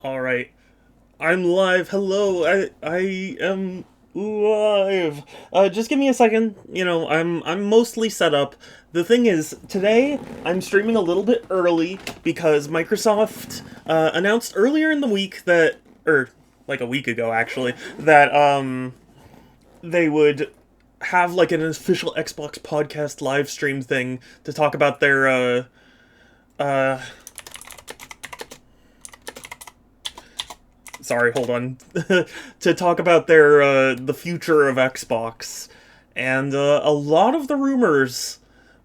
All right, I'm live. Hello, I am live. Just give me a second. I'm mostly set up. The thing is, today I'm streaming a little bit early because Microsoft announced earlier in the week that, or like a week ago actually, that they would have like an official Xbox podcast live stream thing to talk about their uh sorry, hold on, to talk about their the future of Xbox, and a lot of the rumors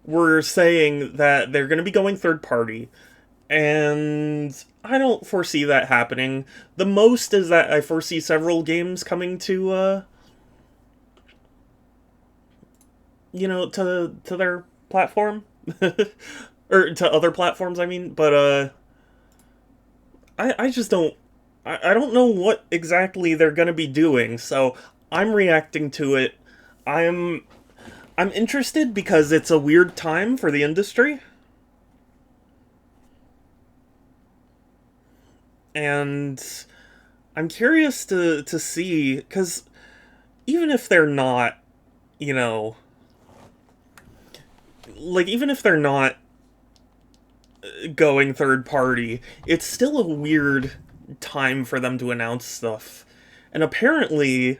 were saying that they're going to be going third party, and I don't foresee that happening. The most is that I foresee several games coming to to their platform, or to other platforms. I mean, but I just don't. I don't know what exactly they're gonna be doing, so I'm reacting to it. I'm I'm interested because it's a weird time for the industry, and I'm curious to see because even if they're not, you know, even if they're not going third party, it's still a weird time for them to announce stuff. And apparently,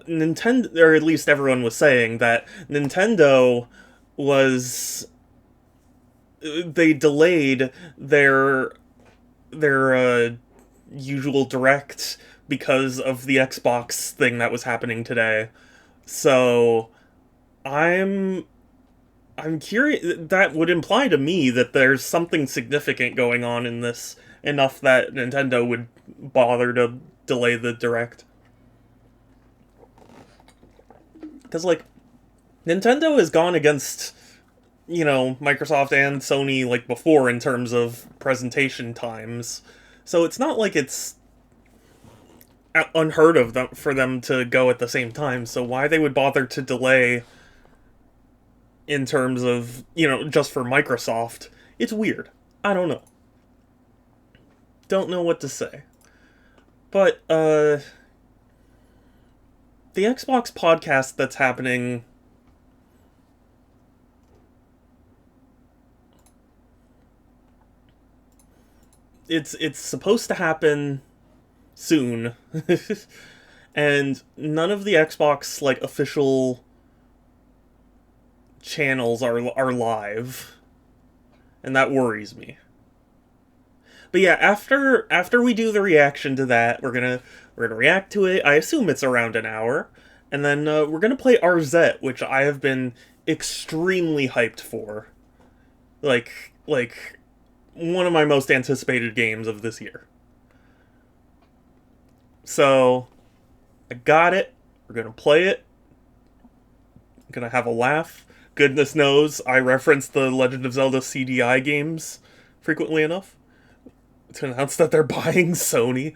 Nintendo, or at least everyone was saying that Nintendo was they delayed their usual direct because of the Xbox thing that was happening today. So I'm I'm curious. That would imply to me that there's something significant going on in this, enough that Nintendo would bother to delay the direct. Because like Nintendo has gone against Microsoft and Sony like before in terms of presentation times, so it's not like it's unheard of them for them to go at the same time. So why they would bother to delay in terms of just for Microsoft, it's weird. I don't know what to say. But the Xbox podcast that's happening, it's supposed to happen soon. And none of the Xbox like official channels are live, and that worries me. But yeah, after we do the reaction to that, we're gonna react to it. I assume it's around an hour, and then we're gonna play Arzette, which I have been extremely hyped for. Like one of my most anticipated games of this year. So I got it. We're gonna play it. Gonna have a laugh. Goodness knows I reference the Legend of Zelda CDI games frequently enough to announce that they're buying Sony.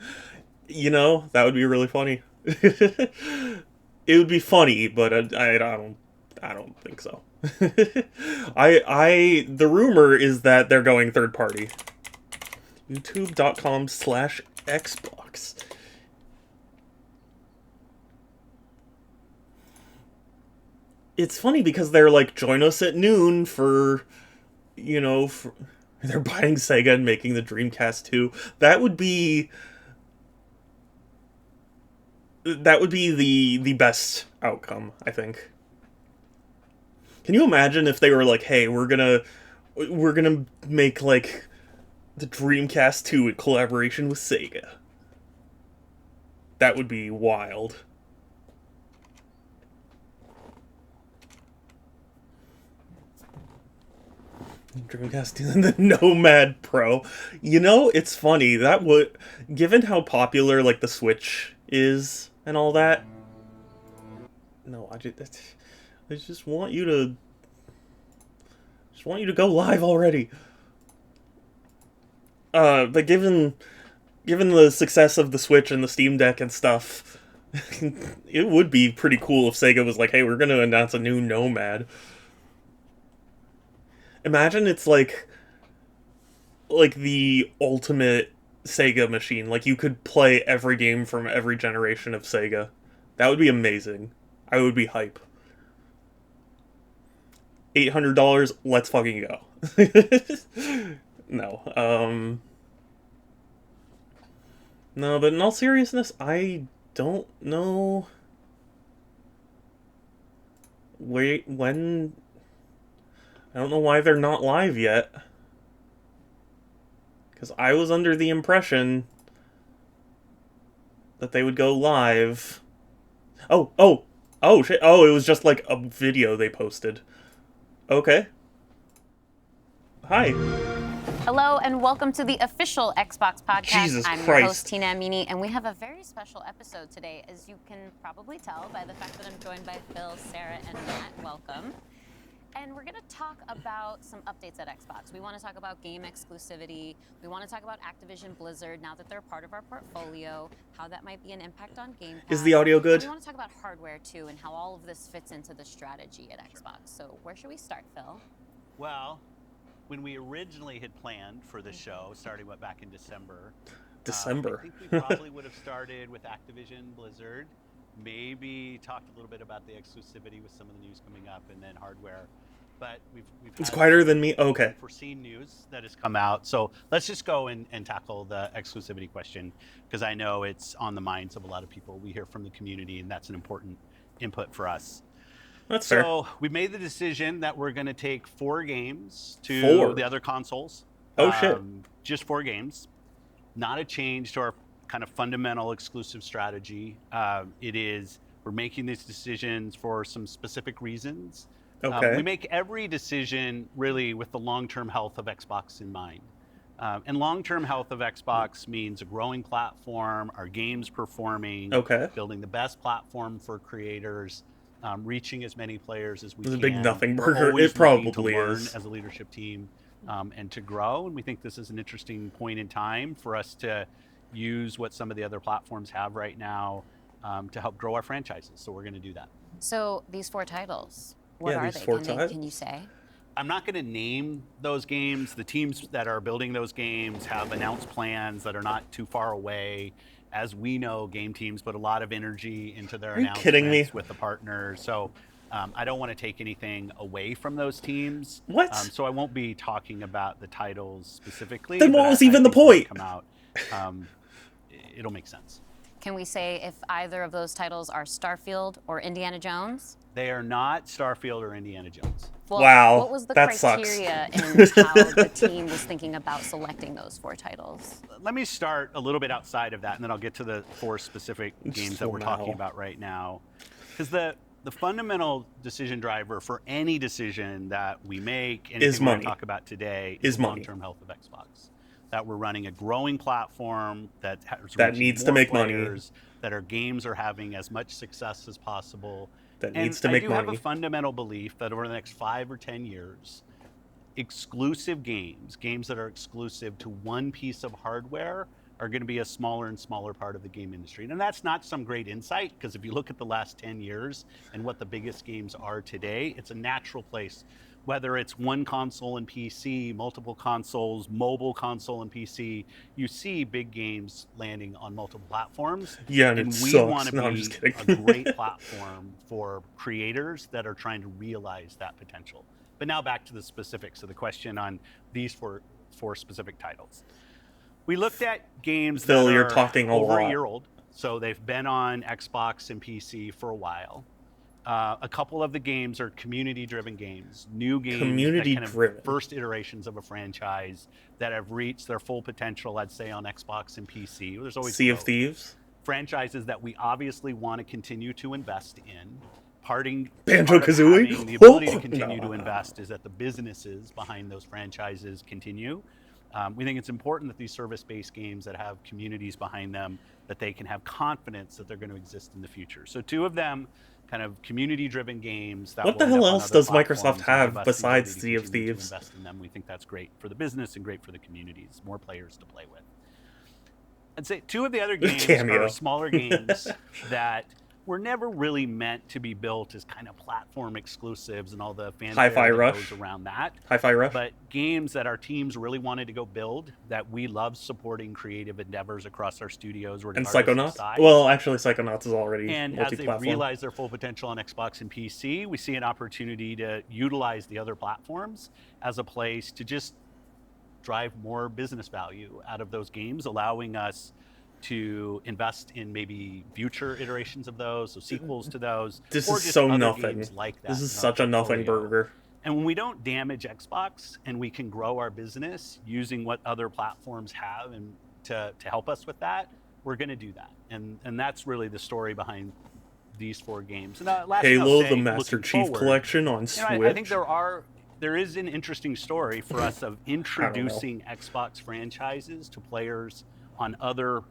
That would be really funny. It would be funny, but I don't think so. I the rumor is that they're going third party. YouTube.com/Xbox. It's funny because they're like, join us at noon for, for, they're buying Sega and making the Dreamcast 2. That would be the best outcome, I think. Can you imagine if they were like, "Hey, we're gonna make like the Dreamcast 2 in collaboration with Sega." That would be wild. Dreamcast 2 and the Nomad Pro. It's funny that would, given how popular like the Switch is and all that. No, I just want you to go live already. But given the success of the Switch and the Steam Deck and stuff, it would be pretty cool if Sega was like, "Hey, we're gonna announce a new Nomad." Imagine it's like the ultimate Sega machine. Like, you could play every game from every generation of Sega. That would be amazing. I would be hype. $800, let's fucking go. No. No, but in all seriousness, I don't know. Wait, when. I don't know why they're not live yet. Because I was under the impression that they would go live. Oh, shit. Oh, it was just like a video they posted. Okay. Hi. Hello and welcome to the official Xbox podcast. Jesus I'm Christ. your host, Tina Amini, and we have a very special episode today, as you can probably tell by the fact that I'm joined by Phil, Sarah, and Matt. Welcome. And we're going to talk about some updates at Xbox. We want to talk about game exclusivity. We want to talk about Activision Blizzard, now that they're part of our portfolio, how that might be an impact on Game Pass. Is the audio good? And we want to talk about hardware, too, and how all of this fits into the strategy at Xbox. So where should we start, Phil? Well, when we originally had planned for the show, starting back in December, I think we probably would have started with Activision Blizzard, maybe talked a little bit about the exclusivity with some of the news coming up, and then hardware. But we've It's quieter than me? Okay. Foreseen news that has come out. So let's just go and tackle the exclusivity question, because I know it's on the minds of a lot of people. We hear from the community, and that's an important input for us. That's fair. So we made the decision that we're going to take 4 games to the other consoles. Oh, shit. Just 4 games. Not a change to our kind of fundamental exclusive strategy. We're making these decisions for some specific reasons. Okay. We make every decision really with the long-term health of Xbox in mind. And long-term health of Xbox means a growing platform, our games performing, building the best platform for creators, reaching as many players as we can. It's a big nothing burger. It probably is. As a leadership team and to grow. And we think this is an interesting point in time for us to use what some of the other platforms have right now to help grow our franchises. So we're going to do that. So these 4 titles, what are they? Can you say? I'm not going to name those games. The teams that are building those games have announced plans that are not too far away. As we know, game teams put a lot of energy into their announcements with the partners. So I don't want to take anything away from those teams. What? So I won't be talking about the titles specifically. Then what was even the point? Come out, it'll make sense. Can we say if either of those titles are Starfield or Indiana Jones? They are not Starfield or Indiana Jones. Well, wow, what was the that criteria sucks. and how the team was thinking about selecting those 4 titles? Let me start a little bit outside of that, and then I'll get to the 4 specific games that we're talking about right now. Because the fundamental decision driver for any decision that we make, and is we're money. Going to talk about today, is long-term health of Xbox. That we're running a growing platform that needs to make players, money. That our games are having as much success as possible. That needs to make money. I do have a fundamental belief that over the next 5 or 10 years, exclusive games that are exclusive to one piece of hardware, are going to be a smaller and smaller part of the game industry. And that's not some great insight, because if you look at the last 10 years and what the biggest games are today, it's a natural place. Whether it's one console and PC, multiple consoles, mobile console and PC, you see big games landing on multiple platforms. Yeah, and we want to be a great platform for creators that are trying to realize that potential. But now back to the specifics of the question on these four specific titles. We looked at games that are over a year old, so they've been on Xbox and PC for a while. A couple of the games are community-driven games, new games, first iterations of a franchise that have reached their full potential, I'd say, on Xbox and PC. There's always Sea of Thieves. Franchises that we obviously want to continue to invest in. Banjo-Kazooie? The ability to continue to invest is that the businesses behind those franchises continue. We think it's important that these service-based games that have communities behind them, that they can have confidence that they're going to exist in the future. So 2 of them, kind of community-driven games. What the hell else does Microsoft have besides Sea of Thieves? Invest in them. We think that's great for the business and great for the communities, more players to play with. I'd say 2 of the other games are smaller games that were never really meant to be built as kind of platform exclusives and all the fanfare Hi-Fi that Rush. goes around that. Hi-Fi Rush. But games that our teams really wanted to go build, that we love supporting creative endeavors across our studios, And regardless of Psychonauts? size. Well, actually, Psychonauts is already And as they multi-platform. realize their full potential on Xbox and PC, we see an opportunity to utilize the other platforms as a place to just drive more business value out of those games, allowing us to invest in maybe future iterations of those, so sequels to those, This or is just so other nothing. games like that. This is in our such a nothing portfolio. burger. And when we don't damage Xbox and we can grow our business using what other platforms have and to help us with that, we're going to do that. And that's really the story behind these 4 games. And last thing I'll Halo, say, the Master looking Chief forward, Collection on Switch. I think there is an interesting story for us of introducing Xbox franchises to players on other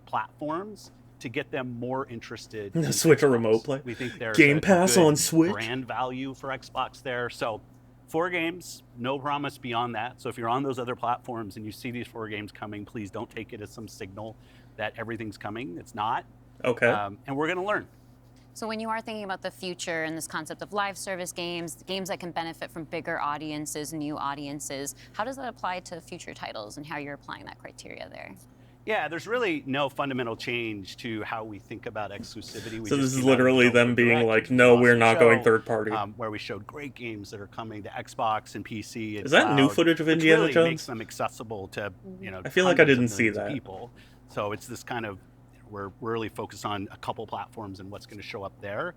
platforms to get them more interested in Switch Xbox. or remote play. We think there's Game a Pass good on Switch. brand value for Xbox there. So 4 games, no promise beyond that. So if you're on those other platforms and you see these 4 games coming, please don't take it as some signal that everything's coming. It's not. Okay. And we're going to learn. So when you are thinking about the future and this concept of live service games, games that can benefit from bigger audiences, new audiences, how does that apply to future titles and how you're applying that criteria there? Yeah, there's really no fundamental change to how we think about exclusivity. So this is literally them being like, no, we're not going third party. Where we showed great games that are coming to Xbox and PC. And is that cloud, new footage of Indiana which really Jones? makes them accessible to, I feel like I didn't hundreds of see millions of that. people. So it's this kind of, we're really focused on a couple platforms and what's going to show up there.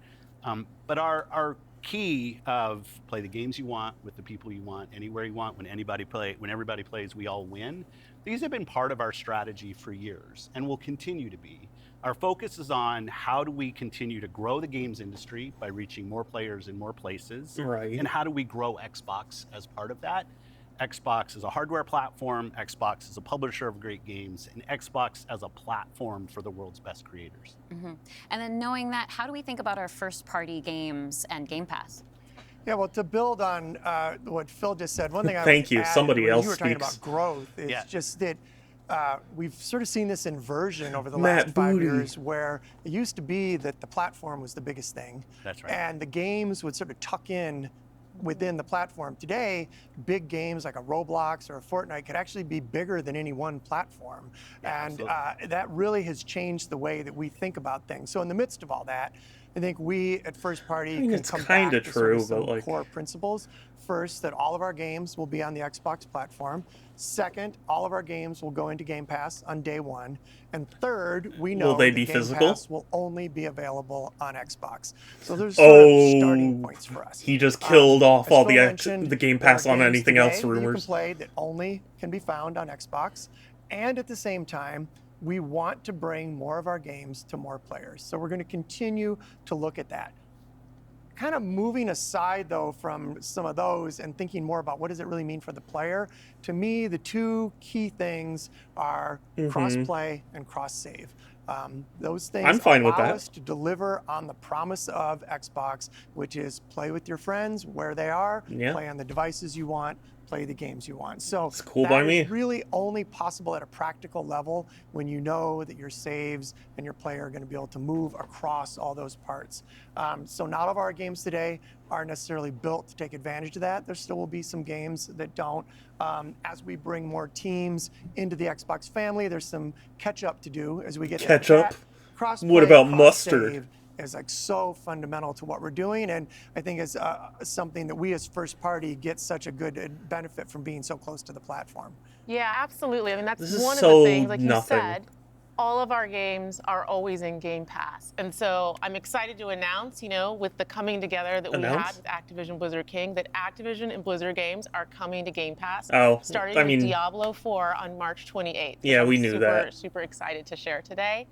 But our key of play the games you want with the people you want, anywhere you want, when everybody plays, we all win. These have been part of our strategy for years and will continue to be. Our focus is on how do we continue to grow the games industry by reaching more players in more places, right? And how do we grow Xbox as part of that? Xbox is a hardware platform, Xbox is a publisher of great games, and Xbox as a platform for the world's best creators. Mm-hmm. And then knowing that, how do we think about our first-party games and Game Pass? Yeah, well, to build on what Phil just said, one thing I Thank would you. add Somebody when else you were talking speaks. about growth is just that we've sort of seen this inversion over the Matt last 5 Booty. years, where it used to be that the platform was the biggest thing. That's right. And the games would sort of tuck in within the platform. Today, big games like a Roblox or a Fortnite could actually be bigger than any one platform. Yeah, and that really has changed the way that we think about things. So in the midst of all that, I think we at First Party can it's come kinda back to sort of true, some but, like- core principles. First, that all of our games will be on the Xbox platform. Second, all of our games will go into Game Pass on day 1. And third, we know they that be Game physical? Pass will only be available on Xbox. So there's sort of starting points for us. He just killed off As all Phil the mentioned, Game there are Pass on games anything today else that you can rumors. play that only can be found on Xbox. And at the same time, we want to bring more of our games to more players. So we're going to continue to look at that. Kind of moving aside, though, from some of those and thinking more about what does it really mean for the player, to me, the 2 key things are cross-play and cross-save. Those things I'm fine with allow that. us to deliver on the promise of Xbox, which is play with your friends where they are, Yeah. play on the devices you want, play the games you want. So It's cool that by is me. really only possible at a practical level when you know that your saves and your player are going to be able to move across all those parts. So not all of our games today are necessarily built to take advantage of that. There still will be some games that don't. As we bring more teams into the Xbox family, there's some catch up to do as we get into Catch-up? that. Cross-play, What about cross-save mustard? is like so fundamental to what we're doing, and I think is something that we as First Party get such a good benefit from being so close to the platform. Yeah, absolutely. I mean, that's This is one of so the things, like nothing. you said, all of our games are always in Game Pass. And so I'm excited to announce, with the coming together that we had Announce? with Activision Blizzard King, that Activision and Blizzard games are coming to Game Pass, Oh, starting I with mean- Diablo 4 on March 28th. Yeah, which we I'm knew super, that. super excited to share today.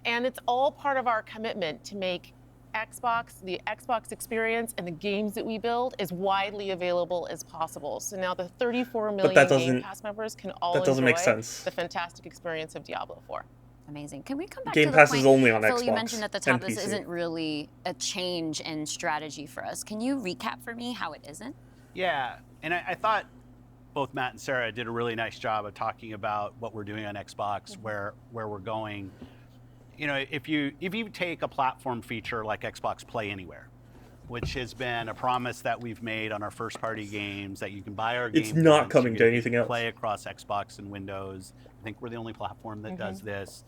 And it's all part of our commitment to make the Xbox experience and the games that we build as widely available as possible. So now the 34 million that Game doesn't- Pass members can all that doesn't enjoy make sense. the fantastic experience of Diablo 4. Amazing. Can we come back Game to the Pass point, is only on Phil, you Xbox mentioned at the top and this PC. isn't really a change in strategy for us. Can you recap for me how it isn't? Yeah, and I thought both Matt and Sarah did a really nice job of talking about what we're doing on Xbox, where we're going. if you take a platform feature like Xbox Play Anywhere, which has been a promise that we've made on our first-party games, that you can buy our It's game not once, coming you to get anything else. play across Xbox and Windows. I think we're the only platform that does this.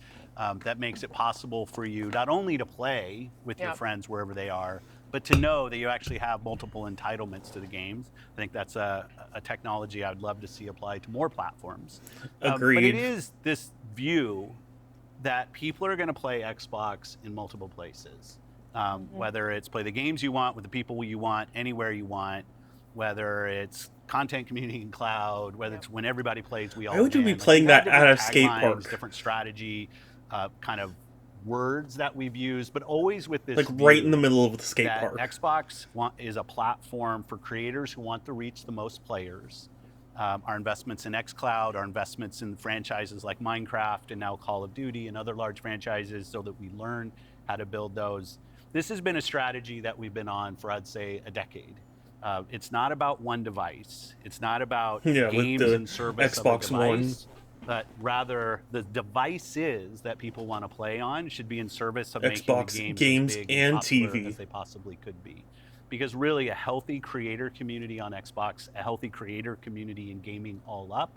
That makes it possible for you not only to play with your friends wherever they are, but to know that you actually have multiple entitlements to the games. I think that's a technology I'd love to see applied to more platforms. Agreed. But it is this view that people are going to play Xbox in multiple places. Whether it's play the games you want with the people you want, anywhere you want, whether it's content, community, and cloud, whether it's when everybody plays, we all Why would you be win. playing We've had that at a different skate taglines, park? Different strategy, kind of words that we've used, but always with this Like view right in the middle of the skate that park. Xbox is a platform for creators who want to reach the most players. Our investments in xCloud, our investments in franchises like Minecraft and now Call of Duty and other large franchises so that we learn how to build those. This has been a strategy that we've been on for, I'd say, a decade. It's not about one device. It's not about games in service Xbox of a device, One. but rather the devices that people want to play on should be in service of making Xbox the games as big and popular TV. as they possibly could be. Because really a healthy creator community on Xbox, a healthy creator community in gaming all up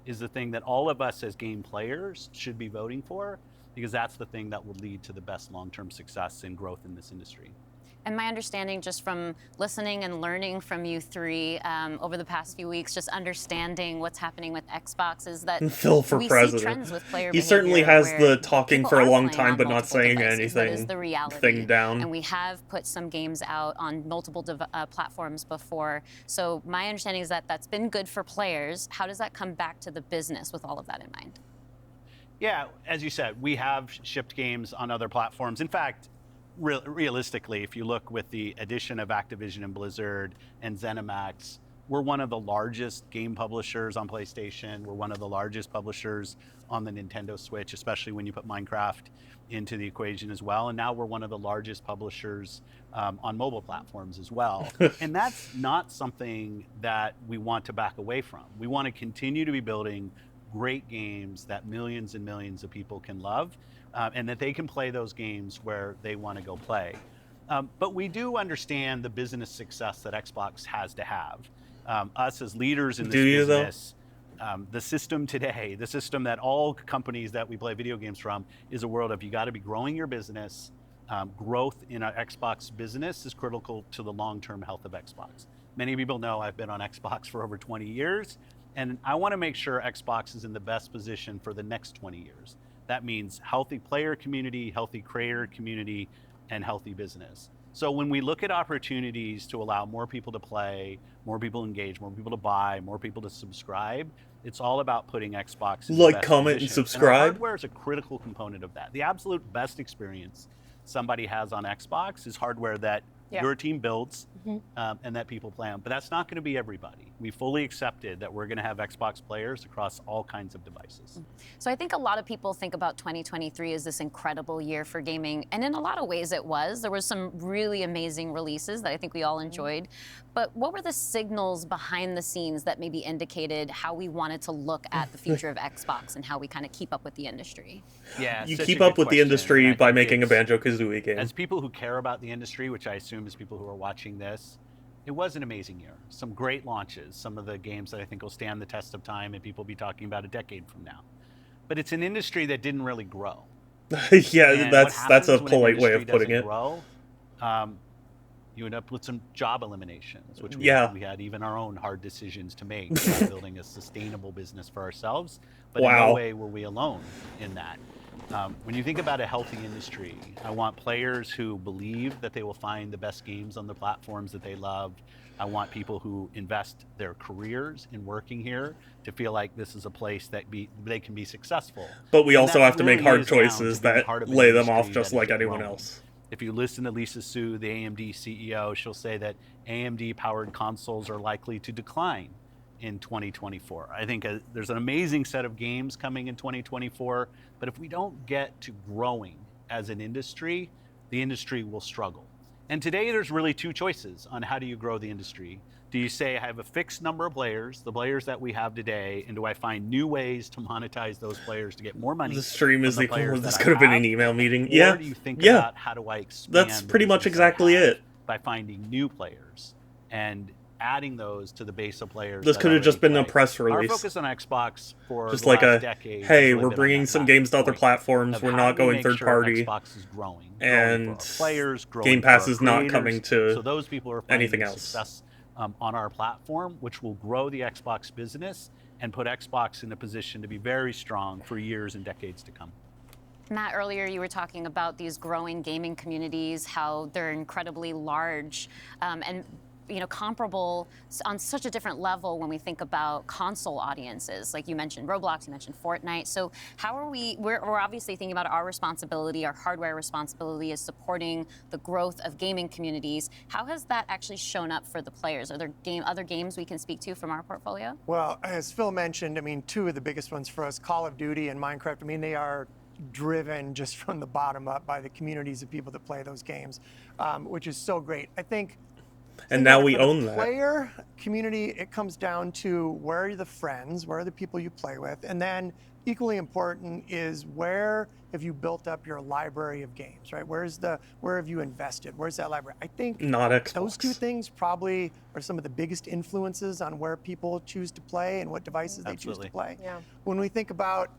is the thing that all of us as game players should be voting for, because that's the thing that will lead to the best long-term success and growth in this industry. And my understanding, just from listening and learning from you three over the past few weeks, just understanding what's happening with Xbox, is that Phil for we president. see trends with player He certainly behavior has where the talking people for a are long playing time on but not multiple saying devices. That is anything the reality. thing down. And we have put some games out on multiple platforms before. So my understanding is that that's been good for players. How does that come back to the business with all of that in mind? Yeah, as you said, we have shipped games on other platforms. In fact, realistically, if you look with the addition of Activision and Blizzard and ZeniMax, we're one of the largest game publishers on PlayStation. We're one of the largest publishers on the Nintendo Switch, especially when you put Minecraft into the equation as well. And now we're one of the largest publishers on mobile platforms as well. And that's not something that we want to back away from. We want to continue to be building great games that millions and millions of people can love. And that they can play those games where they want to go play. But we do understand the business success that Xbox has to have. Us as leaders in this business, the system today, the system that all companies that we play video games from, is a world of you got to be growing your business. Growth in our Xbox business is critical to the long-term health of Xbox. Many people know I've been on Xbox for over 20 years, and I want to make sure Xbox is in the best position for the next 20 years. That means healthy player community, healthy creator community, and healthy business. So when we look at opportunities to allow more people to play, more people engage, more people to buy, more people to subscribe, it's all about putting Xbox in the best comment, position. and subscribe. And our hardware is a critical component of that. The absolute best experience somebody has on Xbox is hardware that your team builds and that people play on. But that's not going to be everybody. We fully accepted that we're going to have Xbox players across all kinds of devices. So I think a lot of people think about 2023 as this incredible year for gaming, and in a lot of ways it was. There were some really amazing releases that I think we all enjoyed. But what were the signals behind the scenes that maybe indicated how we wanted to look at the future of Xbox and how we kind of keep up with the industry? Yeah, You such keep a up good with the question. industry And I by think making a it's- Banjo-Kazooie game. As people who care about the industry, which I assume is people who are watching this, it was an amazing year. Some great launches, some of the games that I think will stand the test of time and people will be talking about a decade from now. But it's an industry that didn't really grow. Yeah, And that's what a happens when an polite way industry of putting doesn't it. grow, you end up with some job eliminations, which we had even our own hard decisions to make about building a sustainable business for ourselves. But in no way were we alone in that. When you think about a healthy industry, I want players who believe that they will find the best games on the platforms that they love. I want people who invest their careers in working here to feel like this is a place that they can be successful. But we also have to make hard really is down to choices being that part of an lay them off industry just that like is anyone growing. else. If you listen to Lisa Su, the AMD CEO, she'll say that AMD-powered consoles are likely to decline in 2024. I think there's an amazing set of games coming in 2024, but if we don't get to growing as an industry, the industry will struggle. And today there's really two choices on how do you grow the industry. Do you say I have a fixed number of players, the players that we have today, and do I find new ways to monetize those players to get more money? The stream is from the equivalent of players this that I could have been an have? email meeting. Or Yeah. do you think Yeah. about how do I expand That's the pretty much business I exactly have it. by finding new players and adding those to the base of players. This that could have just already been a play. press Our release. focus on Xbox for Just the like last a, decade hey, has really we're been bringing on some that games to other point platforms. of We're how not do we going make third sure party. Xbox is growing And for our players, growing Game for our Pass is not creators. coming to So those people are finding anything else. success on our platform, which will grow the Xbox business and put Xbox in a position to be very strong for years and decades to come. Matt, earlier you were talking about these growing gaming communities, how they're incredibly large, and comparable on such a different level when we think about console audiences. Like you mentioned Roblox, you mentioned Fortnite. So how are we're obviously thinking about our responsibility, our hardware responsibility is supporting the growth of gaming communities. How has that actually shown up for the players? Are there other games we can speak to from our portfolio? Well, as Phil mentioned, I mean, two of the biggest ones for us, Call of Duty and Minecraft, I mean, they are driven just from the bottom up by the communities of people that play those games, which is so great. I think And now we for the own that. player community, it comes down to where are the friends, where are the people you play with, and then equally important is where have you built up your library of games, right? Where have you invested? Where's that library? I think Not Xbox. those two things probably are some of the biggest influences on where people choose to play and what devices they choose to play. Yeah. When we think about,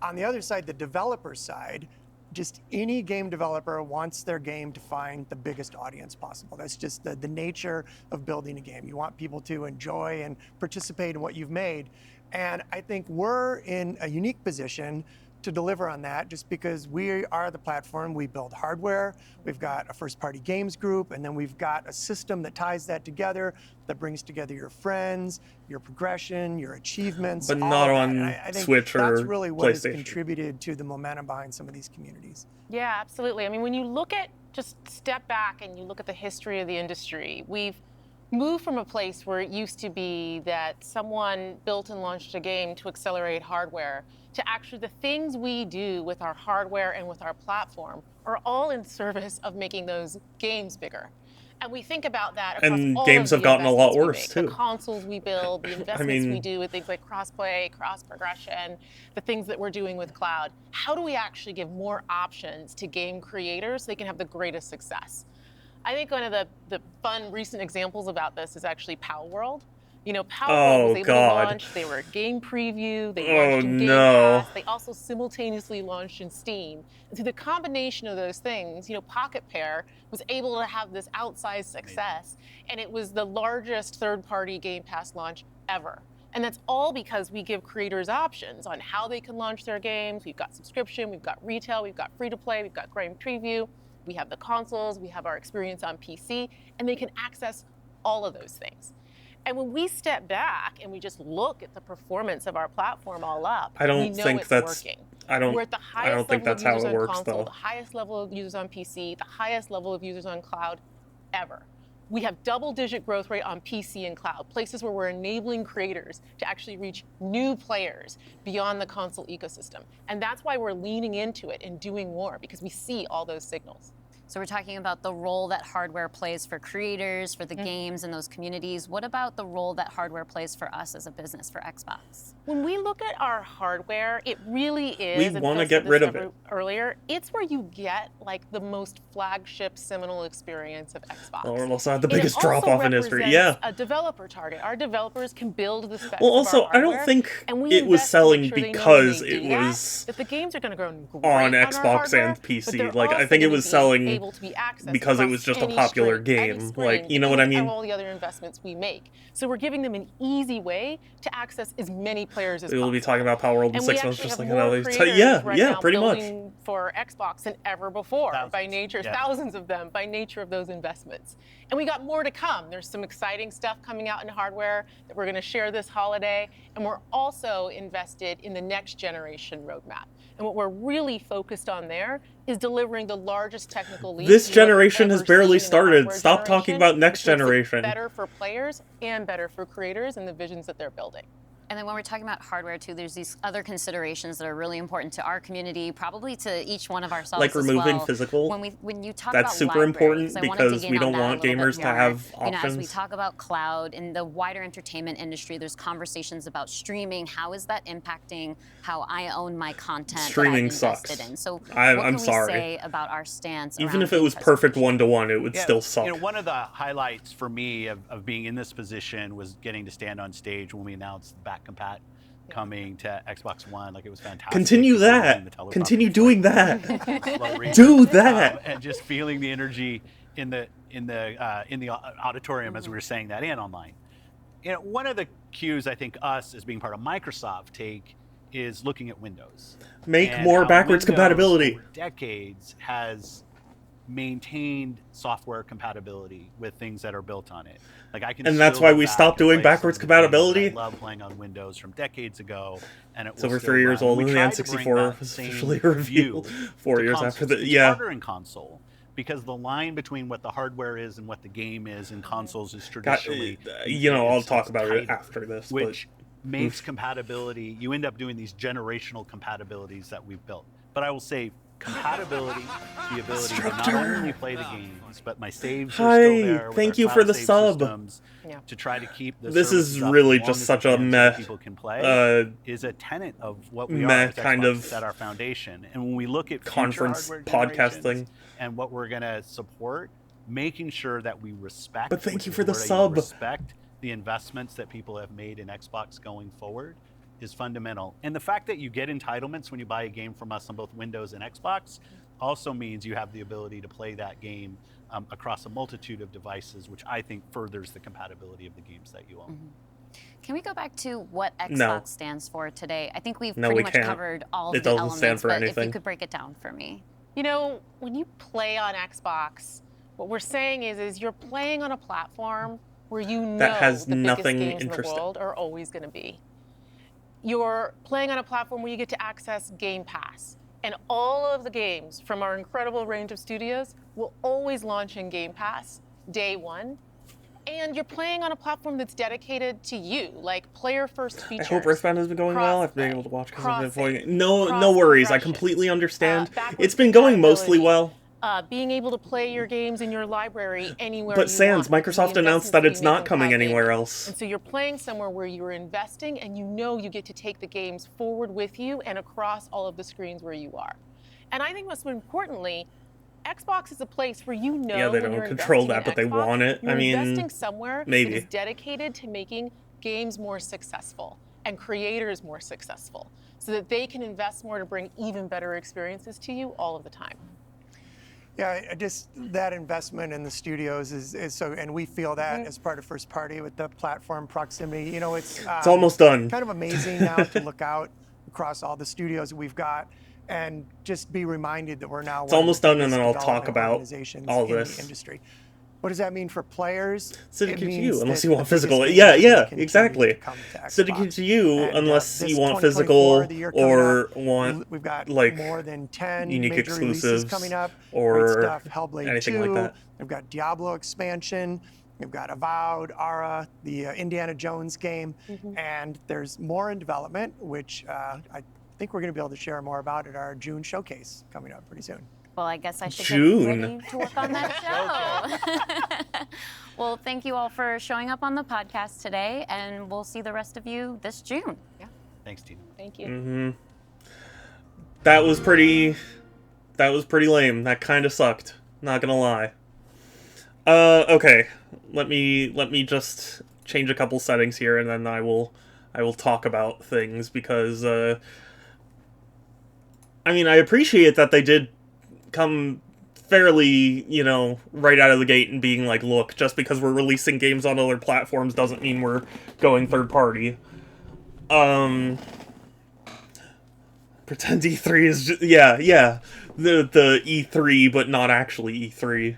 on the other side, the developer side, just any game developer wants their game to find the biggest audience possible. That's just the nature of building a game. You want people to enjoy and participate in what you've made. And I think we're in a unique position to deliver on that just because we are the platform. We build hardware, we've got a first-party games group, and then we've got a system that ties that together, that brings together your friends, your progression, your achievements. But all not of that. on And I think Switch or that's really what has PlayStation. contributed to the momentum behind some of these communities. Yeah, absolutely. I mean, when you look at, just step back and you look at the history of the industry, we've moved from a place where it used to be that someone built and launched a game to accelerate hardware to actually the things we do with our hardware and with our platform are all in service of making those games bigger. And we think about that across And all games of have the gotten a lot investments we worse, make. too. The consoles we build, the investments mean- we do with things like cross-play, cross-progression, the things that we're doing with cloud. How do we actually give more options to game creators so they can have the greatest success? I think one of the fun recent examples about this is actually Power World. You know, Power World was able to launch. They were a game preview. They launched in Game Pass. They also simultaneously launched in Steam. And through the combination of those things, you know, Pocket Pair was able to have this outsized success, and it was the largest third-party Game Pass launch ever. And that's all because we give creators options on how they can launch their games. We've got subscription, we've got retail, we've got free-to-play, we've got game preview. We have the consoles, we have our experience on PC, and they can access all of those things. And when we step back and we just look at the performance of our platform all up, I don't we know think it's that's- working. I don't- We're at the I don't highest think level that's of how users it on works, console, though. the highest level of users on PC, the highest level of users on cloud ever. We have double-digit growth rate on PC and cloud, places where we're enabling creators to actually reach new players beyond the console ecosystem. And that's why we're leaning into it and doing more, because we see all those signals. So we're talking about the role that hardware plays for creators, for the games and those communities. What about the role that hardware plays for us as a business, for Xbox? When we look at our hardware, it really is. We and wanna Phil get said rid this of it. earlier. It's where you get like the most flagship seminal experience of Xbox. Well, we're also at the And it biggest also drop-off in history. represents Yeah. A developer target. Our developers can build the specs Well, of also, our I don't hardware, think and we it was invest to selling make sure they know when because they it do that, was that the games are going to grow great on our Xbox hardware, and but PC. they're Like, I also think it gonna was be selling able to be accessed because it across was just a any popular stream, any game. screen, Like, you know what I because of mean? all the other investments we make. So we're giving them an easy way to access as many players as We'll possible. be talking about Power World in And we 6 months, actually just have like more another. creators Yeah, right yeah, now pretty much. building for Xbox than ever before by Thousands. nature, Yeah. thousands of them by nature of those investments. And we got more to come. There's some exciting stuff coming out in hardware that we're going to share this holiday. And we're also invested in the next generation roadmap. And what we're really focused on there is delivering the largest technical leap This we've ever generation has seen barely in a started. hardware Stop talking generation, about next which makes it generation. better for players and better for creators and the visions that they're building. And then when we're talking about hardware too, there's these other considerations that are really important to our community, probably to each one of ourselves Like as removing well. physical. When you talk That's about super library, important I wanna dig because in we on don't that a want little bit gamers to more. have You know, as we options. talk about cloud in the wider entertainment industry, there's conversations about streaming. How is that impacting how I own my content Streaming that I've invested sucks. in? So I'm what can sorry. we say about our stance Even around if it game was perfect preservation? 1-to-1, it would still suck. You know, one of the highlights for me of being in this position was getting to stand on stage when we announced back compat coming to Xbox One. Like, it was fantastic. Continue People that. using the teleprompter Continue for doing it. that. Slow read. Do that. And just feeling the energy in the auditorium as we were saying that, and online. You know, one of the cues I think us as being part of Microsoft take is looking at Windows. Make And more how backwards Windows compatibility. over decades has maintained software compatibility with things that are built on it. Like, I can And that's still why go we back stopped and doing play some backwards of the games that compatibility. I love playing on Windows from decades ago, and It's over 3 years old, and the N64 was officially revealed 4 years after the. It's Yeah. harder in console because the line between what the hardware is and what the game is in consoles is traditionally. I'll it's talk about it tighter, after this. which makes compatibility. You end up doing these generational compatibilities that we've built. But I will say, compatibility, the ability to not only play the games, but my saves are still there. With thank our you for cloud the save sub. systems Yeah. to try to keep the This is services up really as long just as such we a can so that meh, people can play is a tenet of what we are as kind Xbox. of It's at our foundation. And when we look at future conference hardware podcast generations thing. and what we're going to support, making sure that we respect. But thank which you is for the word I use, sub. Respect the investments that people have made in Xbox going forward is fundamental. And the fact that you get entitlements when you buy a game from us on both Windows and Xbox also means you have the ability to play that game across a multitude of devices, which I think furthers the compatibility of the games that you own. Can we go back to what Xbox No. stands for today? I think we've No, pretty we much can't. covered all It of the doesn't elements, stand for but if anything. you could break it down for me. You know, when you play on Xbox, what we're saying is you're playing on a platform where you know That has the biggest nothing games in the interesting. world are always going to be. You're playing on a platform where you get to access Game Pass. And all of the games from our incredible range of studios will always launch in Game Pass day one. And you're playing on a platform that's dedicated to you, like player-first I features. hope Earthbound has been going well. I've been crossplay, able to watch because I've been crossing, playing. No worries. I cross-compression, completely understand. backwards It's been going mostly compatibility, well. being able to play your games in your library anywhere But you Sans, want. Microsoft The announced that investments it's we make not in coming cloud anywhere gaming. else. And so you're playing somewhere where you're investing and you know you get to take the games forward with you and across all of the screens where you are. And I think most importantly, Xbox is a place where you know Yeah, they when don't you're control investing that, in but they Xbox, want it. You're I mean, investing somewhere maybe. that is dedicated to making games more successful and creators more successful so that they can invest more to bring even better experiences to you all of the time. Yeah, just that investment in the studios is so, and we feel that as part of first party with the platform proximity. You know, it's almost done. Kind of amazing now to look out across all the studios we've got and just be reminded that we're now It's one almost of the done, and biggest then I'll talk development about organizations all in this. the industry. What does that mean for players? Syndicate It to means you, unless that you want the biggest physical. games Yeah, will yeah, continue exactly. to come to Syndicate Xbox. to you, And, unless this you want 2024, physical the year coming or up, want we've got like more than 10 unique major releases exclusives coming up. or Great stuff. Hellblade anything 2. like that. We've got Diablo expansion. We've got Avowed, Ara, the Indiana Jones game, and there's more in development, which I think we're going to be able to share more about at our June showcase coming up pretty soon. Well, I guess I should June. get ready to work on that show. Well, thank you all for showing up on the podcast today, and we'll see the rest of you this June. Thanks, Tina. Thank you. That was pretty lame. That kind of sucked. Not gonna lie. Okay. Let me just change a couple settings here, and then I will talk about things because I mean, I appreciate that they did come fairly, right out of the gate and being like, look, just because we're releasing games on other platforms doesn't mean we're going third party. Pretend E3 is just, yeah, the E3, but not actually E3.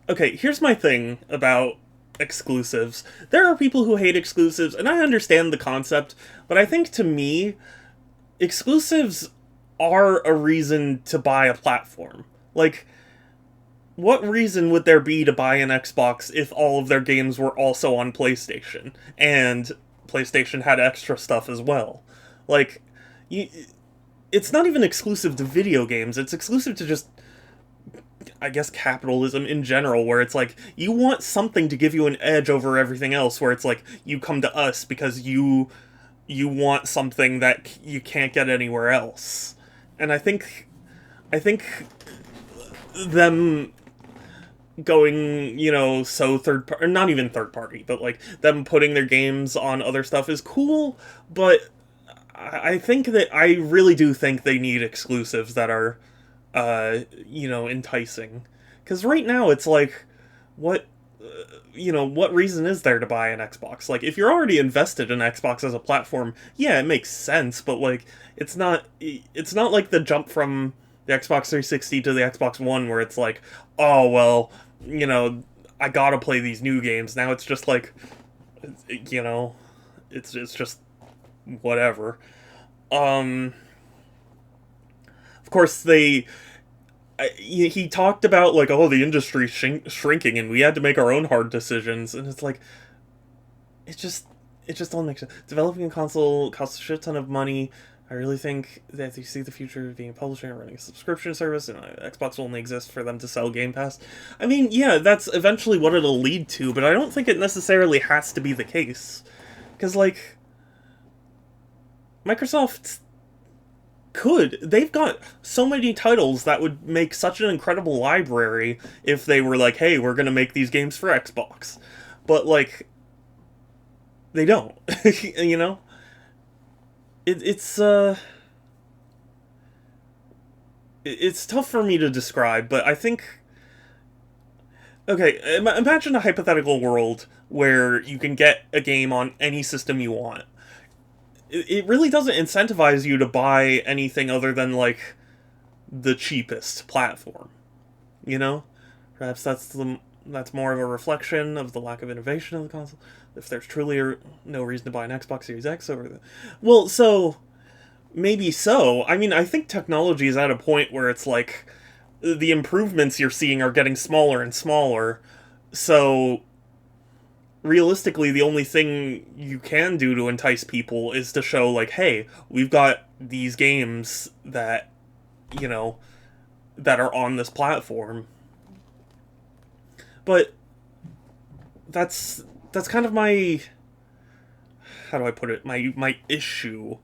Okay, here's my thing about exclusives. There are people who hate exclusives, and I understand the concept, but I think to me, exclusives are a reason to buy a platform. Like, what reason would there be to buy an Xbox if all of their games were also on PlayStation and PlayStation had extra stuff as well? Like, you, it's not even exclusive to video games. It's exclusive to just, I guess, capitalism in general, where it's like, you want something to give you an edge over everything else, where it's like, you come to us because you want something that you can't get anywhere else. And I think them going, so third party, not even third party, but like them putting their games on other stuff is cool, but I really do think they need exclusives that are, enticing. Because right now it's like, what, what reason is there to buy an Xbox? Like, if you're already invested in Xbox as a platform, yeah, it makes sense, but like, it's not like the jump from the Xbox 360 to the Xbox One where it's like, oh, well, I gotta play these new games. Now it's just like, it's just whatever. Of course, he talked about, like, oh, the industry's shrinking and we had to make our own hard decisions, and it's like, it just don't make sense. Developing a console costs a shit ton of money. I really think that you see the future of being a publisher and running a subscription service, and Xbox will only exist for them to sell Game Pass. I mean, yeah, that's eventually what it'll lead to, but I don't think it necessarily has to be the case. Because, like, Microsoft they've got so many titles that would make such an incredible library if they were like, hey, we're gonna make these games for Xbox. But, like, they don't, It's tough for me to describe, but I think, okay, imagine a hypothetical world where you can get a game on any system you want. It really doesn't incentivize you to buy anything other than, like, the cheapest platform, Perhaps that's more of a reflection of the lack of innovation of the console. If there's truly no reason to buy an Xbox Series X over the... Well, so, maybe so. I mean, I think technology is at a point where it's like, the improvements you're seeing are getting smaller and smaller, so realistically, the only thing you can do to entice people is to show, like, hey, we've got these games that, that are on this platform. But that's kind of my, how do I put it, my issue.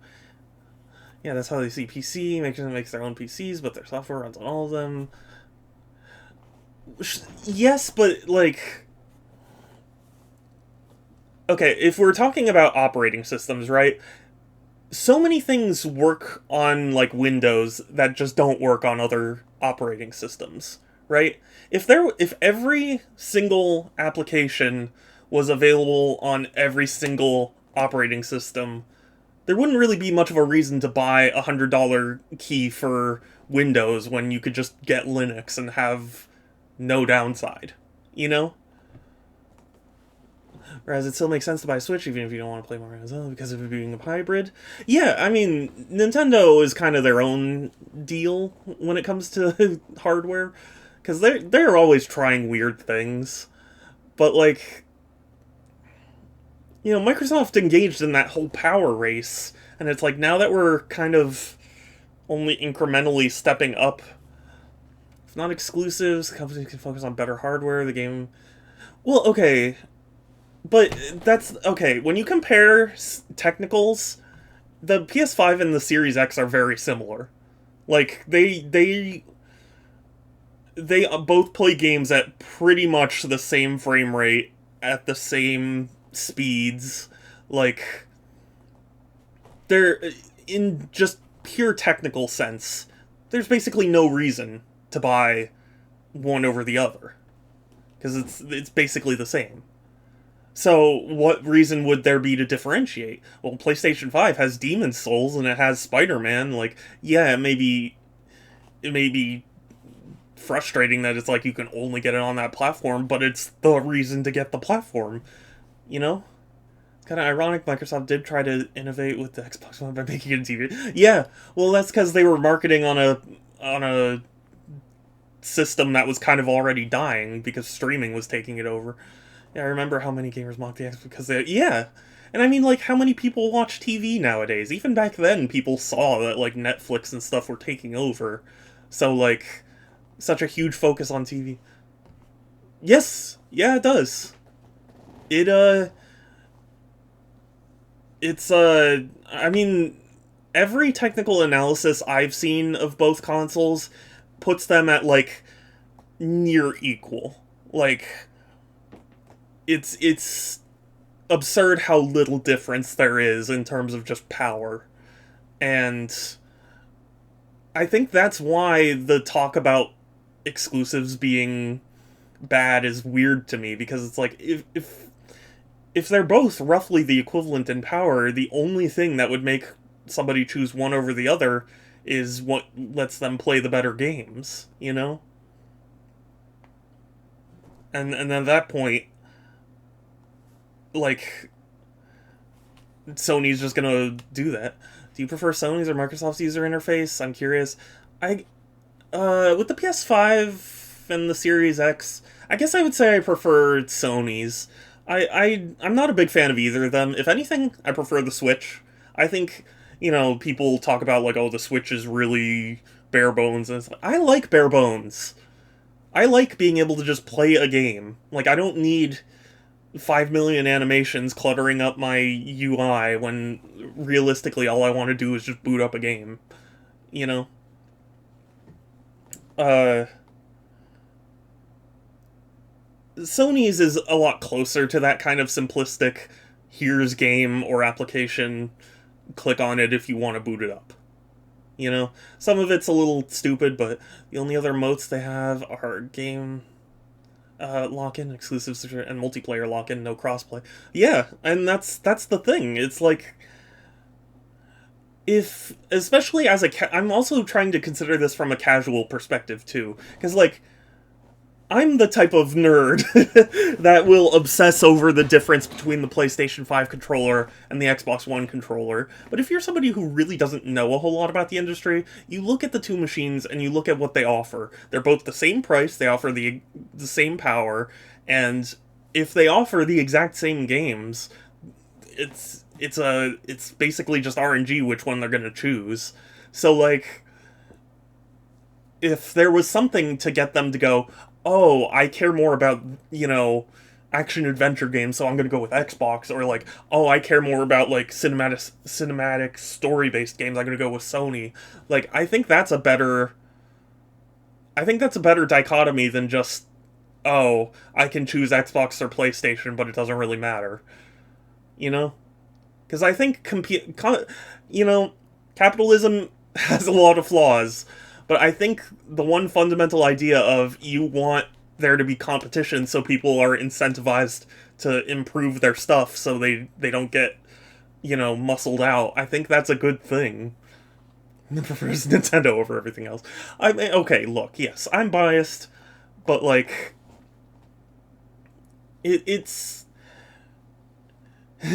Yeah, that's how they see PC, makes their own PCs, but their software runs on all of them. Yes, but, like, okay, if we're talking about operating systems, right? So many things work on, like, Windows that just don't work on other operating systems, right? If every single application was available on every single operating system, there wouldn't really be much of a reason to buy a $100 key for Windows when you could just get Linux and have no downside, Whereas it still makes sense to buy a Switch even if you don't want to play more because of it being a hybrid. Yeah, I mean, Nintendo is kind of their own deal when it comes to hardware, because they're always trying weird things. But, like, Microsoft engaged in that whole power race, and it's like, now that we're kind of only incrementally stepping up, if not exclusives, companies can focus on better hardware, the game... Well, okay, but that's... Okay, when you compare technicals, the PS5 and the Series X are very similar. Like, they both play games at pretty much the same frame rate, at the same speeds. Like, they're, in just pure technical sense, there's basically no reason to buy one over the other, because it's basically the same. So what reason would there be to differentiate? Well, PlayStation 5 has Demon's Souls and it has Spider-Man. Like, yeah, it may be frustrating that it's like you can only get it on that platform, but it's the reason to get the platform, It's kind of ironic Microsoft did try to innovate with the Xbox One by making it a TV. Yeah, well, that's because they were marketing on a system that was kind of already dying because streaming was taking it over. Yeah, I remember how many gamers mocked the Xbox because yeah. And I mean, like, how many people watch TV nowadays? Even back then, people saw that, like, Netflix and stuff were taking over. So, like, such a huge focus on TV. Yes! Yeah, it does. It's, I mean, every technical analysis I've seen of both consoles puts them at, like, near equal. Like, it's absurd how little difference there is in terms of just power. And I think that's why the talk about exclusives being bad is weird to me, because it's like, if they're both roughly the equivalent in power, the only thing that would make somebody choose one over the other is what lets them play the better games, you know? And at that point, like, Sony's just gonna do that. Do you prefer Sony's or Microsoft's user interface? I'm curious. With the PS5 and the Series X, I guess I would say I prefer Sony's. I'm not a big fan of either of them. If anything, I prefer the Switch. I think, people talk about, like, oh, the Switch is really bare bones. And it's like, I like bare bones. I like being able to just play a game. Like, I don't need 5 million animations cluttering up my UI when realistically all I want to do is just boot up a game. You know? Sony's is a lot closer to that kind of simplistic, here's game or application, click on it if you want to boot it up. You know? Some of it's a little stupid, but the only other moats they have are game lock-in, exclusives, and multiplayer lock-in, no crossplay. Yeah, and that's the thing. It's like, especially as I'm also trying to consider this from a casual perspective too, because, like, I'm the type of nerd that will obsess over the difference between the PlayStation 5 controller and the Xbox One controller. But if you're somebody who really doesn't know a whole lot about the industry, you look at the two machines and you look at what they offer. They're both the same price, they offer the same power, and if they offer the exact same games, it's basically just RNG which one they're going to choose. So, like, if there was something to get them to go, oh, I care more about, action-adventure games, so I'm gonna go with Xbox, or, like, oh, I care more about, like, cinematic story-based games, I'm gonna go with Sony. Like, I think that's a better dichotomy than just, oh, I can choose Xbox or PlayStation, but it doesn't really matter. You know? Because I think, capitalism has a lot of flaws. But I think the one fundamental idea of you want there to be competition so people are incentivized to improve their stuff so they don't get, muscled out, I think that's a good thing. I prefers Nintendo over everything else. I mean, okay, look, yes, I'm biased, but, like, it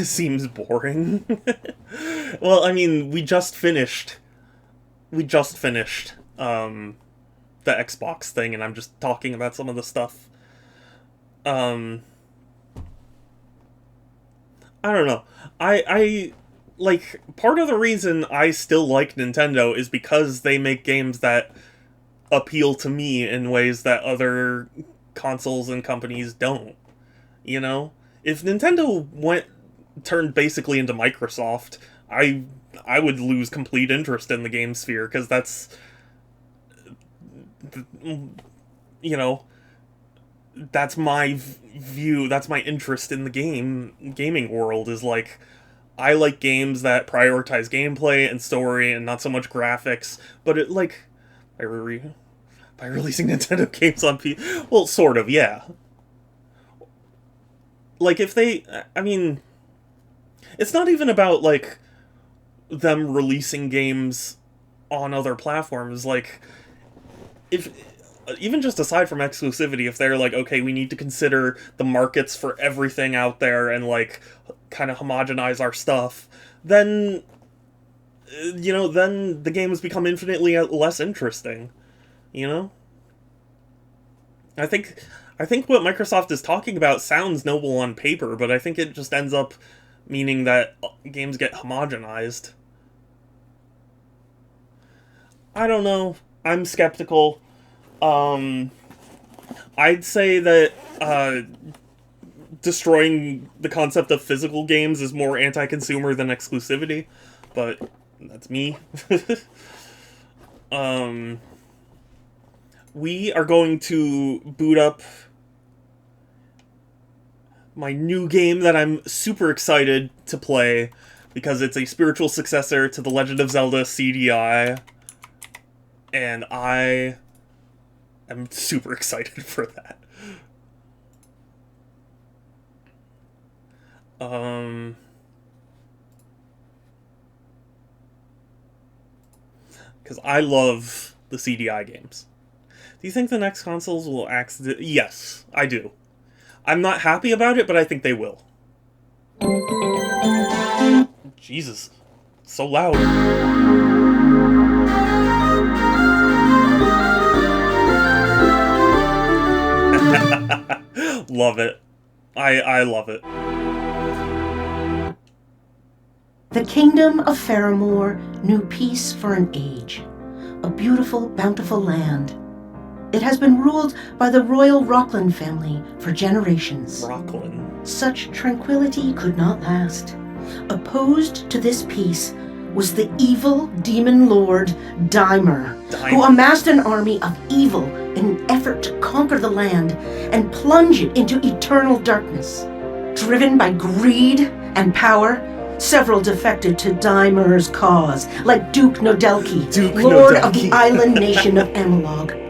seems boring. Well, I mean, we just finished the Xbox thing, and I'm just talking about some of the stuff. I don't know. I like, part of the reason I still like Nintendo is because they make games that appeal to me in ways that other consoles and companies don't. You know? If Nintendo turned basically into Microsoft, I would lose complete interest in the game sphere, because that's, that's my view, that's my interest in the gaming world, is, like, I like games that prioritize gameplay and story and not so much graphics, but it, like, by releasing Nintendo games on well, sort of, yeah. Like, if they, I mean, it's not even about, like, them releasing games on other platforms. Like, if even just aside from exclusivity, if they're like, okay, we need to consider the markets for everything out there and, like, kind of homogenize our stuff, then then the games become infinitely less interesting, I think what Microsoft is talking about sounds noble on paper, but I think it just ends up meaning that games get homogenized. I don't know. I'm skeptical. I'd say that destroying the concept of physical games is more anti-consumer than exclusivity, but that's me. We are going to boot up my new game that I'm super excited to play because it's a spiritual successor to The Legend of Zelda CDI, and I am super excited for that. Because I love the CDI games. Do you think the next consoles will Yes, I do. I'm not happy about it, but I think they will. Jesus. So loud. Love it. I love it. The kingdom of Faramore knew peace for an age, a beautiful, bountiful land. It has been ruled by the royal Rockland family for generations. Rockland. Such tranquility could not last. Opposed to this peace was the evil demon lord Dimer, who amassed an army of evil in an effort to conquer the land and plunge it into eternal darkness. Driven by greed and power, several defected to Dimer's cause, like Duke Nodelki, lord of the island nation of Amalog.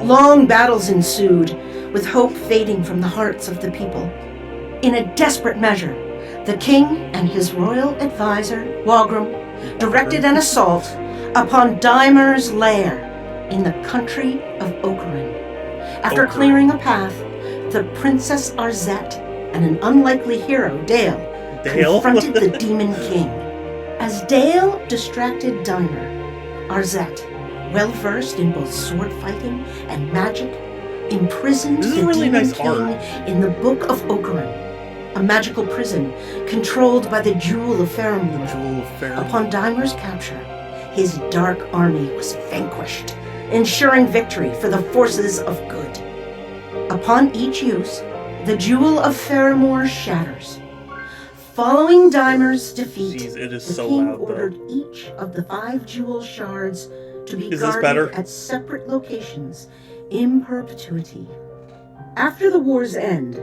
Long battles ensued, with hope fading from the hearts of the people. In a desperate measure, the king and his royal advisor, Wagram, directed an assault upon Dimer's lair in the country of Ocarin. After clearing a path, the Princess Arzette and an unlikely hero, Dale, confronted the Demon King. As Dale distracted Dimer, Arzette, well-versed in both sword fighting and magic, imprisoned the really Demon nice King art. in the Book of Ocarin, a magical prison controlled by the Jewel of Faramore. Upon Dimer's capture, his dark army was vanquished, ensuring victory for the forces of good. Upon each use, the Jewel of Faramore shatters. Following Dimer's defeat, Jeez, it is the so king loud, though. ordered each of the 5 jewel shards to be Is this better? guarded at separate locations in perpetuity. After the war's end,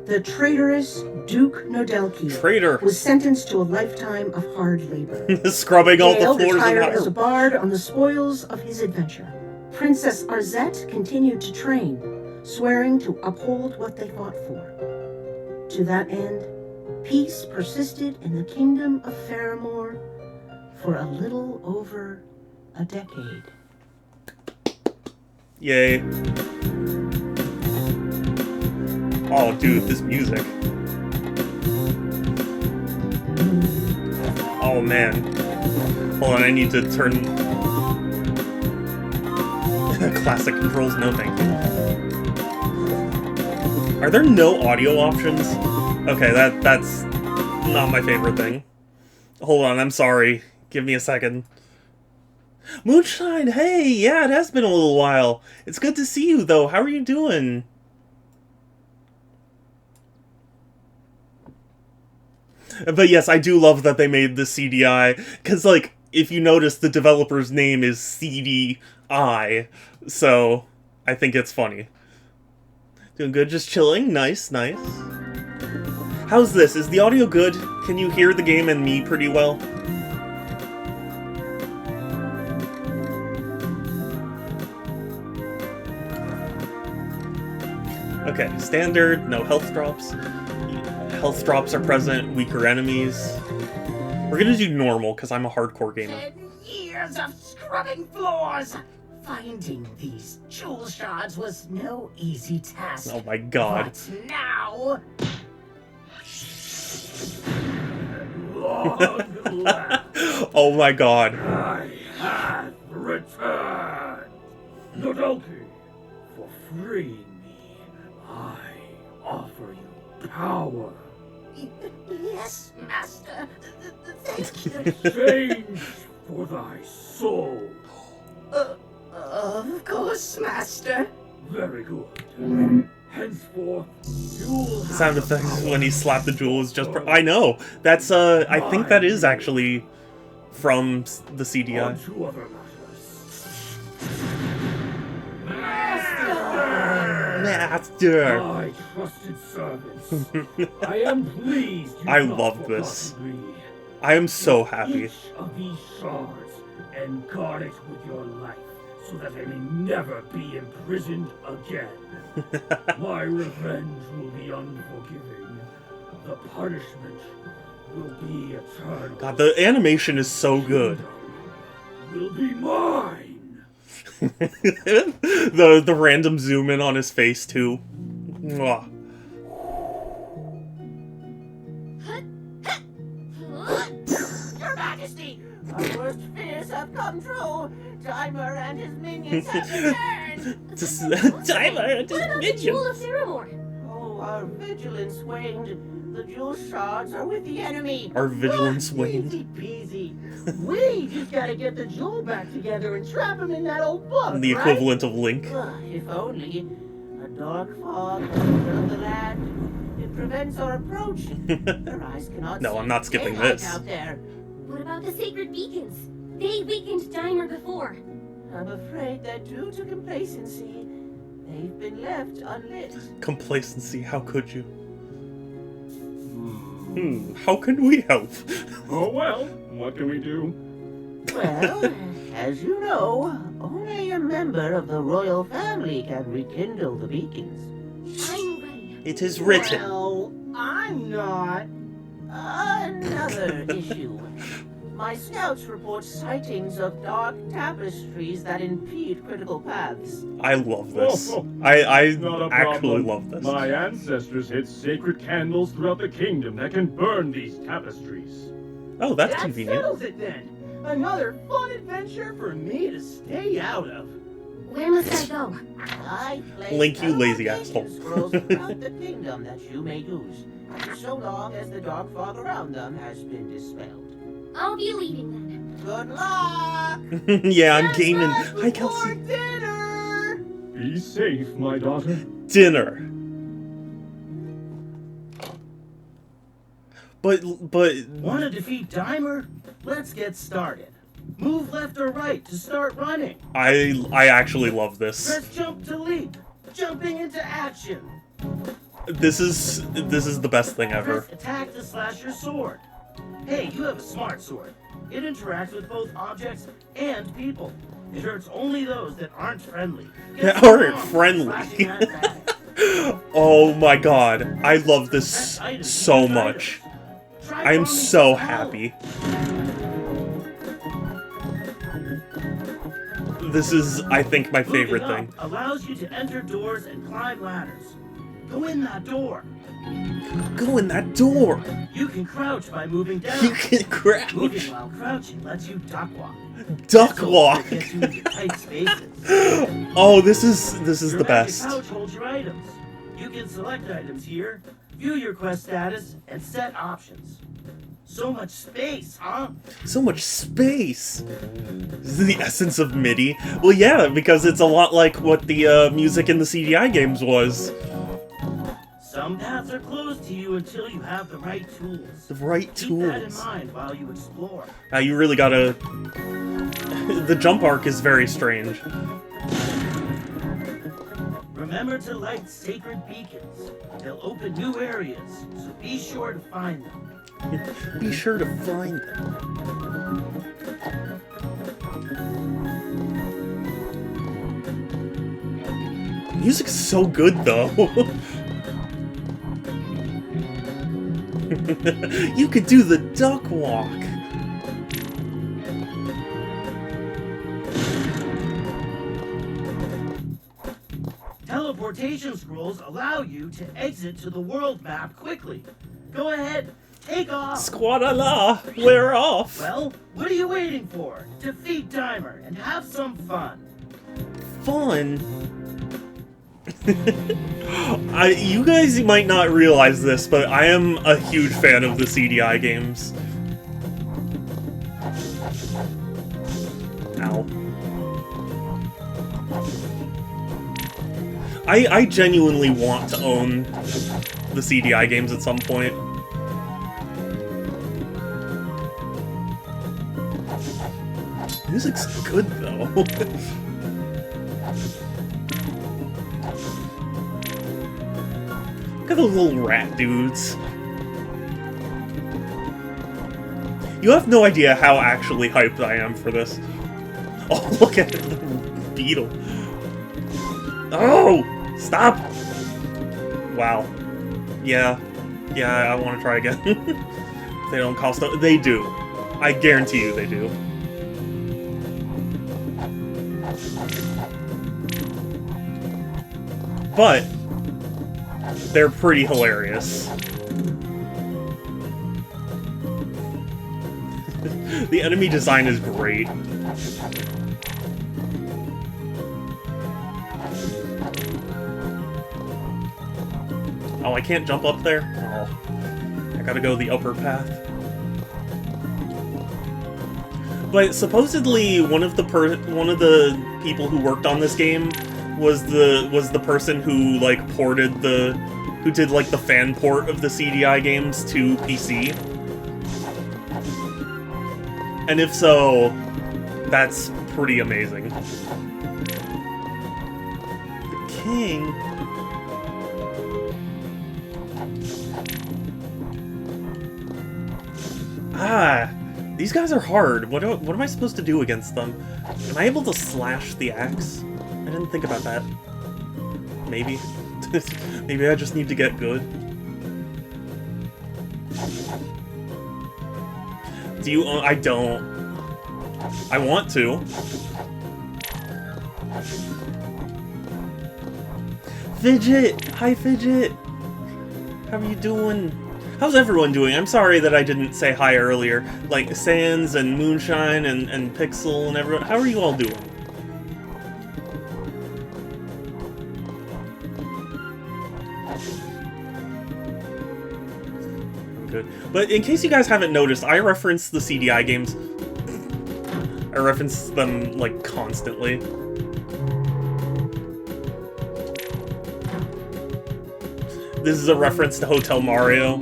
the traitorous Duke Nodelki was sentenced to a lifetime of hard labor. Scrubbing all the Dale floors in retired the as a bard on the spoils of his adventure. Princess Arzette continued to train, swearing to uphold what they fought for. To that end, peace persisted in the kingdom of Faramore for a little over a decade. Yay. Oh, dude, this music. Oh, man. Hold on, I need to turn... Classic controls, no thank you. Are there no audio options? Okay, that's not my favorite thing. Hold on, I'm sorry. Give me a second. Moonshine, hey! Yeah, it has been a little while. It's good to see you, though. How are you doing? But yes, I do love that they made the CDI, because, like, if you notice, the developer's name is CDI, so I think it's funny. Doing good, just chilling? Nice, nice. How's this? Is the audio good? Can you hear the game and me pretty well? Okay, standard, no health drops. Health drops are present, weaker enemies. We're gonna do normal, because I'm a hardcore gamer. 10 years of scrubbing floors! Finding these jewel shards was no easy task. Oh my god. But now... Oh my god. I have returned. Nodoki, for freeing me. power. Yes, Master. Thank you. Exchange for thy soul. Of course, Master. Very good. Henceforth, you'll have Sound the effects power when he slapped the jewel is just. I know. That's I think that is actually from the on CDI. to other matters. Master. My trusted servants, I am pleased you I not love this. forgotten me. I am so happy. Each of these shards and guard it with your life, so that I may never be imprisoned again. My revenge will be unforgiving. The punishment will be eternal. God, the animation is so good. Will be mine. the random zoom in on his face too. Mwah. Your Majesty, our worst fears have come true. Dimer and his minions have returned. Just Dimer and his What about the Jewel of Theramore? Oh, our vigilance waned. The jewel shards are with the enemy. Our vigilance Easy waned. peasy. We just gotta get the jewel back together and trap him in that old book, The right? equivalent of Link. If only. A dark fog over the land. It prevents our approach. Their eyes cannot No, see I'm not skipping daylight this. out there. What about the sacred beacons? They weakened Dimer before. I'm afraid that due to complacency, they've been left unlit. Complacency, how could you? How can we help? Oh well, what can we do? Well, as you know, only a member of the royal family can rekindle the beacons. I'm ready. It is written. Well, I'm not. Another issue. My scouts report sightings of dark tapestries that impede critical paths. I love this. Oh, I Not a actually problem. love this. My ancestors hid sacred candles throughout the kingdom that can burn these tapestries. Oh, that's That convenient. settles it then. Another fun adventure for me to stay out of. Where must I go? I place Link, you lazy teleportation asshole. scrolls throughout the kingdom that you may use, so long as the dark fog around them has been dispelled. I'll be leaving then. Good luck! Yeah, I'm Get gaming. back Hi, before Kelsey. dinner! Be safe, my daughter. Dinner. But Want to defeat Dimer? Let's get started. Move left or right to start running. I actually love this. Press jump to leap. Jumping into action. This is the best thing ever. Press attack to slash your sword. Hey, you have a smart sword. It interacts with both objects and people. It hurts only those that aren't friendly. Get That aren't strong, friendly. slashing that back. Oh my god. I love this Press items to so use much. items. Try I am bombing so to happy. This is, I think, my favorite Moving thing. up allows you to enter doors and climb ladders. Go in that door. Go in that door. You can crouch by moving down. You can crouch. Moving while crouching lets you duck walk. Duck This walk. gets you into tight spaces. Oh, this is Your the magic best. pouch holds your items. You can select items here, view your quest status, and set options. So much space, huh? So much space. This is the essence of MIDI. Well, yeah, because it's a lot like what the music in the CDI games was. Some paths are closed to you until you have the right tools. The right Keep that in tools. mind while you explore. You really gotta... The jump arc is very strange. Remember to light sacred beacons. They'll open new areas, so be sure to find them. Be sure to find them. Music's so good, though. You could do the duck walk. Teleportation scrolls allow you to exit to the world map quickly. Go ahead, take off. Squadala, we're off. Well, what are you waiting for? Defeat Dimer and have some fun. Fun. You guys might not realize this, but I am a huge fan of the CDI games. Ow. I genuinely want to own the CDI games at some point. Music's good, though. Look at those little rat dudes. You have no idea how actually hyped I am for this. Oh, look at the beetle. Oh! Stop! Wow. Yeah, I want to try again. They don't cost... They do. I guarantee you they do. But they're pretty hilarious. The enemy design is great. Oh, I can't jump up there? Oh, I gotta go the upper path. But supposedly one of the people who worked on this game was the person who like who did like the fan port of the CDI games to PC. And if so, that's pretty amazing. The king. These guys are hard. What am I supposed to do against them? Am I able to slash the axe? I didn't think about that. Maybe. Maybe I just need to get good. Do you... I don't. I want to. Fidget! Hi, Fidget! How are you doing? How's everyone doing? I'm sorry that I didn't say hi earlier. Like, Sans and Moonshine and Pixel and everyone. How are you all doing? Good. But in case you guys haven't noticed, I reference the CDI games. I reference them, like, constantly. This is a reference to Hotel Mario,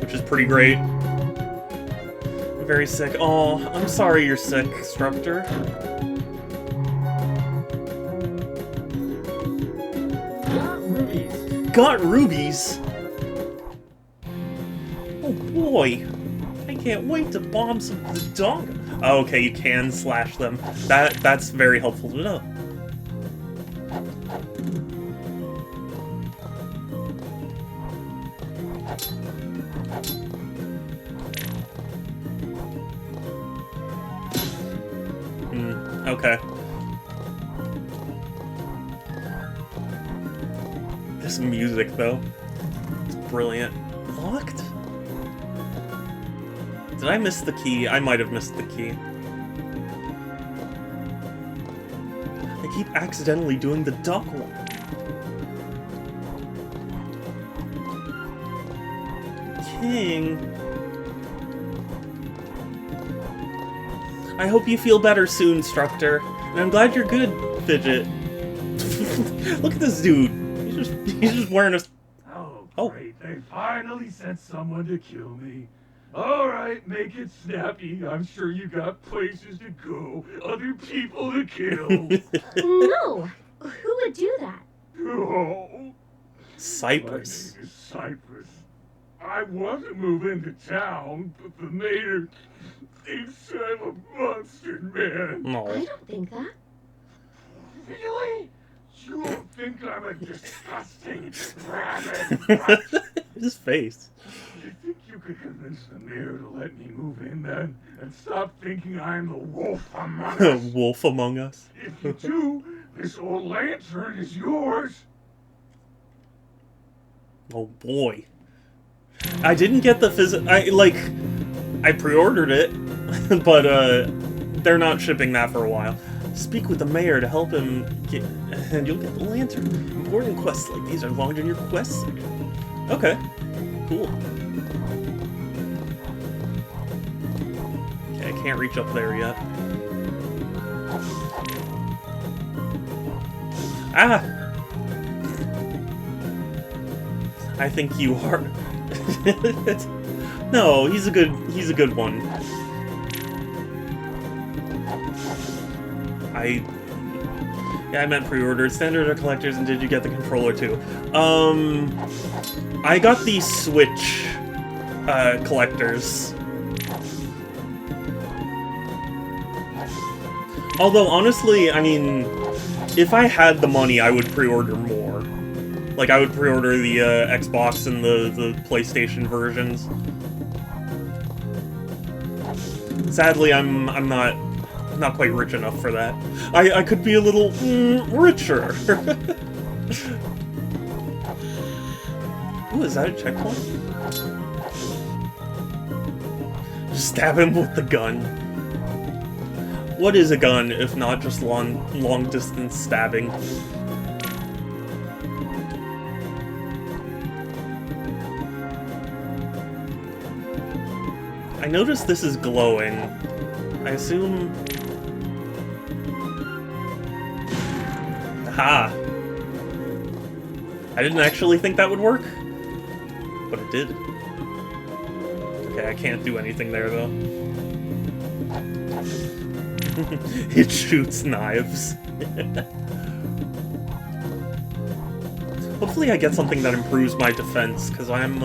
which is pretty great. I'm very sick. Oh, I'm sorry you're sick, Strupter. Got rubies. Got rubies? Oh boy. I can't wait to bomb some of the dog. Oh, okay, you can slash them. That's very helpful to know. Okay. This music, though, it's brilliant. Locked? Did I miss the key? I might have missed the key. I keep accidentally doing the duck one. King... I hope you feel better soon, Structor. And I'm glad you're good, Fidget. Look at this dude. He's just wearing a... Oh, great. They finally sent someone to kill me. Alright, make it snappy. I'm sure you got places to go, other people to kill. No! Who would do that? Oh. Cypress. My name is Cypress. I want to move into town, but the mayor thinks I'm a monster, man. I No. don't think that. Really? You don't think I'm a disgusting rabbit? His face. You think you could convince the mayor to let me move in then? And stop thinking I'm the wolf among us? Wolf among us. If you do, this old lantern is yours. Oh boy. I didn't get the I pre-ordered it, but they're not shipping that for a while. Speak with the mayor to help him get, and you'll get the lantern. Important quests like these are logged in your quest section. Okay, cool. Okay, I can't reach up there yet. Ah! I think you are. No, he's a good one. Yeah, I meant pre-ordered. Standard or collectors, and did you get the controller too? I got the Switch collectors. Although, honestly, I mean, if I had the money, I would pre-order more. Like, I would pre-order the Xbox and the PlayStation versions. Sadly, I'm not quite rich enough for that. I could be a little richer. Ooh, is that a checkpoint? Just stab him with the gun. What is a gun if not just long distance stabbing? I noticed this is glowing. I assume... Aha! I didn't actually think that would work, but it did. Okay, I can't do anything there, though. It shoots knives. Hopefully I get something that improves my defense, because I'm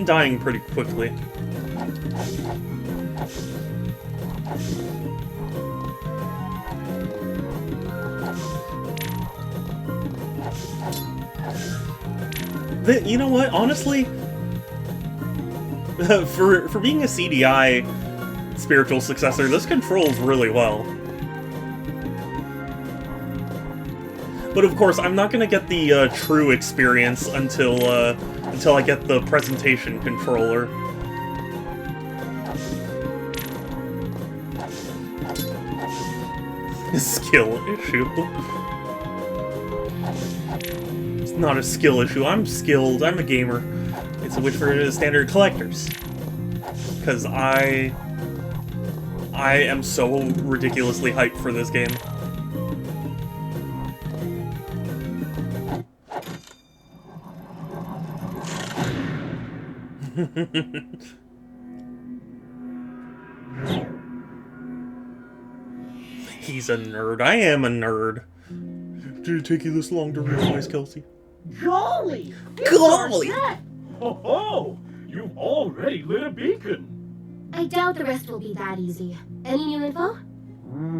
dying pretty quickly. You know what? Honestly, for being a CDI spiritual successor, this controls really well. But of course, I'm not gonna get the true experience until I get the presentation controller. Skill issue. It's not a skill issue. I'm skilled. I'm a gamer. It's a wish for standard collectors. Because I am so ridiculously hyped for this game. He's a nerd. I am a nerd. Did it take you this long to realize, Kelsey? Golly! Golly! Ho ho! You've already lit a beacon! I doubt the rest will be that easy. Any new info?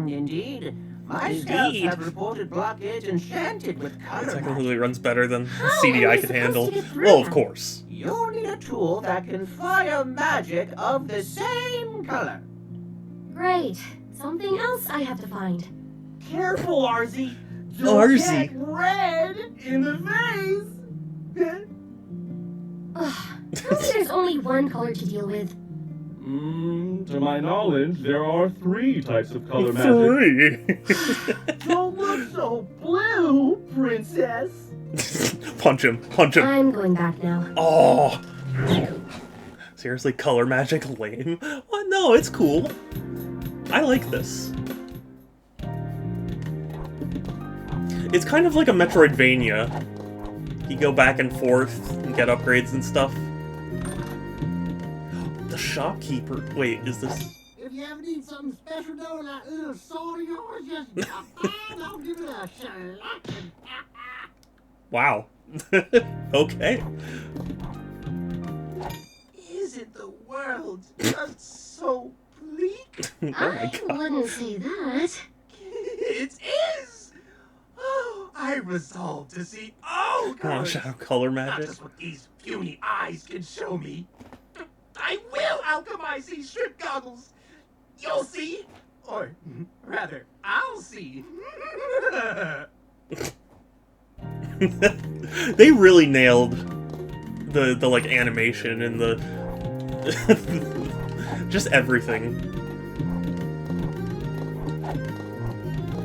Indeed. My scouts have reported blockades enchanted with It color. technically runs better than How CD am I I could supposed handle. to get through Well, of that? course. You'll need a tool that can fire magic of the same color. Great. Something else I have to find. Careful, Arzette. Arzette. Get red in the face. Ugh. Tell me there's only one color to deal with. To my knowledge, there are 3 types of color magic. 3! Don't look so blue, princess. Punch him. Punch him. I'm going back now. Oh! Seriously, color magic lame? What? No, it's cool. I like this. It's kind of like a Metroidvania. You go back and forth and get upgrades and stuff. The shopkeeper. Wait, is this... If you ever need something special though, that little sword of yours, just drop by and I'll give it a selection. Wow. Okay. Isn't the world just so bleak? Oh my I god. wouldn't say that. It is. Oh, I resolve to see all Come on, colors. shadow color Not magic. just what these puny eyes can show me. I will alchemize these strip goggles. You'll see. Or rather, I'll see. They really nailed the like animation and the just everything.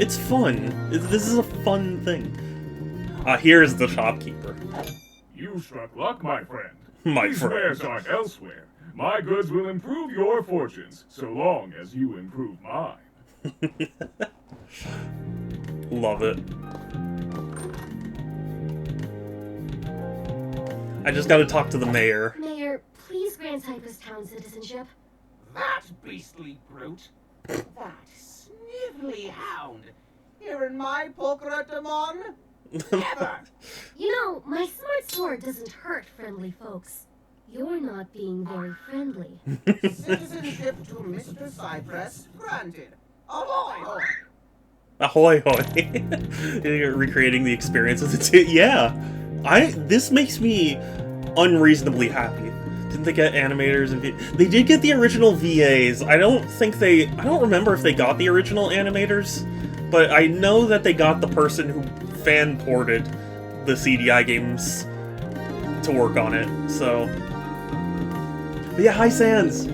It's fun. This is a fun thing. Here's the shopkeeper. You struck luck, my friend. My These friend. wares aren't elsewhere. My goods will improve your fortunes, so long as you improve mine. Love it. I just gotta talk to the mayor. Mayor, please grant Cypress Town citizenship. That beastly brute. That snivelly hound. Here in my Pokeratamon? Never! You know, my smart sword doesn't hurt friendly folks. You're not being very friendly. Citizenship to Mr. Cypress granted. Ahoy! Ahoy hoy. You're recreating the experience of the two. Yeah. This makes me unreasonably happy. Didn't they get animators and they did get the original VAs. I don't remember if they got the original animators, but I know that they got the person who fan ported the CDI games to work on it. So, but yeah, hi Sans.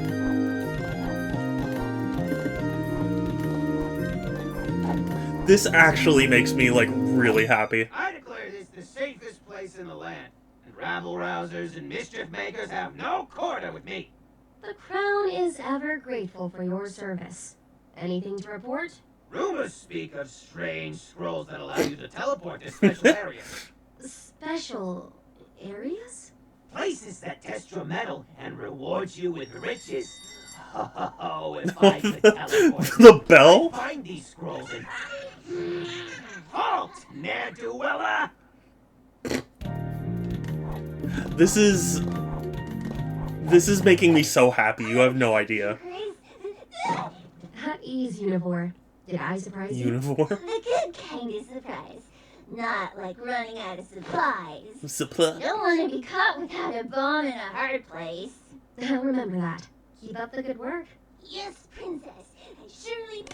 This actually makes me like really happy. I declare this the safest place in the land, and rabble-rousers and mischief-makers have no quarter with me. The Crown is ever grateful for your service. Anything to report? Rumors speak of strange scrolls that allow you to teleport to special areas. Special areas? Places that test your mettle and reward you with riches. Oh, if I could teleport. The bell? I'd find these scrolls and... Halt, ne'er-do-weller! This is making me so happy. You have no idea. At ease, Univore. Did I surprise you? Univore? A good kind of surprise. Not like running out of supplies. Supply. Don't want to be caught without a bomb in a hard place. I'll remember that. Keep up the good work. Yes, princess. I surely...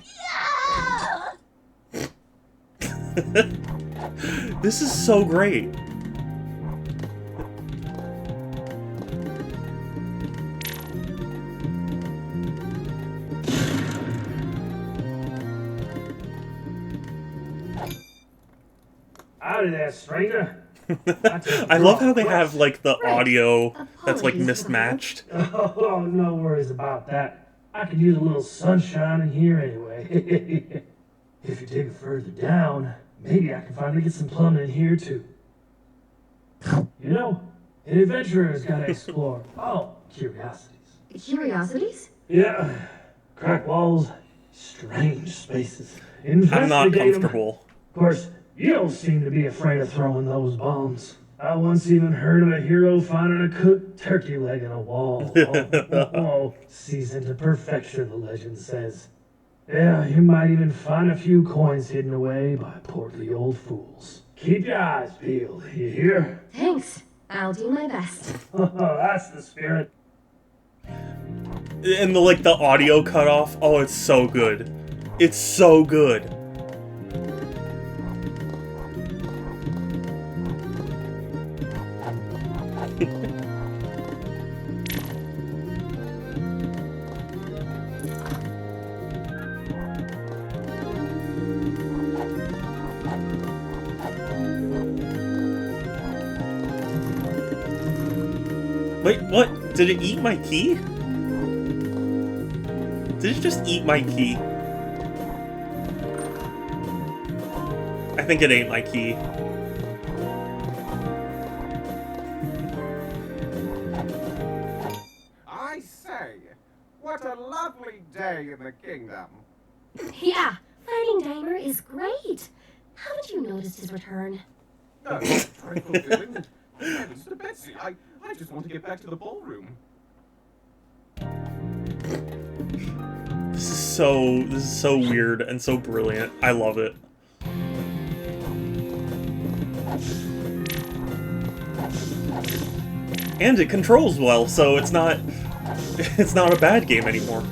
This is so great. Howdy there, stranger. I love how they have like the audio that's like mismatched. Oh, no worries about that. I could use a little sunshine in here anyway. If you dig further down, maybe I can finally get some plumbing in here too. You know, an adventurer's gotta explore all curiosities. Curiosities? Yeah, crack walls, strange spaces. I'm not Investigate 'em. comfortable. Of course, you don't seem to be afraid of throwing those bombs. I once even heard of a hero finding a cooked turkey leg in a wall. Oh, seasoned to perfection, the legend says. Yeah, you might even find a few coins hidden away by portly old fools. Keep your eyes peeled, you hear? Thanks. I'll do my best. That's the spirit. And the audio cut off. Oh, it's so good. It's so good. Wait, what? Did it eat my key? Did it just eat my key? I think it ate my key. I say, what a lovely day in the kingdom. Yeah, fighting Dimer is great. Haven't you noticed his return? No, trifle villain. Heavens to Betsy, I just want to get back to the ballroom. This is so weird and so brilliant. I love it. And it controls well, so it's not a bad game anymore.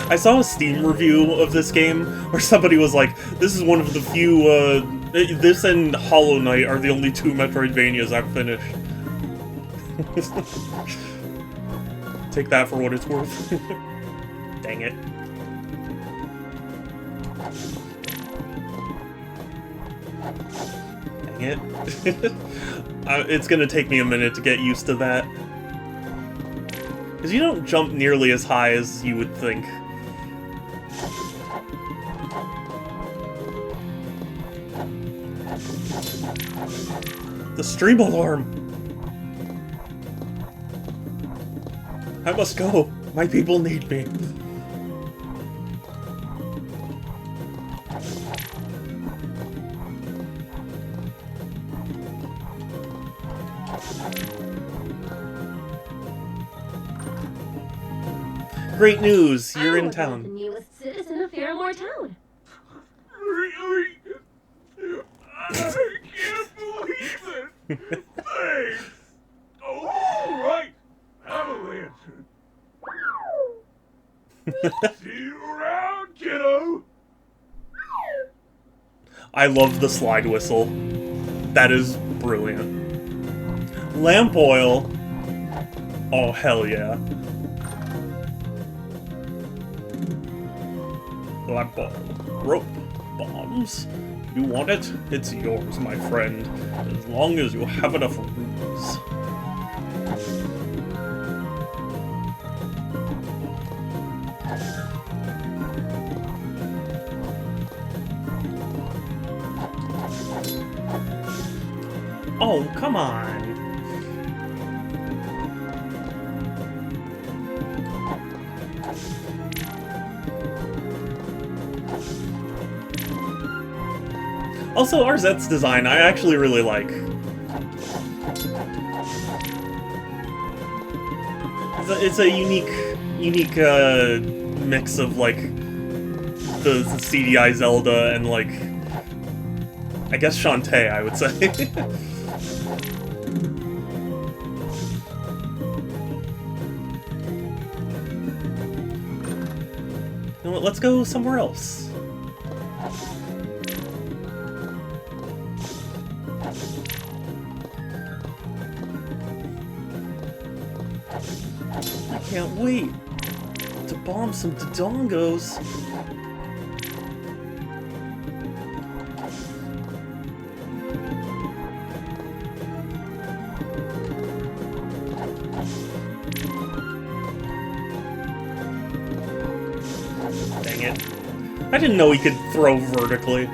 I saw a Steam review of this game where somebody was like, this is one of the few, this and Hollow Knight are the only two Metroidvanias I've finished. Take that for what it's worth. Dang it. Dang it. It's gonna take me a minute to get used to that. Because you don't jump nearly as high as you would think. The stream alarm! I must go. My people need me. Great news! You're in town. The newest citizen of Fairmore Town. Really? I can't believe it! Thanks! Oh, right! Have a lantern. See you around, kiddo! I love the slide whistle. That is brilliant. Lamp oil. Oh, hell yeah. Lamp oil. Rope. Bombs. You want it? It's yours, my friend. As long as you have enough rubies. Oh, come on. Also, Arzette's design, I actually really like. It's a unique mix of, like, the CDI Zelda and, like, I guess Shantae, I would say. You know what, let's go somewhere else. I can't wait to bomb some Dodongos. Dang it. I didn't know he could throw vertically.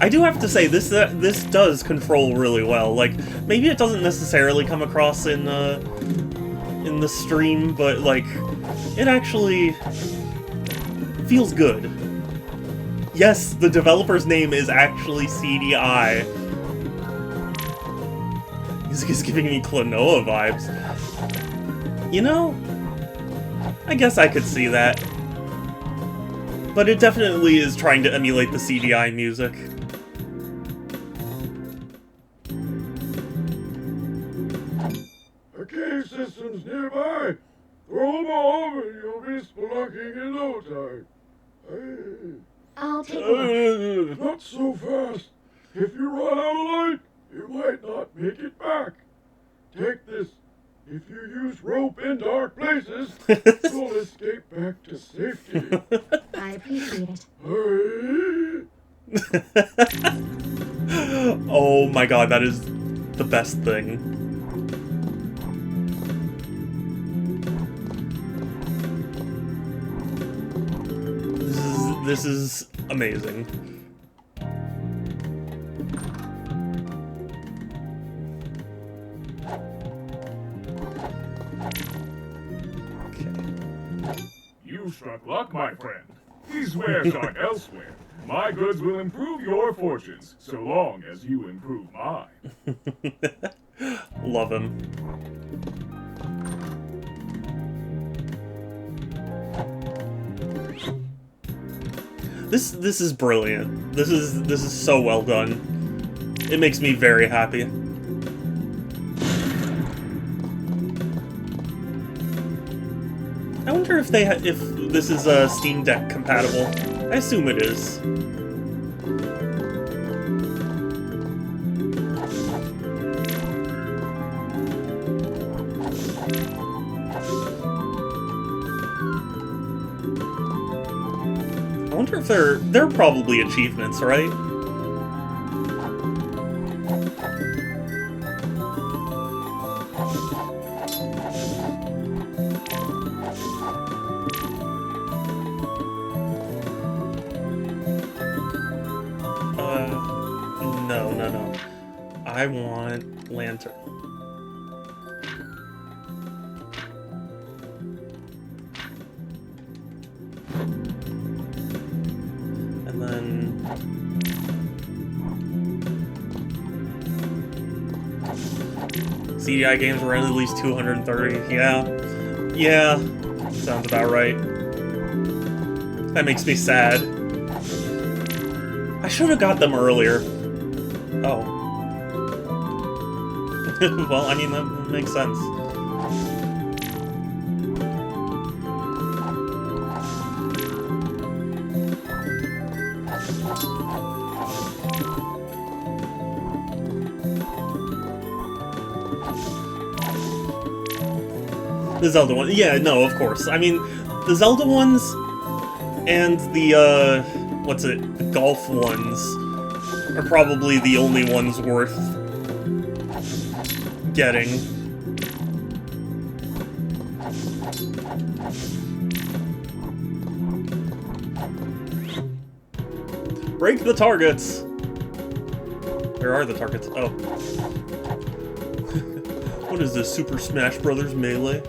I do have to say, this does control really well. Like, maybe it doesn't necessarily come across in the stream, but, like, it actually feels good. Yes, the developer's name is actually CDI. He's giving me Klonoa vibes. You know, I guess I could see that. But it definitely is trying to emulate the CDI music. A cave system's nearby. Throw them all and you'll be spelunking in no time. I'll take a look. Not so fast. If you run out of light, you might not make it back. Take this. If you use rope in dark places, you'll escape back to safety. I appreciate it. Hurry! Oh my god, that is the best thing. This is amazing. You struck luck, my friend. These wares aren't elsewhere. My goods will improve your fortunes, so long as you improve mine. Love him. This is brilliant. This is so well done. It makes me very happy. I wonder if this is Steam Deck compatible. I assume it is. wonder if they're probably achievements, right? No. I want lantern. And then CDI games were at least 230. Yeah, sounds about right. That makes me sad. I should have got them earlier. Oh. Well, I mean, that makes sense. The Zelda one. Yeah, no, of course. I mean, the Zelda ones and the, the golf ones are probably the only ones worth getting. Break the targets! Where are the targets? Oh. What is this, Super Smash Brothers Melee?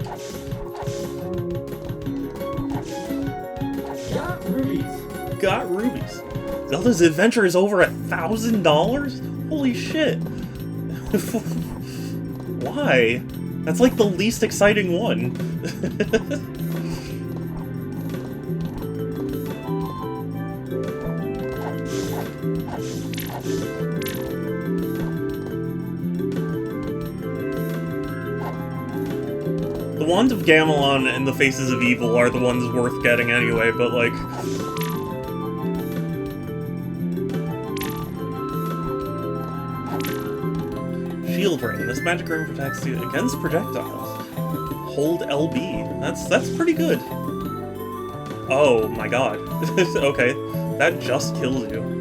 Got rubies. Zelda's Adventure is over $1,000? Holy shit. Why? That's like the least exciting one. The Wand of Gamelon and the Faces of Evil are the ones worth getting anyway, but like... Shield Ring. This magic ring protects you against projectiles. Hold LB. That's pretty good. Oh my god. Okay. That just kills you.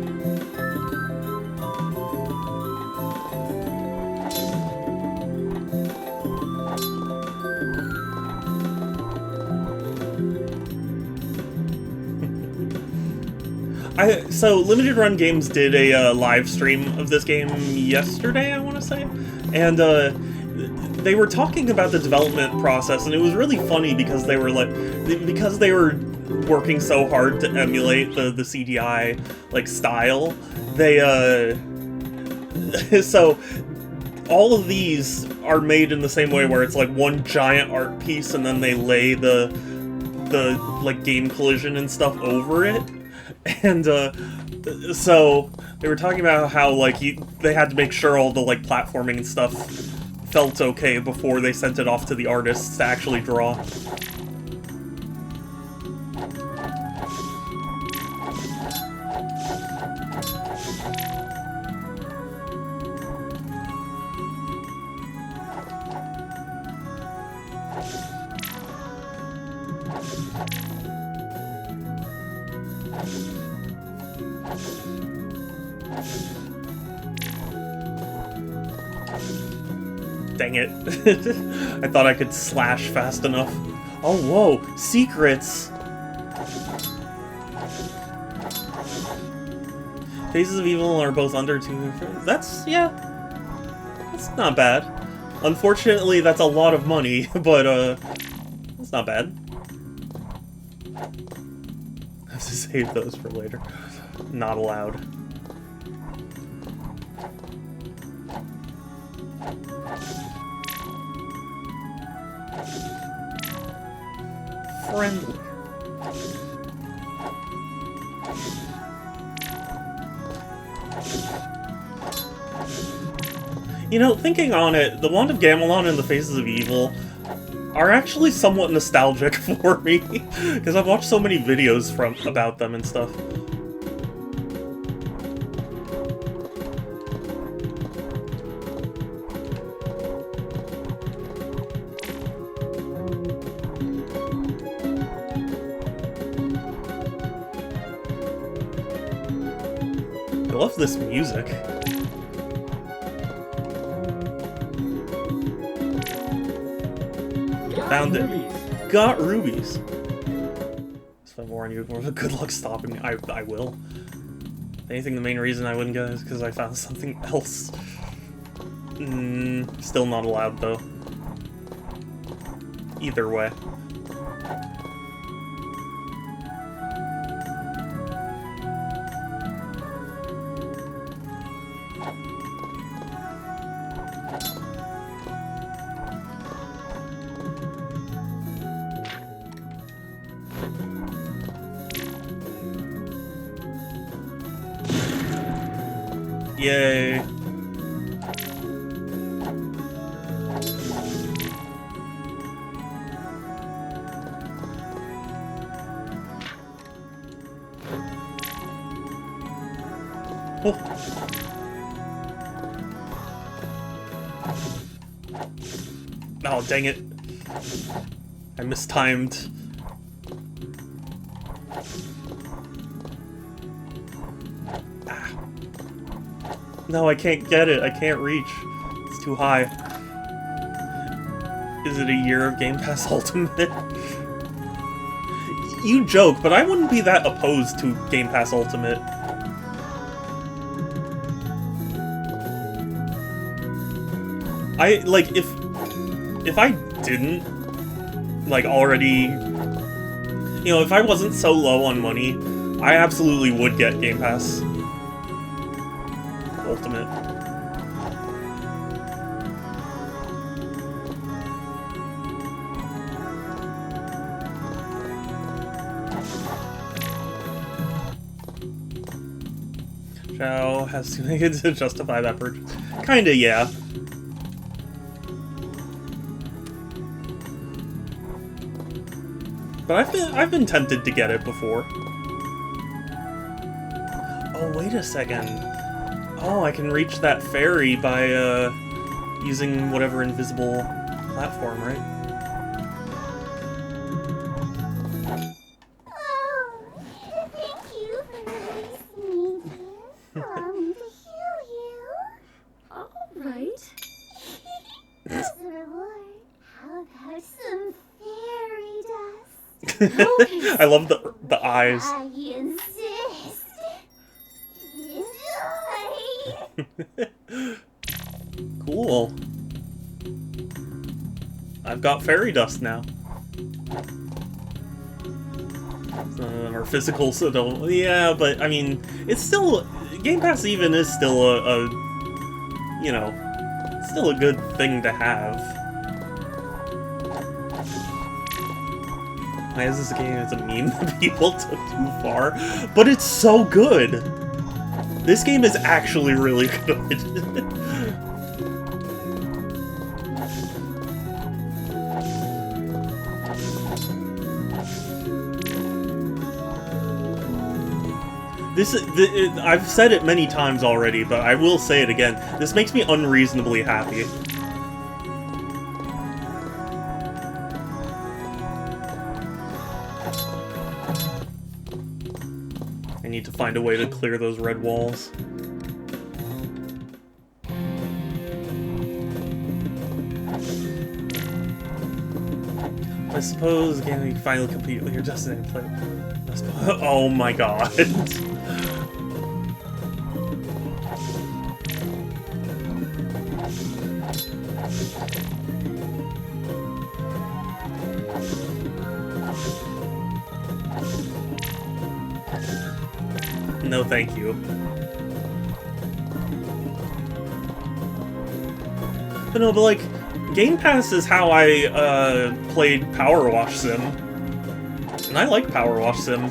So Limited Run Games did a live stream of this game yesterday, I want to say, and they were talking about the development process, and it was really funny because they were working so hard to emulate the CDI like style. They so all of these are made in the same way, where it's like one giant art piece, and then they lay the like game collision and stuff over it. And, so, they were talking about how, like, they had to make sure all the, like, platforming and stuff felt okay before they sent it off to the artists to actually draw. Dang it. I thought I could slash fast enough. Oh, whoa! Secrets! Faces of Evil are both under 2... That's not bad. Unfortunately, that's a lot of money, but, it's not bad. I have to save those for later. Not allowed. Friendly. You know, thinking on it, the Wand of Gamelon and the Faces of Evil are actually somewhat nostalgic for me, because I've watched so many videos about them and stuff. love this music. Found it. Got rubies. Spend more on you. Good luck stopping me. I will. If anything, the main reason I wouldn't get it is because I found something else. Still not allowed, though. Either way. Yay. Oh. Oh, dang it. I mistimed. Ah. No, I can't get it. I can't reach. It's too high. Is it a year of Game Pass Ultimate? You joke, but I wouldn't be that opposed to Game Pass Ultimate. Like, if I didn't, like, already, you know, if I wasn't so low on money, I absolutely would get Game Pass Ultimate. Shao has to make it to justify that purchase. Kinda, yeah. But I've been tempted to get it before. Oh, wait a second. Oh, I can reach that ferry by using whatever invisible platform, right? Oh, thank you for releasing me, dear. Allow me to heal you. All right. As a reward, how about some fairy dust? I love the eyes. I insist. Enjoy. Cool. I've got fairy dust now. Some of them are physical, so don't. Yeah, but I mean, it's still Game Pass. Even is still a you know, still a good thing to have. Why is this a game? It's a meme that people took too far, but it's so good. This game is actually really good. I've said it many times already, but I will say it again. This makes me unreasonably happy. I need to find a way to clear those red walls. I suppose again you can finally complete your destiny and play. Oh my god. No, thank you. But no, but like, Game Pass is how I played Power Wash Sim. And I like Power Wash Sim.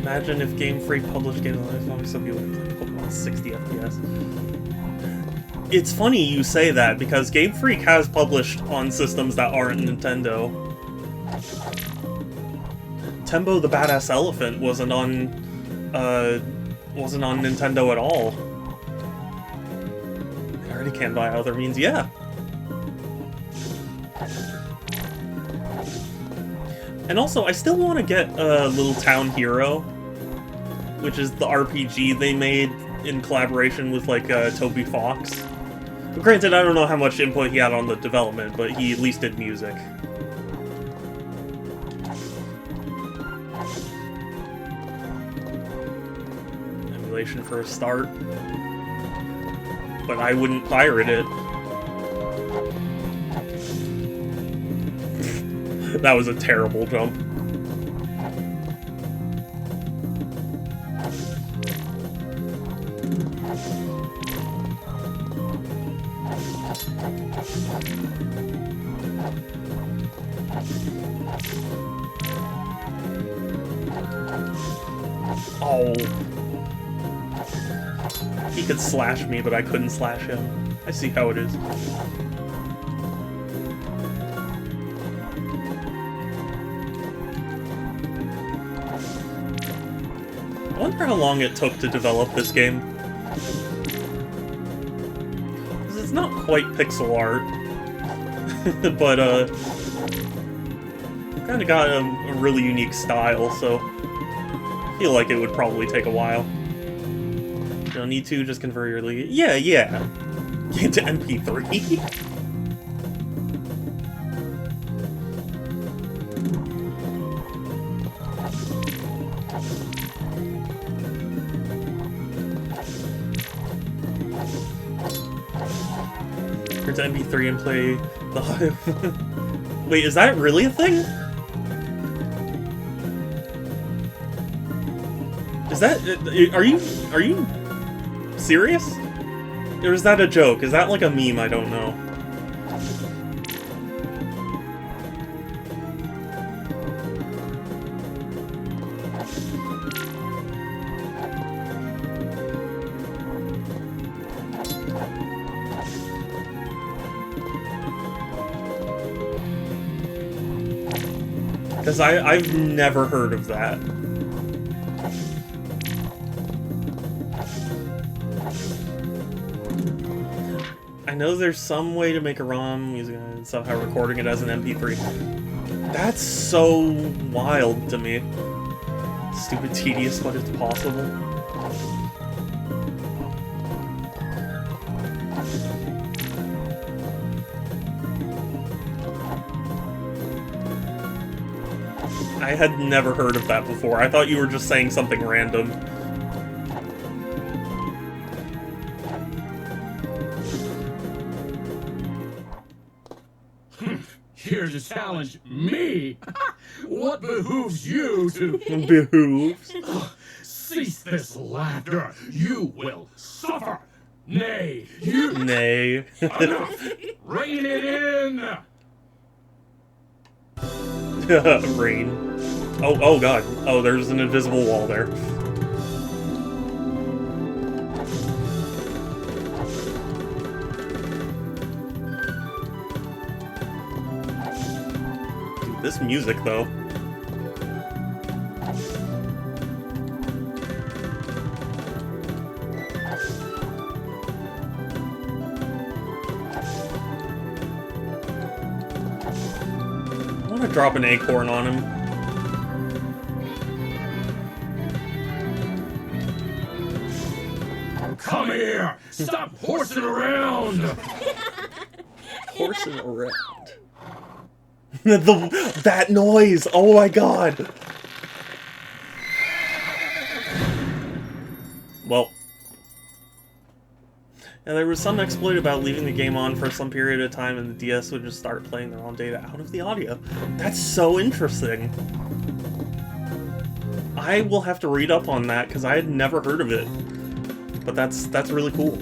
Imagine if Game Freak published Game of Life, some people would play Pokemon 60 FPS. It's funny you say that, because Game Freak has published on systems that aren't Nintendo. Tembo the Badass Elephant wasn't on Nintendo at all. already can by other means, yeah. And also, I still want to get Little Town Hero, which is the RPG they made in collaboration with, like, Toby Fox. But granted, I don't know how much input he had on the development, but he at least did music. Emulation for a start. But I wouldn't pirate it. That was a terrible jump. Oh. He could slash me, but I couldn't slash him. I see how it is. I wonder how long it took to develop this game. 'Cause it's not quite pixel art. But, kinda got a really unique style, so I feel like it would probably take a while. You don't need to, just convert your league. Yeah. Into MP3. To MP3 and play the... Wait, is that really a thing? Is that... Are you serious? Or is that a joke? Is that like a meme? I don't know. Because I've never heard of that. I know there's some way to make a ROM using it and somehow recording it as an MP3. That's so wild to me. Stupid tedious, but it's possible. I had never heard of that before. I thought you were just saying something random. Here to challenge me? What behooves you to... Behooves? Cease this laughter. You will suffer. Nay, you... Nay. Enough. Rein it in. Rain. Oh god. Oh, there's an invisible wall there. Dude, this music, though. I want to drop an acorn on him. Come here! Stop horsing around! Horsing around. That noise! Oh my god! Well. And there was some exploit about leaving the game on for some period of time and the DS would just start playing the ROM data out of the audio. That's so interesting. I will have to read up on that because I had never heard of it. But that's really cool.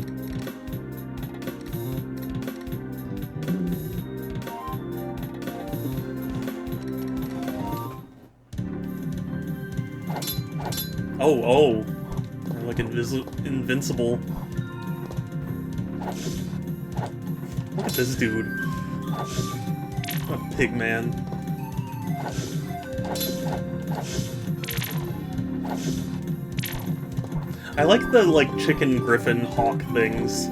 Oh. They're like invincible. Look at this dude. A pig man. I like the, chicken griffin hawk things.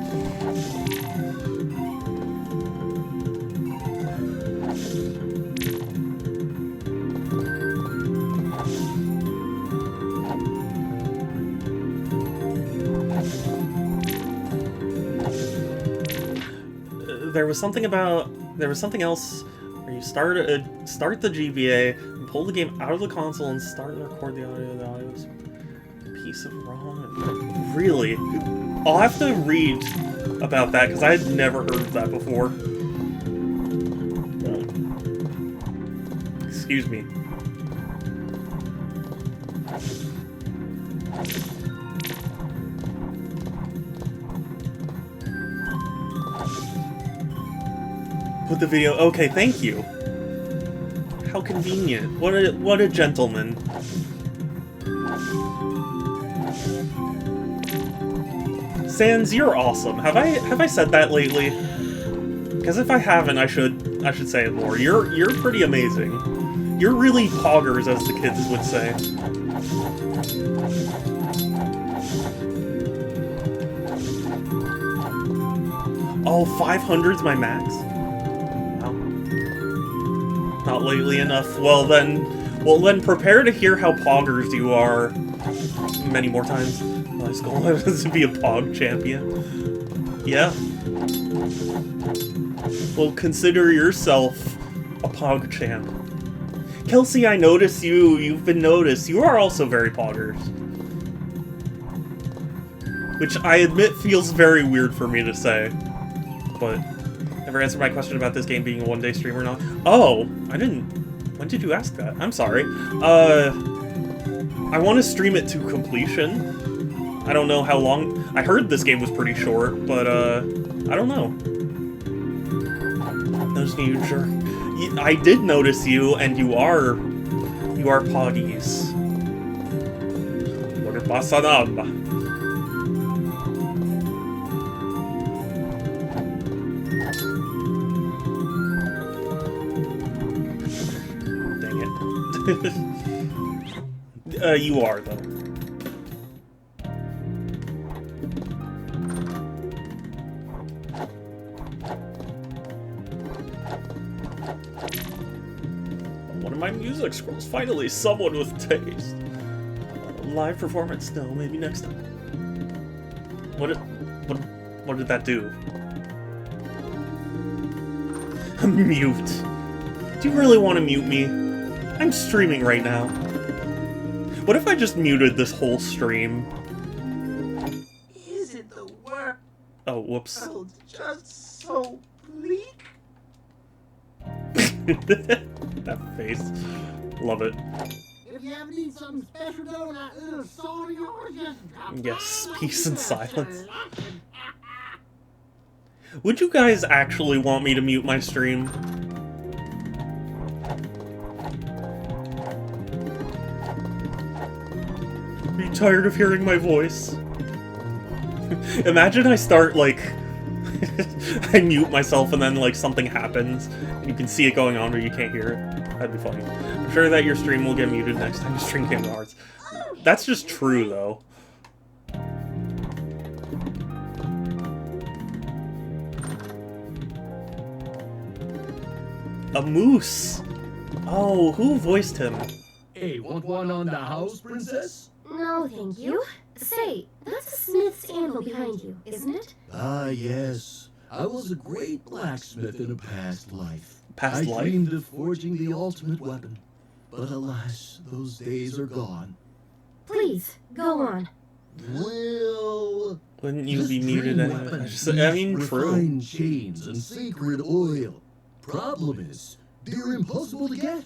there was something else where you start the GBA and pull the game out of the console and start and record the audio. The audio's a piece of ROM. Really? I'll have to read about that because I had never heard of that before. Excuse me. Put the video. Okay, thank you. How convenient. What a gentleman. Sans, you're awesome. Have I said that lately? Because if I haven't, I should say it more. You're pretty amazing. You're really poggers, as the kids would say. Oh, 500's my max? Wow. Not lately enough. Well then prepare to hear how poggers you are many more times. My goal is to be a pog champion. Yeah. Well, consider yourself a pog champ. Kelsey, I notice you've been noticed. You are also very poggers. Which I admit feels very weird for me to say. But never answered my question about this game being a one-day stream or not. Oh, I didn't. When did you ask that? I'm sorry. I want to stream it to completion. I don't know how long. I heard this game was pretty short, but I don't know. Notice you, sure. I did notice you, and you are poggies. What pasa nada? You are, though. One of my music scrolls. Finally, someone with taste. Live performance? No, maybe next time. What did that do? Mute. Do you really want to mute me? I'm streaming right now. What if I just muted this whole stream? Isn't the world Oh, whoops. just so bleak? That face. Love it. If you ever need something special though, that little soul of yours, just drop Yes, by, I'll peace give and you a silence. selection. Would you guys actually want me to mute my stream? Are you tired of hearing my voice? Imagine I start, like... I mute myself and then, like, something happens. And you can see it going on, but you can't hear it. That'd be funny. I'm sure that your stream will get muted next time you stream Kingdom Hearts. That's just true, though. A moose! Oh, who voiced him? Hey, want one on the house, princess? No, thank you. Say, that's a smith's anvil behind you, isn't it? Ah, yes. I was a great blacksmith in a past life. Past life? I dreamed of forging the ultimate weapon. But alas, those days are gone. Please, go on. Well... Wouldn't you this be muted dream anyway? weapon I mean, needs true. refined chains and sacred oil. Problem is, they're impossible to get.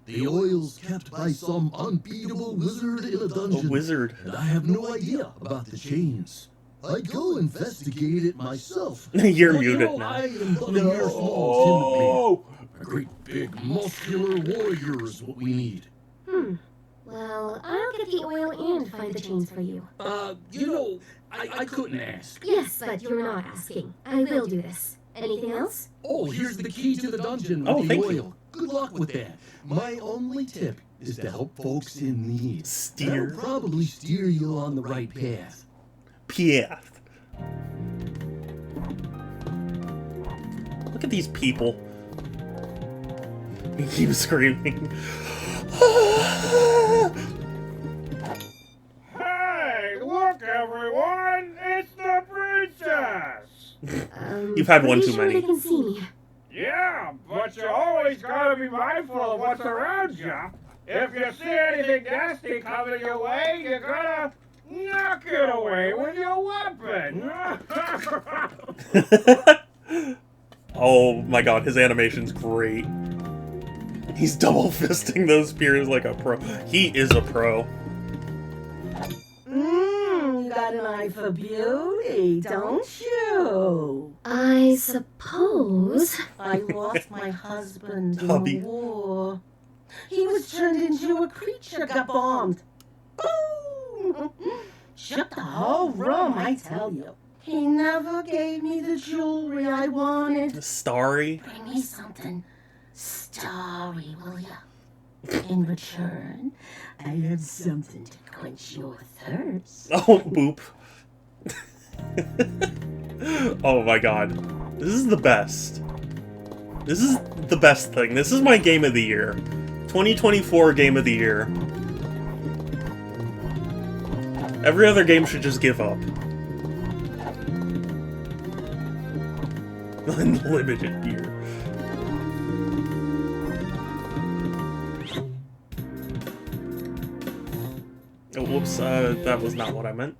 The oil's kept by some unbeatable wizard in a dungeon. A wizard. And I have no idea about the chains. I'd go investigate it myself. You're But, muted you know, now. I am but a mere small timid man. A great big muscular warrior is what we need. Well, I'll get the oil and find the chains for you. You know, I couldn't ask. Yes, but you're not asking. I will do this. Anything else? Oh, here's the key to the dungeon with Oh, the thank oil. you. Good luck with that. My only tip is to help folks in need. Steer. That'll probably steer you on the right path. Path. Look at these people. He keeps screaming. Hey, look everyone! It's the princess! You've had one pretty too sure many. they can see me. Yeah, but you always gotta be mindful of what's around you. If you see anything nasty coming your way, you gotta knock it away with your weapon. Oh my god, his animation's great. He's double fisting those spears like a pro. He is a pro. You got an eye for beauty, don't you? I suppose. I lost my husband in Hubby. the war. He was turned into a creature, got bombed. Boom! Shook the whole room, I tell you. He never gave me the jewelry I wanted. Starry. Bring me something starry, will ya? In return, I have something to quench your thirst. Oh, boop. Oh my god. This is the best. This is the best thing. This is my game of the year. 2024 game of the year. Every other game should just give up. Unlimited year. Oh, whoops, that was not what I meant.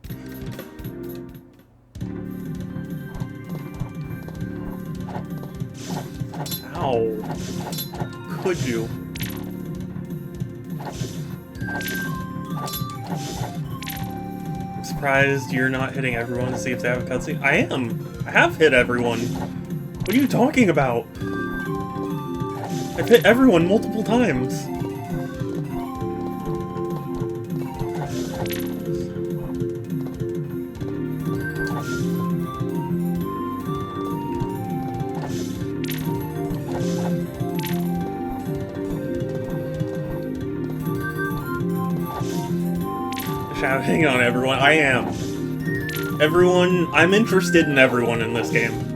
Ow. Could you? I'm surprised you're not hitting everyone to see if they have a cutscene. I am! I have hit everyone! What are you talking about? I've hit everyone multiple times. Shouting on everyone. I am. Everyone, I'm interested in everyone in this game.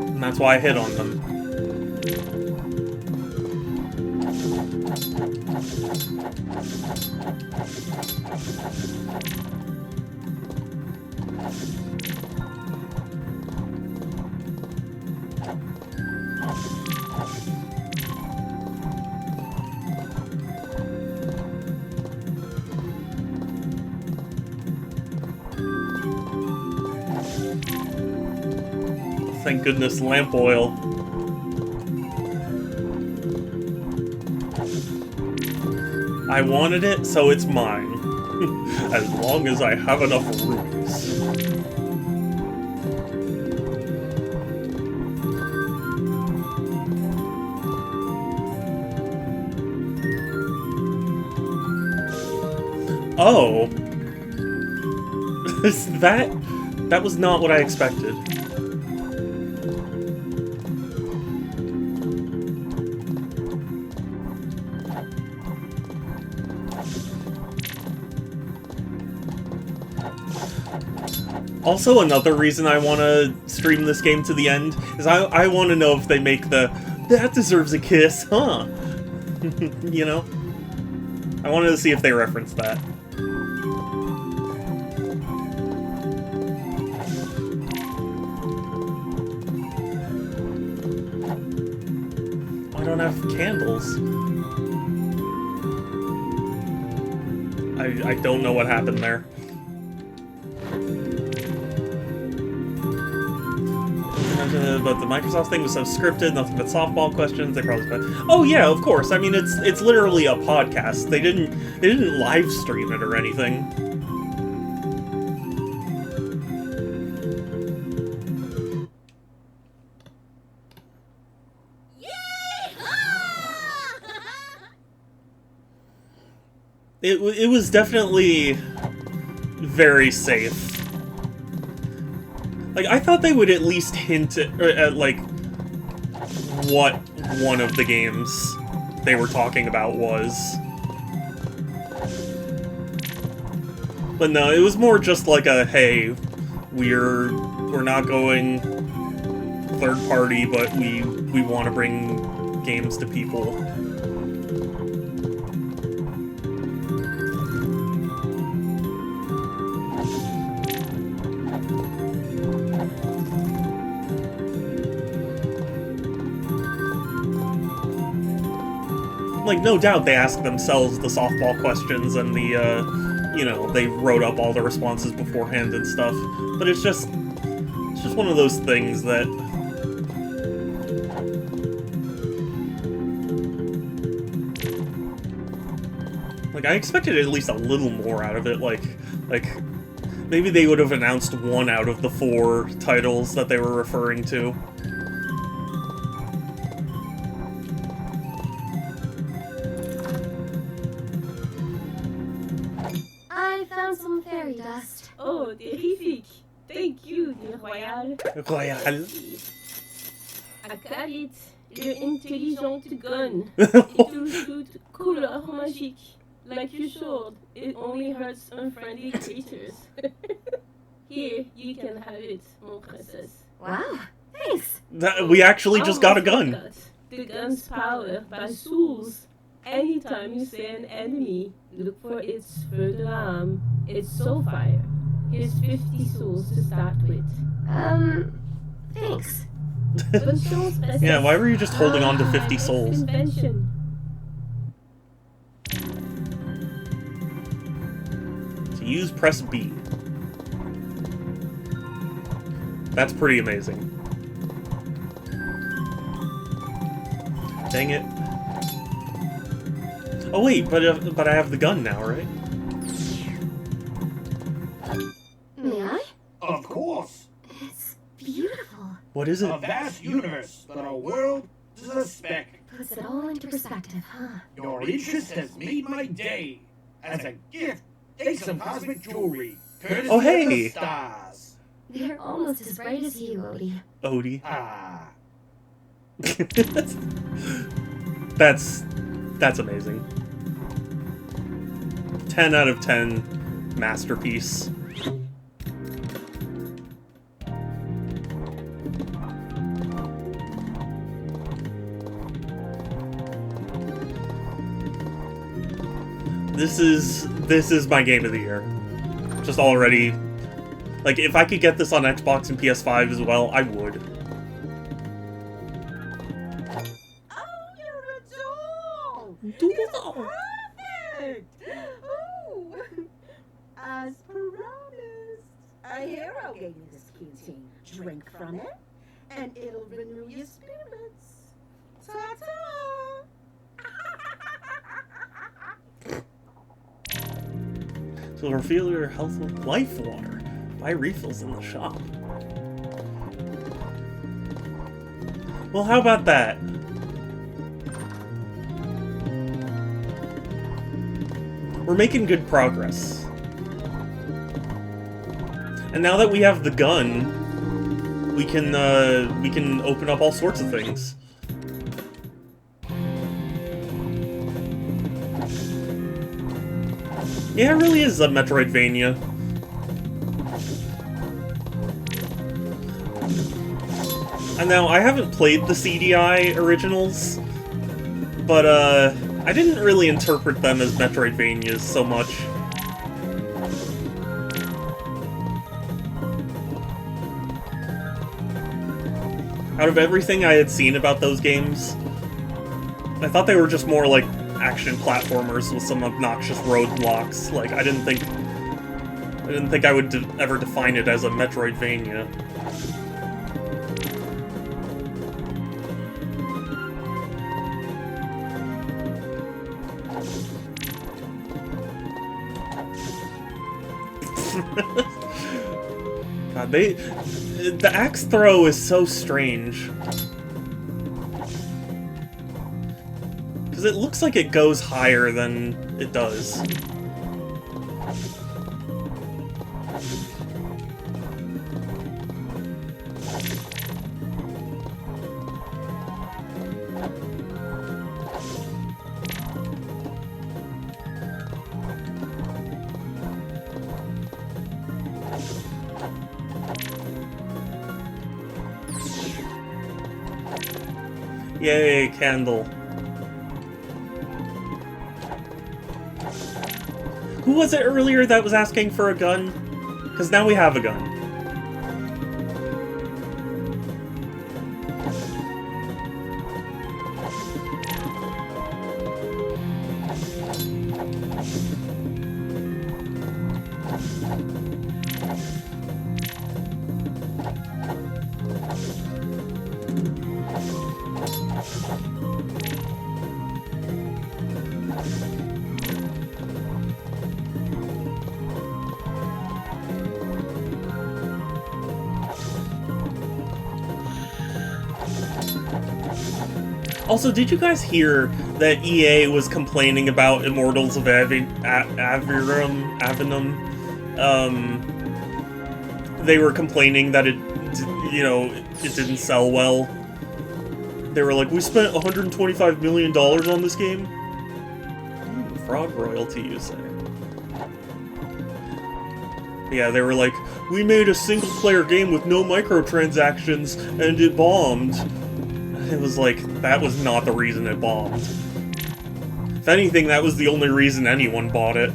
And that's why I hit on them. Thank goodness, lamp oil. I wanted it, so it's mine. As long as I have enough rubies. Oh. That was not what I expected. Also, another reason I want to stream this game to the end is I want to know if they make that deserves a kiss, huh? You know? I wanted to see if they reference that. I don't have candles. I don't know what happened there. But the Microsoft thing was so scripted, nothing but softball questions. They probably spent. Oh yeah, of course. I mean, it's literally a podcast. They didn't live stream it or anything. It was definitely very safe. Like, I thought they would at least hint at, like, what one of the games they were talking about was. But no, it was more just like a, hey, we're not going third party, but we want to bring games to people. like, no doubt they asked themselves the softball questions and the, you know, they wrote up all the responses beforehand and stuff. But it's just one of those things that... Like, I expected at least a little more out of it, like, maybe they would have announced 1 out of the 4 titles that they were referring to. I found some fairy dust. Oh, terrific. Thank you, dear Royal. Royal. I got it. Your intelligent gun. It will shoot couleur magique. Like your sword. It only hurts unfriendly creatures. Here, you can have it, mon princess. Wow, thanks. We actually just got a gun. Forgot. The gun's power by souls. Anytime you see an enemy, look for its further arm. It's soulfire. Here's 50 souls to start with. Thanks. Yeah, why were you just holding on to 50 souls? Invention. To use, press B. That's pretty amazing. Dang it. Oh wait, but I have the gun now, right? May I? Of course. It's beautiful. What is it? A vast universe, but a world is a speck. Puts it all into perspective, huh? Your interest has made my day. As a gift, take some cosmic jewelry. Courtesy Oh, hey. of the stars. They're almost as bright as you, Odie. Odie. Ah. That's amazing. 10 out of 10 masterpiece. This is my game of the year. Just already, like, if I could get this on Xbox and PS5 as well, I would. Perfect! Oh! As promised, a hero gave you this cutie. Drink from it, and it'll renew your spirits. Ta-ta! So refill your health with life water. Buy refills in the shop. Well, how about that? We're making good progress. And now that we have the gun, we can open up all sorts of things. Yeah, it really is a Metroidvania. And now, I haven't played the CDI originals, but I didn't really interpret them as Metroidvanias so much. Out of everything I had seen about those games, I thought they were just more like action platformers with some obnoxious roadblocks. Like, I didn't think I would ever define it as a Metroidvania. God, the axe throw is so strange. Because it looks like it goes higher than it does. Yay, candle. Who was it earlier that was asking for a gun? Because now we have a gun. Also, did you guys hear that EA was complaining about Immortals of Avenum? They were complaining that it didn't sell well. They were like, we spent $125 million on this game? Fraud royalty, you say? Yeah, they were like, we made a single-player game with no microtransactions, and it bombed. It was like, that was not the reason it bombed. If anything, that was the only reason anyone bought it.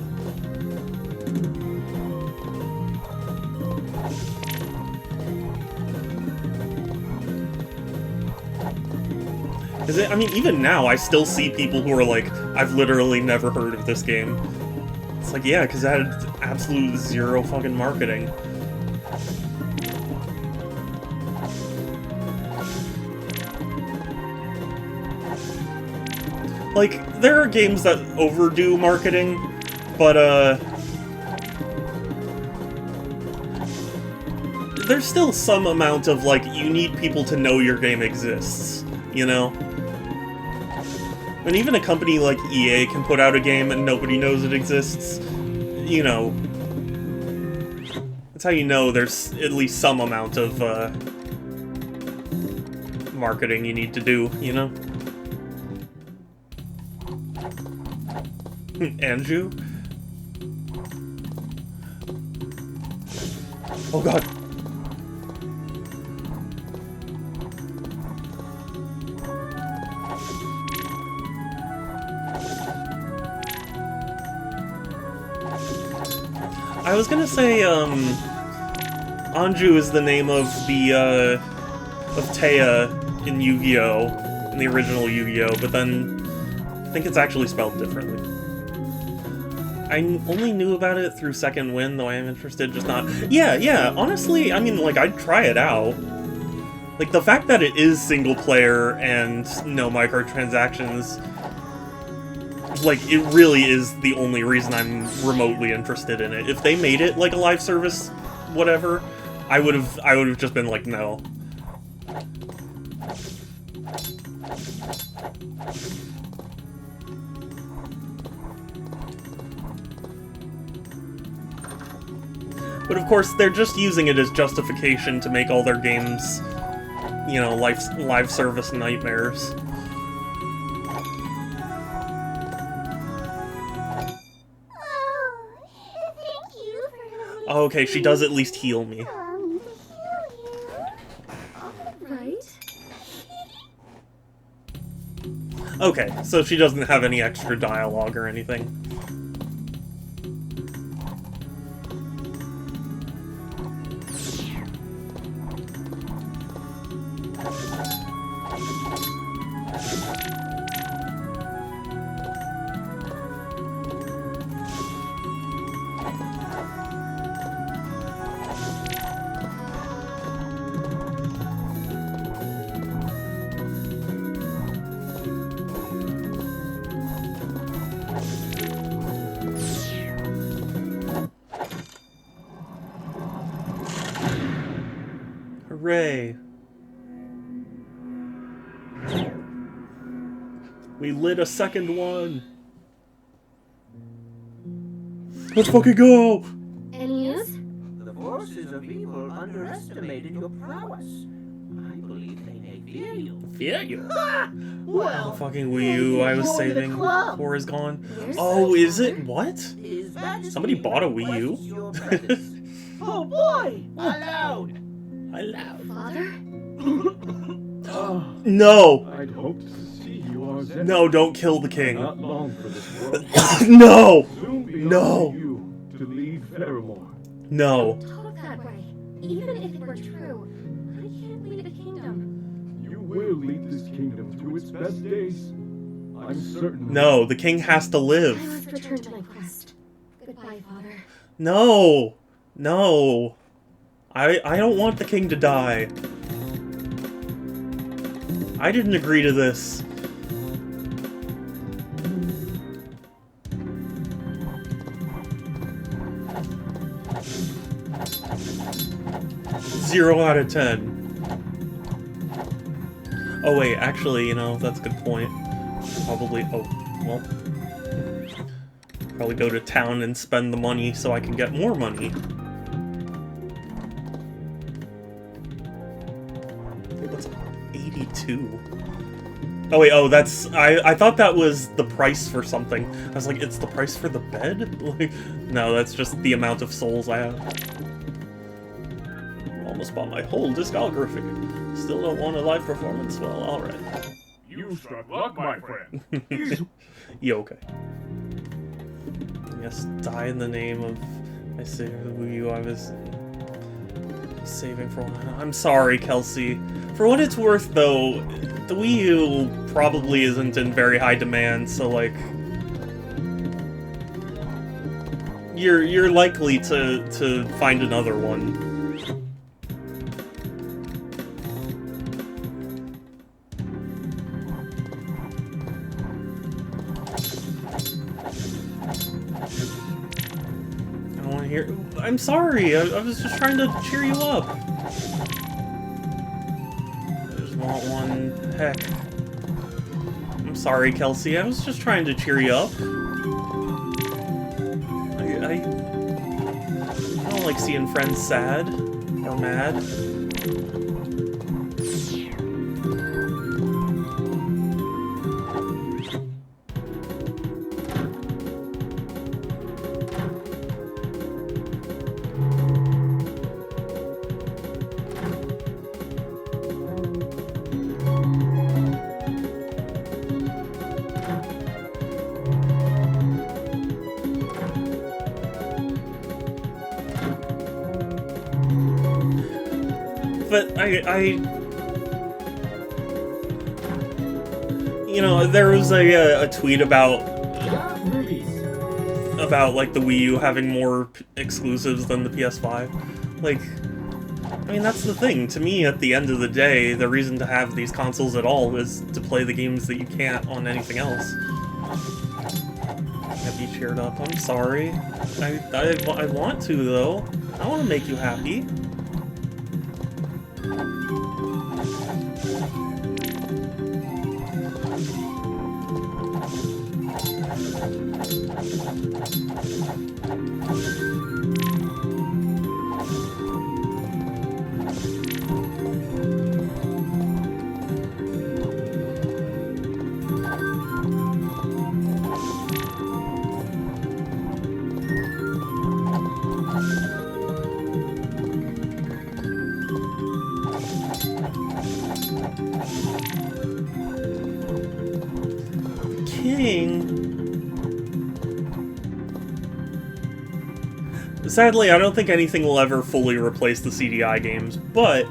I mean, even now, I still see people who are like, I've literally never heard of this game. It's like, yeah, because it had absolute zero fucking marketing. Like, there are games that overdo marketing, but, there's still some amount of, like, you need people to know your game exists, you know? And even a company like EA can put out a game and nobody knows it exists, you know. That's how you know there's at least some amount of, marketing you need to do, you know? Andrew? Oh god. I was gonna say, Anju is the name of the, of Taya in Yu-Gi-Oh! In the original Yu-Gi-Oh! But then I think it's actually spelled differently. I only knew about it through Second Wind, though I am interested, just not... Yeah, honestly, I mean, like, I'd try it out. Like, the fact that it is single-player and no microtransactions, like, it really is the only reason I'm remotely interested in it. If they made it, like, a live service, whatever, I would've just been like, no. But of course, they're just using it as justification to make all their games, you know, live service nightmares. Oh, okay, she does at least heal me. Right? Okay, so she doesn't have any extra dialogue or anything. Hooray. We lit a second one. Let's fucking go! Any news? The forces of evil underestimated your prowess. I believe they may fear you. Fear you? Well, The fucking Wii U I was join the saving club. before is gone. Where's Oh, is it? What? His Majesty Somebody bought a Wii requests U? your presence. Oh boy! Allowed! Allowed. Father? No! I'd hoped to see you, Arzette. No, don't kill the king. Not long for this world. No! Soon be No! up to you to lead Faramore. No. Talk that way. Even if it were true, I can't lead a kingdom. You will lead this kingdom to its best days. I'm certain. No, the king has to I live. must return to my quest. Goodbye, Father. No! No! I don't want the king to die. I didn't agree to this. Zero out of 10. Oh wait, actually, you know, that's a good point. Probably, oh, well. Probably go to town and spend the money so I can get more money. What's 82? Oh wait, oh, that's, I thought that was the price for something. I was like, it's the price for the bed? Like, no, that's just the amount of souls I have. Almost bought my whole discography. Still don't want a live performance? Well, alright. You struck luck, my friend. You okay? Yes, die in the name of my savior, the Wii U I was saving for one. I'm sorry, Kelsey. For what it's worth, though, the Wii U probably isn't in very high demand, so, like, you're likely to find another one. I'm sorry, I was just trying to cheer you up. I just want one. Heck. I'm sorry, Kelsey, I was just trying to cheer you up. I don't like seeing friends sad or mad. But you know, there was a tweet about like the Wii U having more exclusives than the PS5. Like, I mean, that's the thing. To me, at the end of the day, the reason to have these consoles at all is to play the games that you can't on anything else. Can't be cheered up. I'm sorry. I want to, though. I want to make you happy. Sadly, I don't think anything will ever fully replace the CDI games, but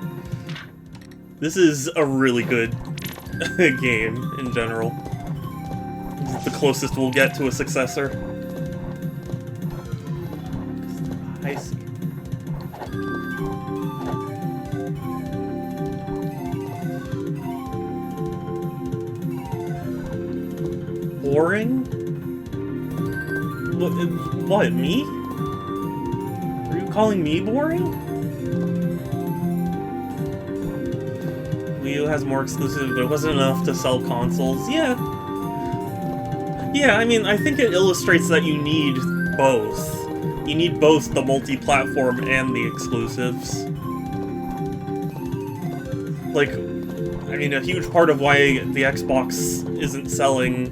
this is a really good game in general. This is the closest we'll get to a successor. I see. Boring? What, me? Are you calling me boring? Wii U has more exclusive, but it wasn't enough to sell consoles. Yeah. Yeah, I mean, I think it illustrates that you need both. You need both the multi-platform and the exclusives. Like, I mean, a huge part of why the Xbox isn't selling,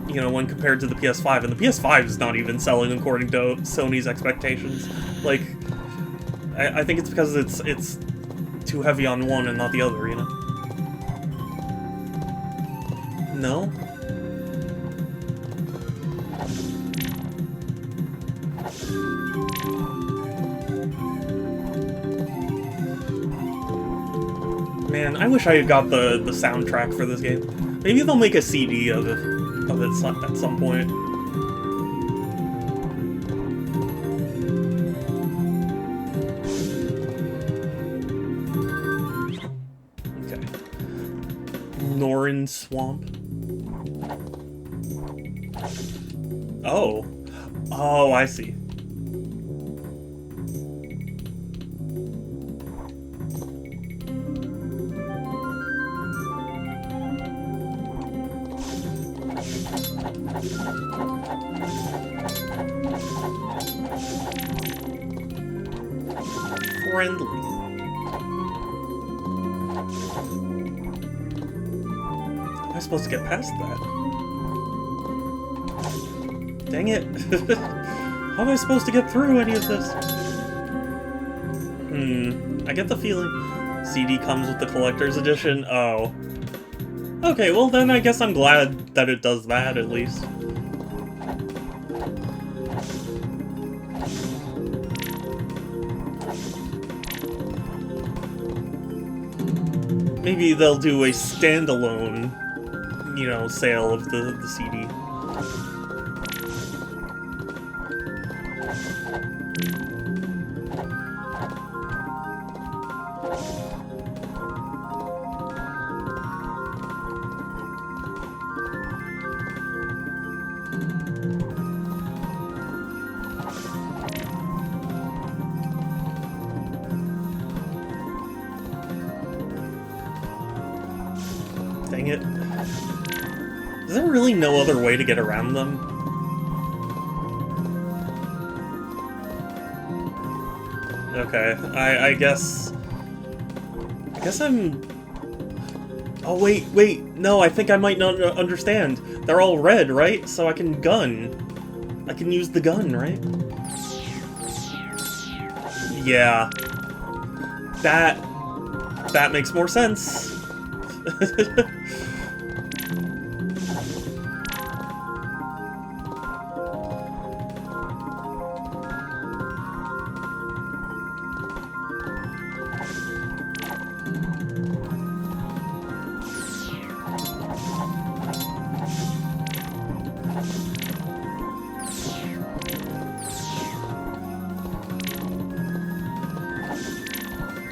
you know, when compared to the PS5, and the PS5 is not even selling according to Sony's expectations. Like, I think it's because it's too heavy on one and not the other, you know? No? Man, I wish I had got the soundtrack for this game. Maybe they'll make a CD of it at some point. Okay. Norin Swamp. Oh. Oh, I see. Friendly. How am I supposed to get past that? Dang it. How am I supposed to get through any of this? I get the feeling CD comes with the collector's edition. Oh. Okay, well then I guess I'm glad that it does that at least. Maybe they'll do a standalone, you know, sale of the CD. Dang it. Is there really no other way to get around them? Okay, I guess I'm... Oh, wait, no, I think I might not understand. They're all red, right? So I can gun. I can use the gun, right? Yeah. That makes more sense.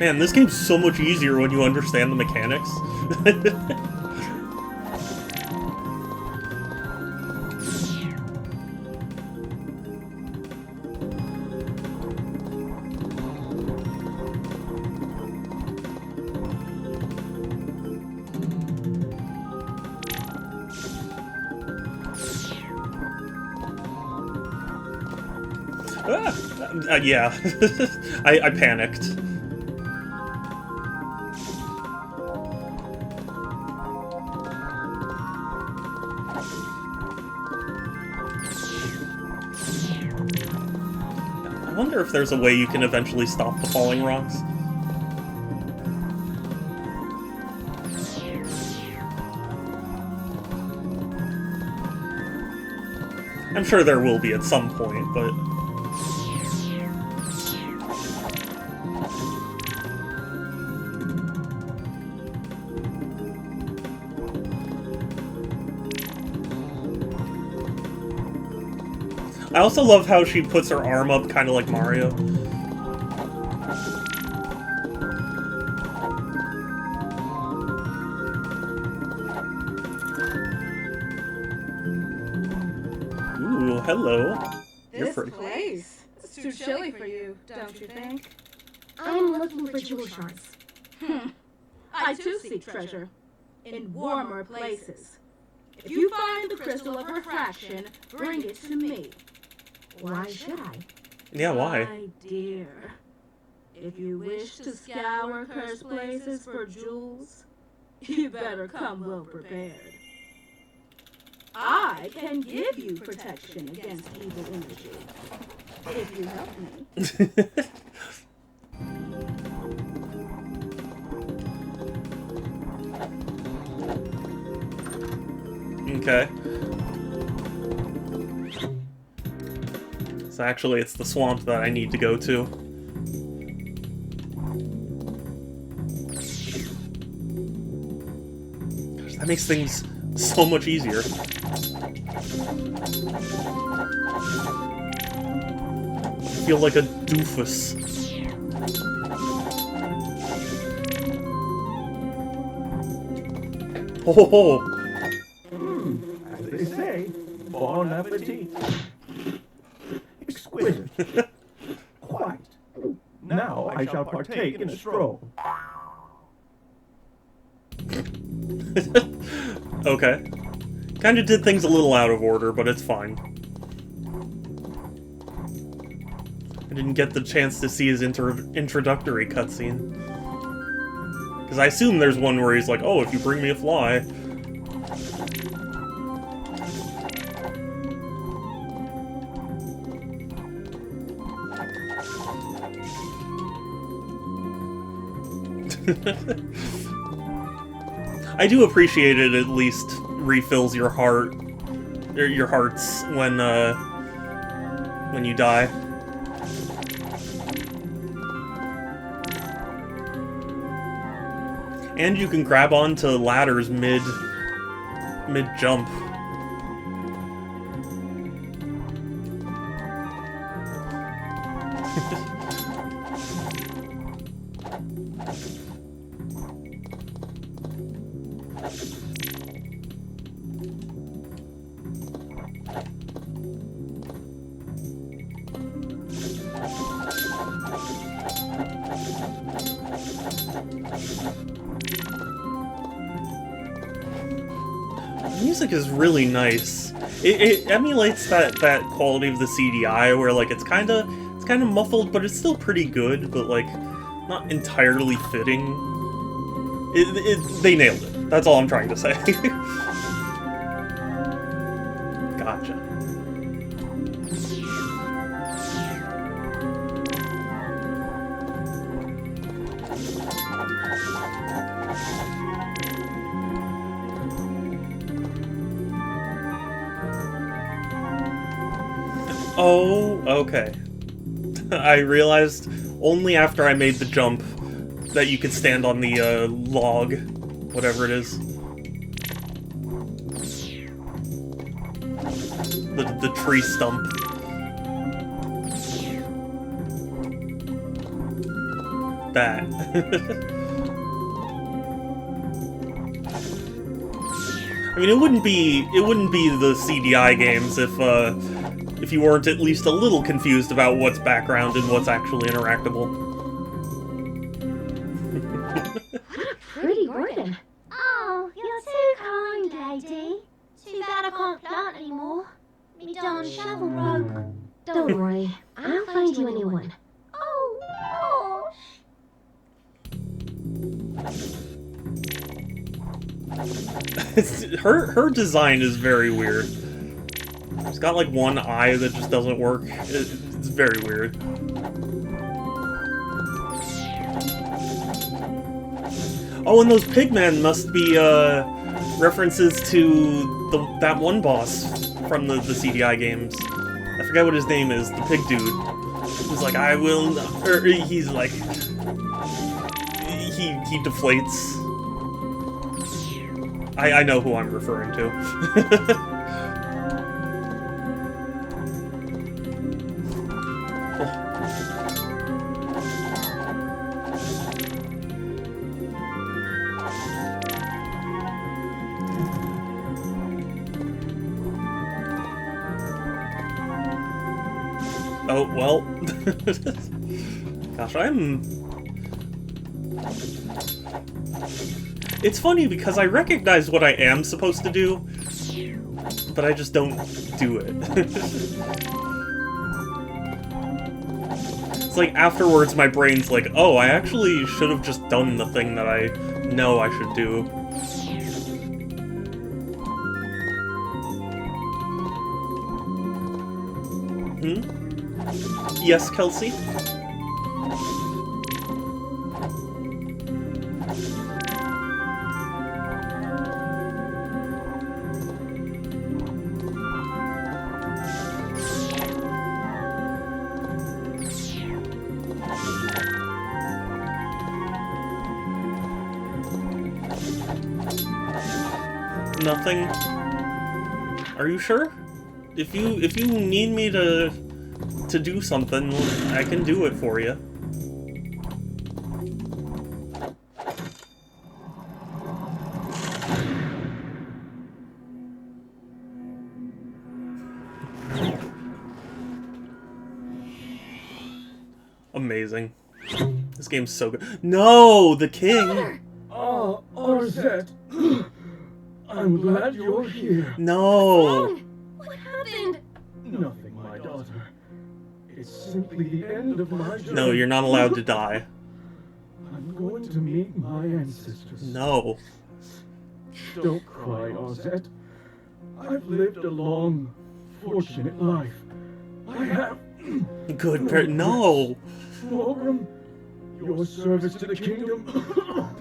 Man, this game's so much easier when you understand the mechanics. Yeah, I panicked. I wonder if there's a way you can eventually stop the falling rocks. I'm sure there will be at some point, but... I also love how she puts her arm up kind of like Mario. Ooh, hello. This place is too chilly for you, don't you think? I'm looking for jewel shards. I too seek treasure in warmer places. If you find the crystal of refraction, bring it to me. Why should I? Yeah, why? My dear, if you wish to scour cursed places for jewels, you better come well prepared. I can give you protection against evil energy, if you help me. Okay. So actually, it's the swamp that I need to go to. Gosh, that makes things so much easier. I feel like a doofus. Oh, As they say, bon appetit. Exquisite. Quite. Now I shall partake in a stroll. okay. Kinda did things a little out of order, but it's fine. I didn't get the chance to see his introductory cutscene. Because I assume there's one where he's like, oh, if you bring me a fly... I do appreciate it at least refills your heart, or your hearts when you die. And you can grab onto ladders mid-jump. Music is really nice. It emulates that quality of the CDI where like it's kind of muffled, but it's still pretty good, but like not entirely fitting. They nailed it. That's all I'm trying to say. Gotcha. Oh, okay. I realized only after I made the jump that you could stand on the log, whatever it is. The tree stump. That. I mean, it wouldn't be the CDI games if you weren't at least a little confused about what's background and what's actually interactable. Pretty garden. Oh, you're too kind, lady. Too bad I can't plant anymore. Me darn shovel broke. Don't worry, I'll find you a new one. Oh, gosh. Her design is very weird. She's got like one eye that just doesn't work. It's very weird. Oh, and those pigmen must be references to that one boss from the CDI games. I forget what his name is. The pig dude. He's like, I will not, or he's like, he deflates. I know who I'm referring to. Oh, well. Gosh, It's funny because I recognize what I am supposed to do, but I just don't do it. It's like afterwards my brain's like, oh, I actually should have just done the thing that I know I should do. Hmm? Yes, Kelsey? nothing. Are you sure? If you need me to do something, I can do it for you. Amazing. This game's so good. No, the king. Arzette. I'm glad you're here. No. What happened? Nothing, my daughter. It's simply the end of my journey. No, you're not allowed to die. I'm going to meet my ancestors. No. Don't cry, Arzette. I've lived a long, fortunate life. I have... Good no. Fulgrim, your service to the kingdom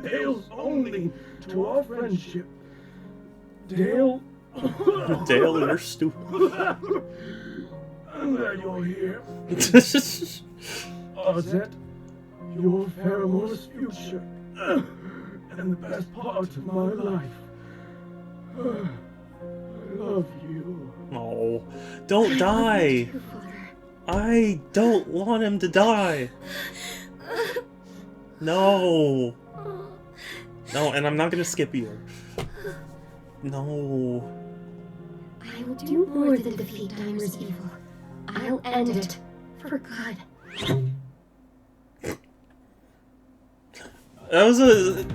pales only to our friendship. Dale... Dale, you're stupid. I'm glad you're here. Arzette, your Faramore's future, and the best part of my life. I love you. No. Don't die. I don't want him to die. No. No, and I'm not gonna skip either. No. I will do more than defeat Daimer's evil. I'll end it. For good. That was a...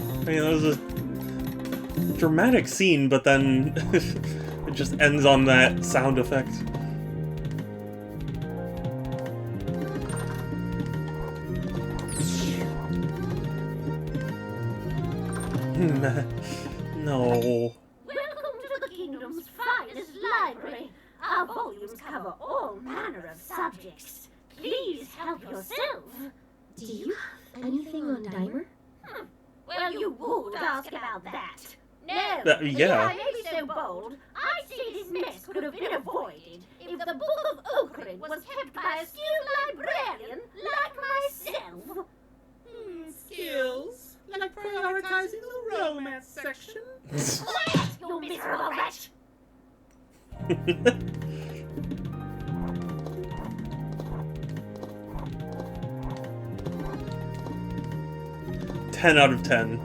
I mean, that was a dramatic scene, but then it just ends on that sound effect. No. Welcome to the Kingdom's finest library. Our volumes cover all manner of subjects. Please help yourself. Do you have anything on Daimer? Well, you would ask about that. No. Yeah. I may be so bold, I say this mess could have been avoided if the Book of Oakrid was kept by a skilled librarian like myself. Skills? Like prioritizing the romance section? Quiet, you miserable wretch! 10 out of 10.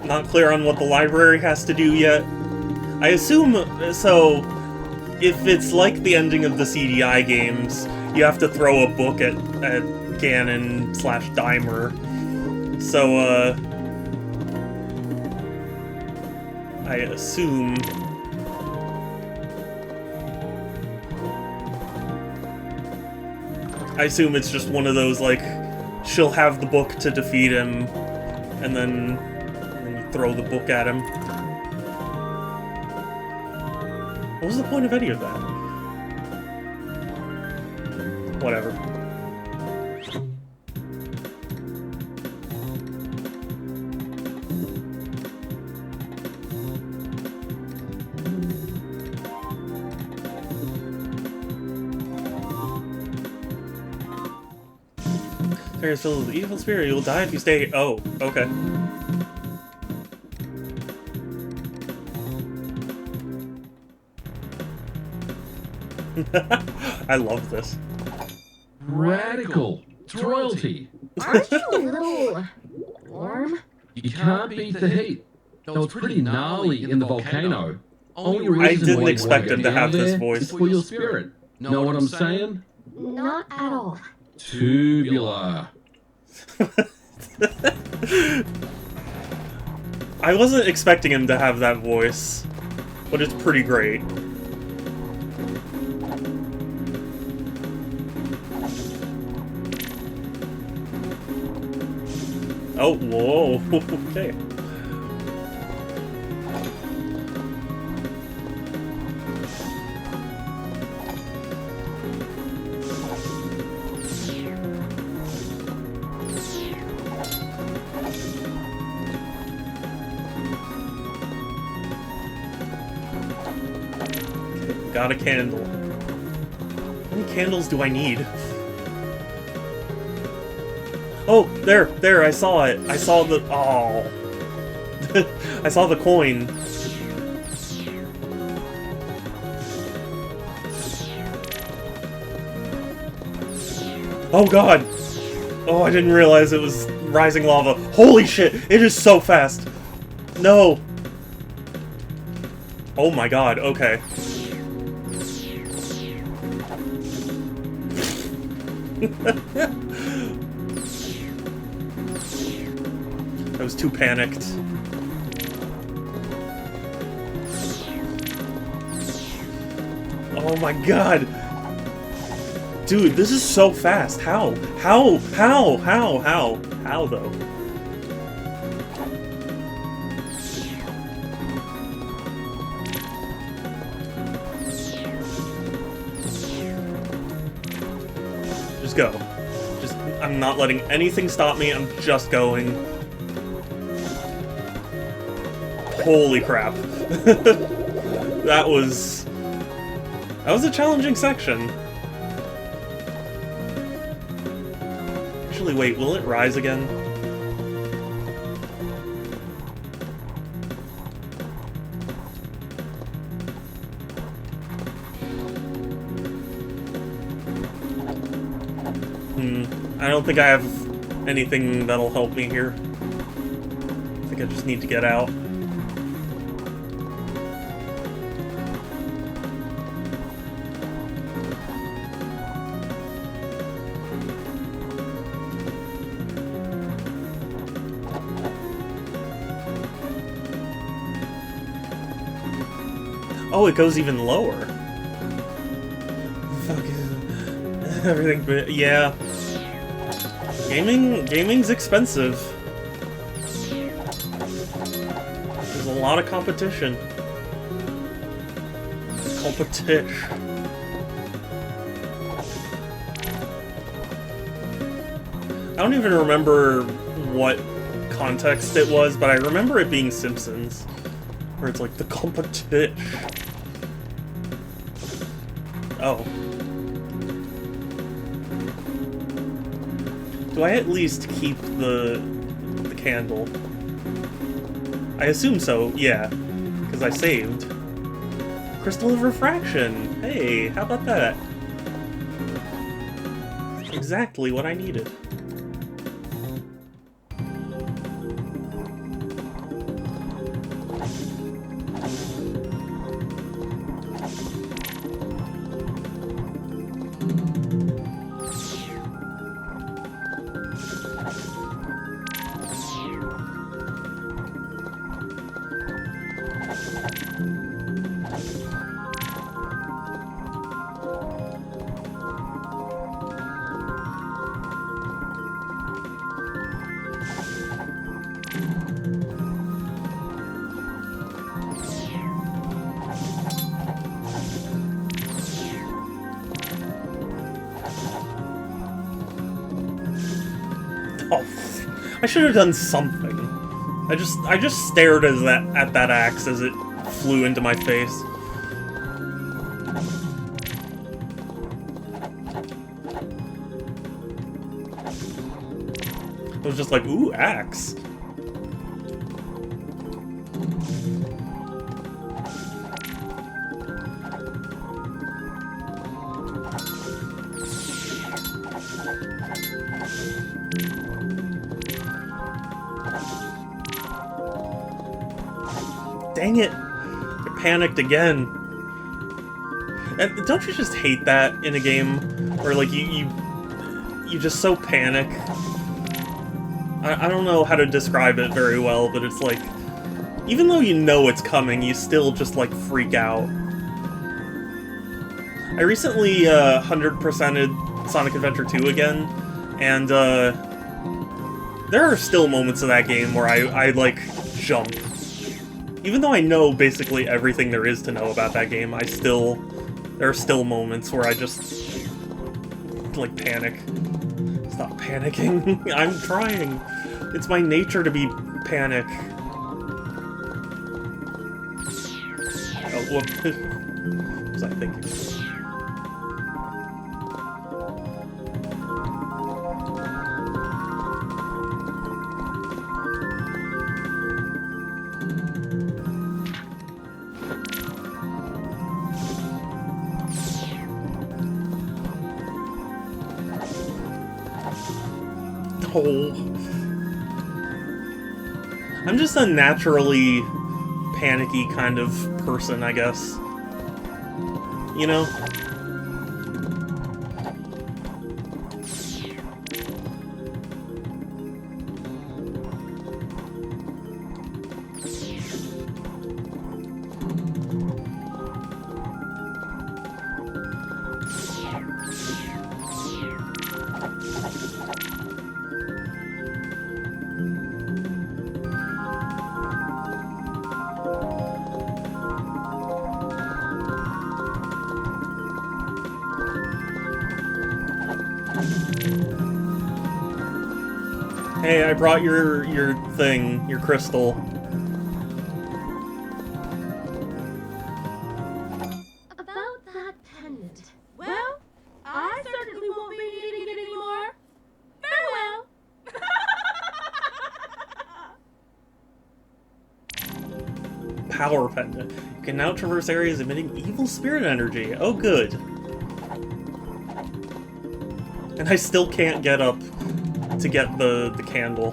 Not clear on what the library has to do yet. I assume, so, if it's like the ending of the CDI games, you have to throw a book at Ganon/Daimer. So, I assume... it's just one of those, like, she'll have the book to defeat him, and then you throw the book at him. What was the point of any of that? Whatever. Is filled with the evil spirit. You'll die if you stay. Oh, okay. I love this. Radical. It's royalty. Aren't you a little warm? You can't beat the heat. Though it's pretty gnarly in the volcano. Only reason I didn't why expect you him to have down this there voice. is for your spirit. Know what I'm saying? Not at all. Tubular. I wasn't expecting him to have that voice, but it's pretty great. Oh, whoa, okay. Got a candle. How many candles do I need? Oh, there, I saw it. I saw the... Oh. I saw the coin. Oh god! Oh, I didn't realize it was rising lava. Holy shit! It is so fast! No! Oh my god, okay. I was too panicked. Oh my god! Dude, this is so fast. How? How though? Just go. I'm not letting anything stop me. I'm just going. Holy crap. That was a challenging section. Actually, wait, will it rise again? I don't think I have anything that'll help me here. I think I just need to get out. Oh, it goes even lower. Fuck it. Everything, yeah. Gaming's expensive. There's a lot of competition. I don't even remember what context it was, but I remember it being Simpsons. Where it's like, the competition. Oh. Do I at least keep the candle? I assume so, yeah. Because I saved. Crystal of Refraction! Hey, how about that? Exactly what I needed. Oh, I should have done something. I just stared at that axe as it flew into my face. I was just like, ooh, axe. Dang it! I panicked again. And don't you just hate that in a game? Where, like, you just so panic? I don't know how to describe it very well, but it's like, even though you know it's coming, you still just, like, freak out. I recently 100%ed Sonic Adventure 2 again, and there are still moments of that game where I like, jump. Even though I know basically everything there is to know about that game, there are still moments where I just, like, panic. Stop panicking. I'm trying. It's my nature to be panic. Oh, what was I thinking? Oh. I'm just a naturally panicky kind of person, I guess. You know? Hey, I brought your thing, your crystal. About that pendant. Well, I certainly won't be needing it anymore. Farewell. Power pendant. You can now traverse areas emitting evil spirit energy. Oh, good. And I still can't get up to get the candle.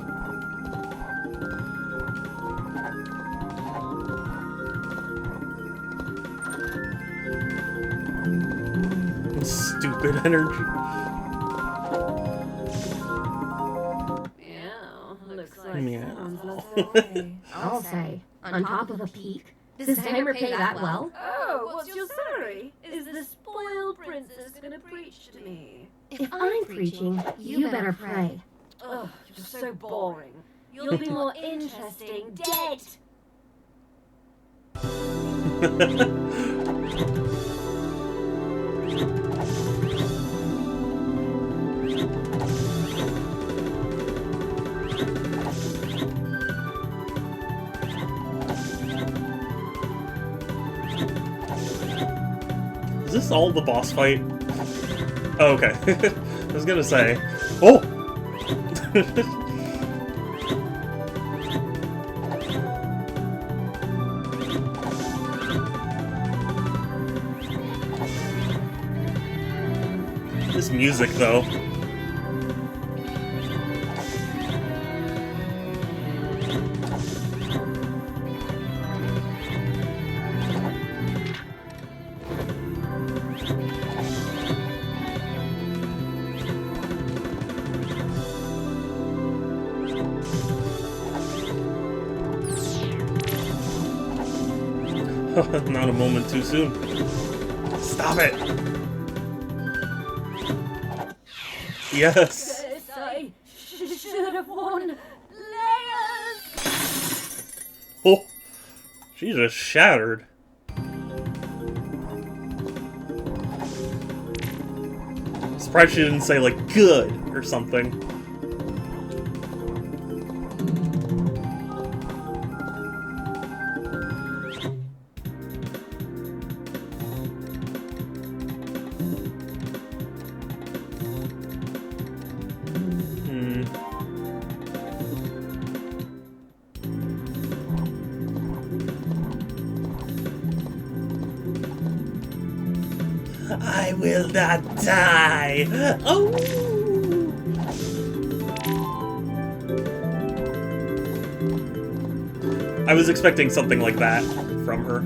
Stupid energy. Yeah, looks like Meow. someone's lost their way. I'll say, on top of a peak. Does Timer pay that well? Oh, what's your salary? Is the spoiled princess gonna preach to me? If I'm preaching, you better pray. Ugh, you're so boring. You'll be more interesting dead. Is this all the boss fight? Oh, okay. I was gonna say. Oh! This music, though. Not a moment too soon. Stop it! Yes! Yes, I should have won. Layers! Oh! She just shattered. Surprised she didn't say, like, good or something. I will not die! Oh! I was expecting something like that from her.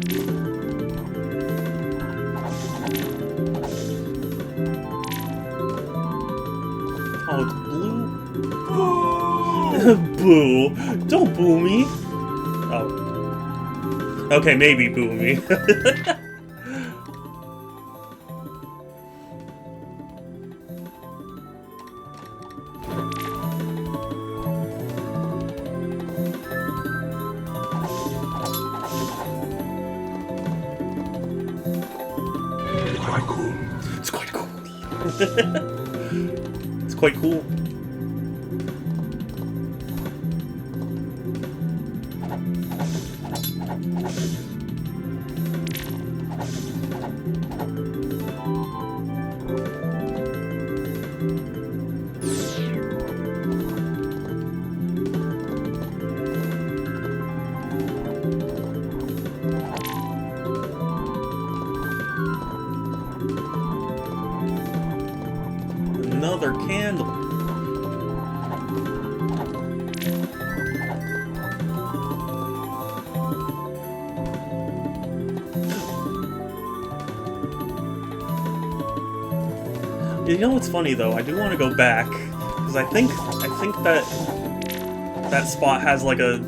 Oh, it's blue? Boo! Don't boo me! Oh. Okay, maybe boo me. It's quite cool. It's quite cool. Another candle. You know what's funny though? I do want to go back because I think that spot has like a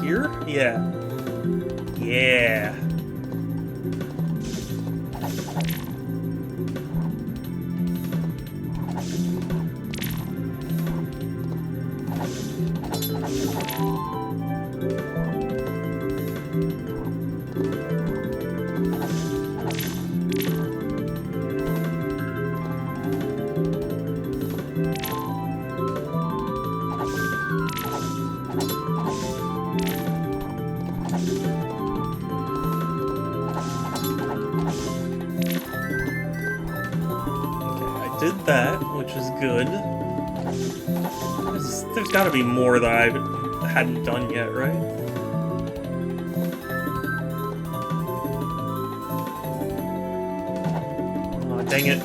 here. Yeah. Yeah. Did that, which is good. There's got to be more that I hadn't done yet, right? Aw, dang it.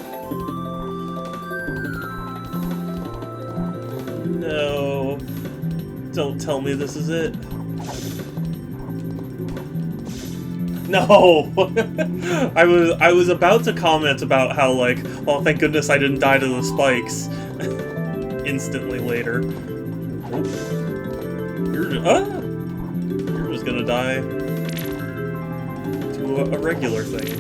No. Don't tell me this is it. No! I was about to comment about how, like, well, thank goodness I didn't die to the spikes. Instantly later. You're just gonna die to a regular thing.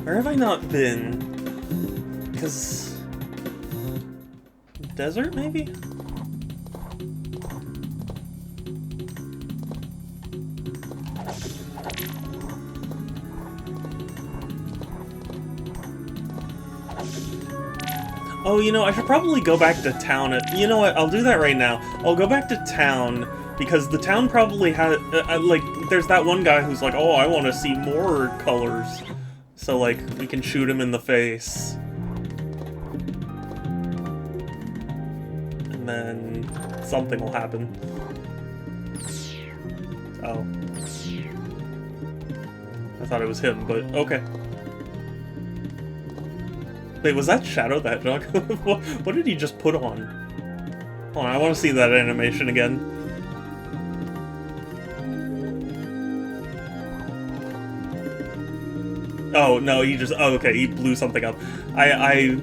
Where have I not been? Because... desert, maybe? Oh, you know, I should probably go back to town. You know what? I'll do that right now. I'll go back to town, because the town probably has... like, there's that one guy who's like, oh, I want to see more colors. So, like, we can shoot him in the face. And then something will happen. Oh. I thought it was him, but okay. Wait, was that Shadow the Hedgehog? What did he just put on? Hold on, I want to see that animation again. Oh, no, he just... oh, okay, he blew something up. I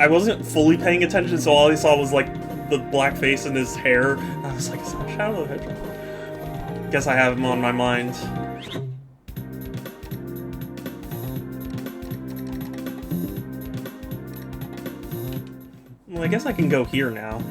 wasn't fully paying attention, so all I saw was, like, the black face and his hair. And I was like, is that Shadow the Hedgehog? Guess I have him on my mind. Well, I guess I can go here now.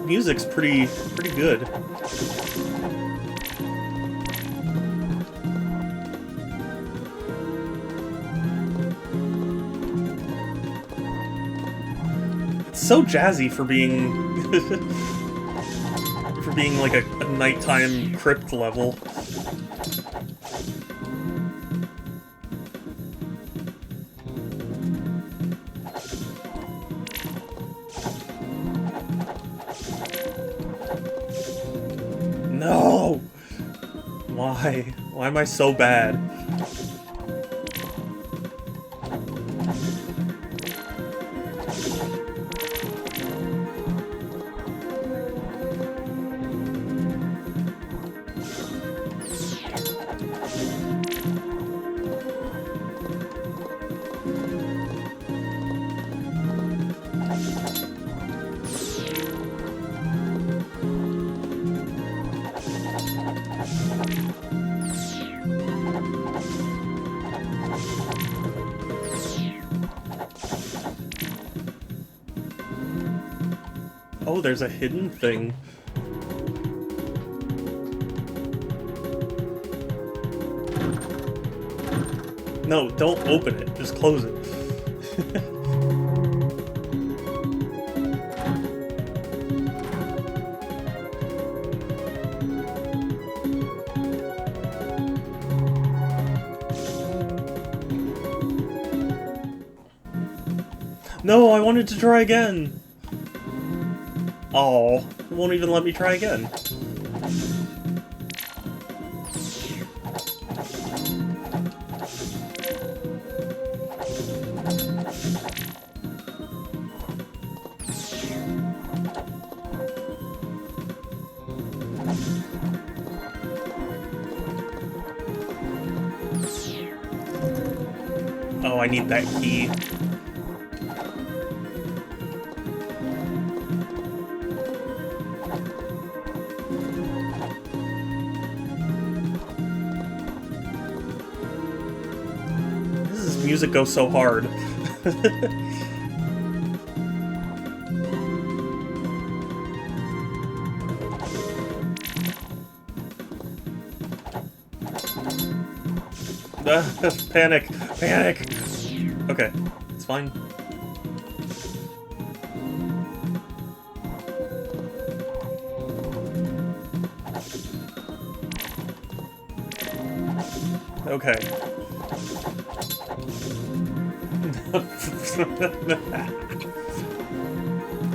Music's pretty good. It's so jazzy for being for being like a nighttime crypt level. No! Why? Why am I so bad? Oh, there's a hidden thing. No, don't open it. Just close it. No, I wanted to try again. Oh, it won't even let me try again. Oh, I need that key. This music goes so hard. Panic! Panic! Okay, it's fine. Okay.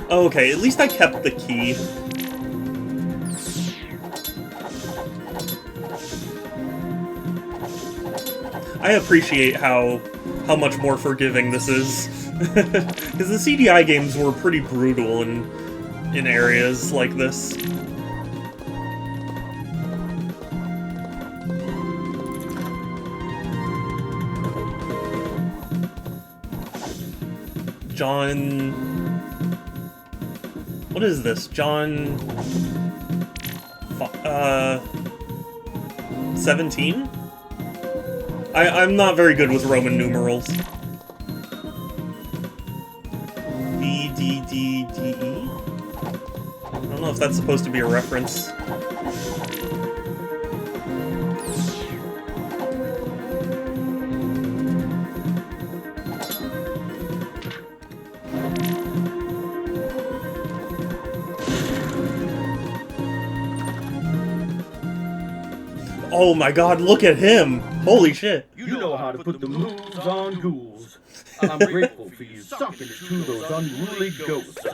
Okay, at least I kept the key. I appreciate how much more forgiving this is. Because the CDI games were pretty brutal in areas like this. John... What is this? John... 17? I'm not very good with Roman numerals. VDDDE? I don't know if that's supposed to be a reference. Oh my god, look at him! Holy shit! You know how to put the moves on ghouls. I'm grateful for you sucking it to those unruly ghosts.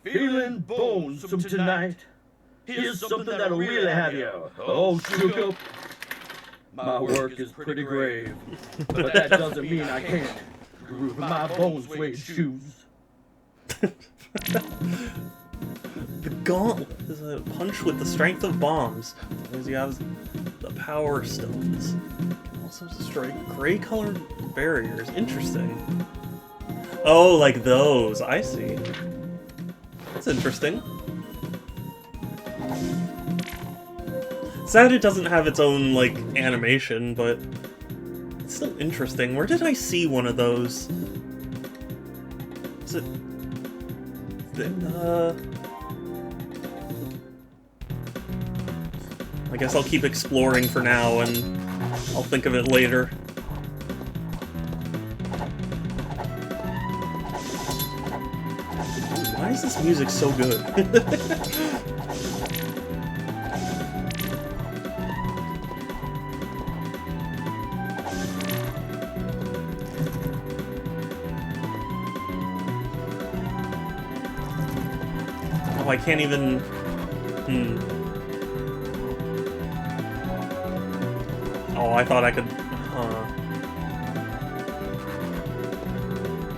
Feeling bonesome tonight. Here's something that'll really have you all shook up. My work is pretty grave, but that doesn't mean I can't groove my bones suede shoes. The gauntlet is a punch with the strength of bombs. As you have the power stones. Can also destroy gray-colored barriers. Interesting. Oh, like those. I see. That's interesting. Sad it doesn't have its own, like, animation, but it's still interesting. Where did I see one of those? Is it... I guess I'll keep exploring for now, and I'll think of it later. Why is this music so good? Oh, I can't even... Oh, I thought I could...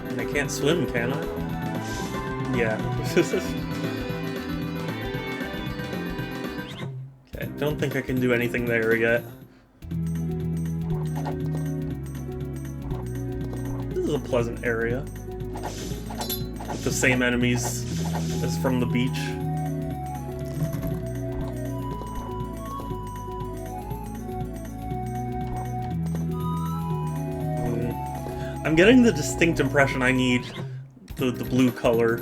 And I can't swim, can I? Yeah. Okay, don't think I can do anything there yet. This is a pleasant area. With the same enemies as from the beach. I'm getting the distinct impression I need the blue color.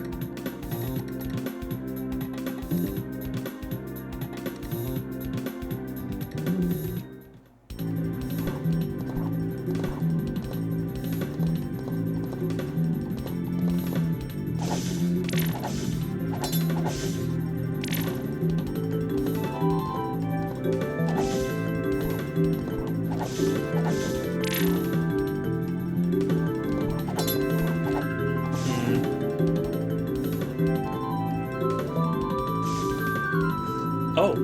Oh.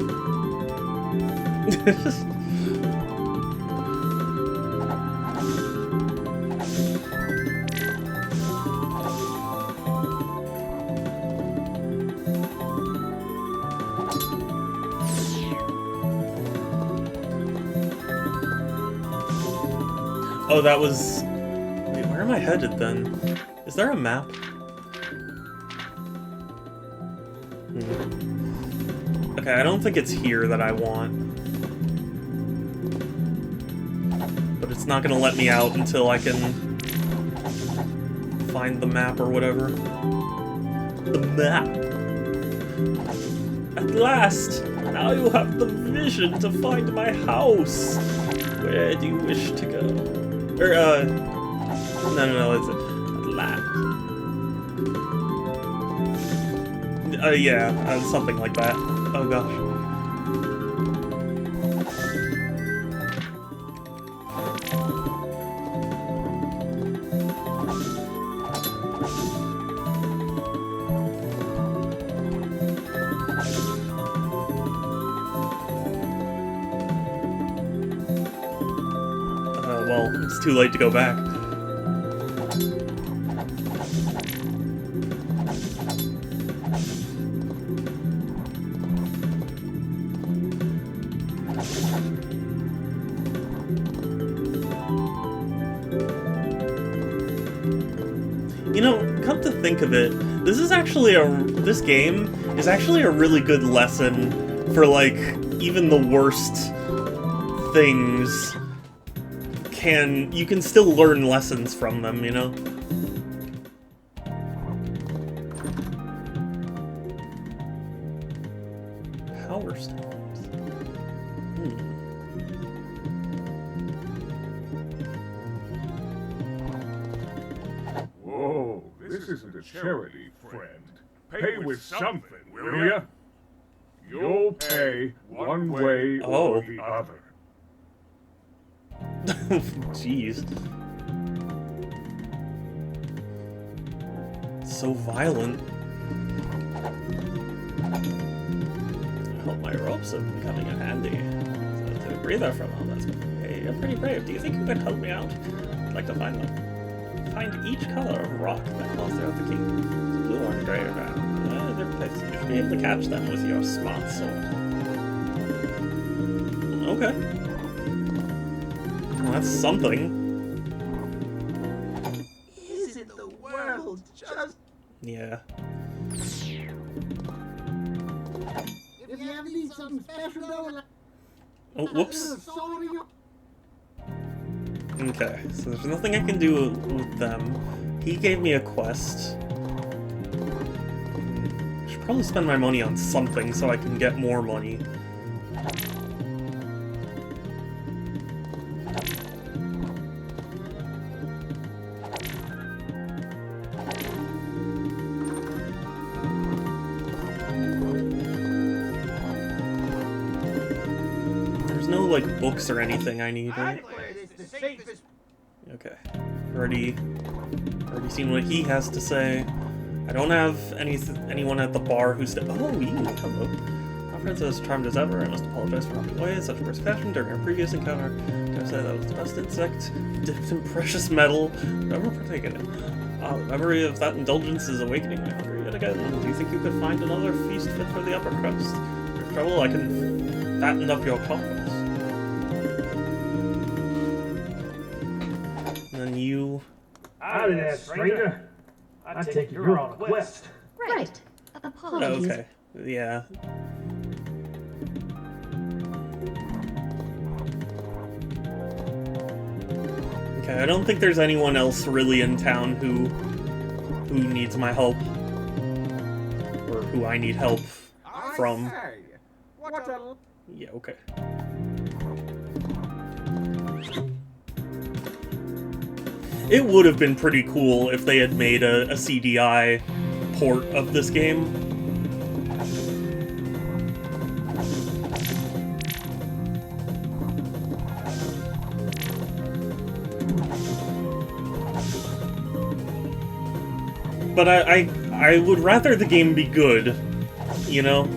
Oh, that was... Wait, where am I headed then? Is there a map? Okay, I don't think it's here that I want. But it's not gonna let me out until I can find the map or whatever. The map! At last! Now you have the vision to find my house! Where do you wish to go? No, it's at last. Yeah, something like that. Oh gosh. Well, it's too late to go back. You know, come to think of it, this game is actually a really good lesson for, like, even the worst things you can still learn lessons from them, you know? Power stones. Whoa, this isn't a charity, friend. Pay with something, will ya? You'll pay one way or the other. Jeez. So violent. I hope my ropes have been coming in handy. To breathe out from all that's hey, you're pretty brave. Do you think you could help me out? I'd like to find them. Find each color of rock that falls throughout the key. It's blue, orange, gray, or brown. Different places. You should be able to catch them with your smart sword. Okay. Well, that's something. Isn't the world just... Yeah. If you ever need something special though, like... Oh, whoops. Okay, so there's nothing I can do with them. He gave me a quest. I should probably spend my money on something so I can get more money. No, like, books or anything I need, right? Okay. Already seen what he has to say. I don't have anyone at the bar who's... Oh, you, hello. Our friend is as charmed as ever. I must apologize for running away in such a brisk fashion during our previous encounter. Dare I say that was the best insect, dipped in precious metal, ever partaken in. Ah, the memory of that indulgence is awakening my hunger yet again. Do you think you could find another feast fit for the upper crust? For trouble, I can fatten up your coffers. And you... Howdy there, stranger. I take it you're on a quest. Right. Apologies. Okay. Yeah. Okay, I don't think there's anyone else really in town who needs my help. Or who I need help from. Yeah, okay. It would have been pretty cool if they had made a CDI port of this game. But I would rather the game be good, you know?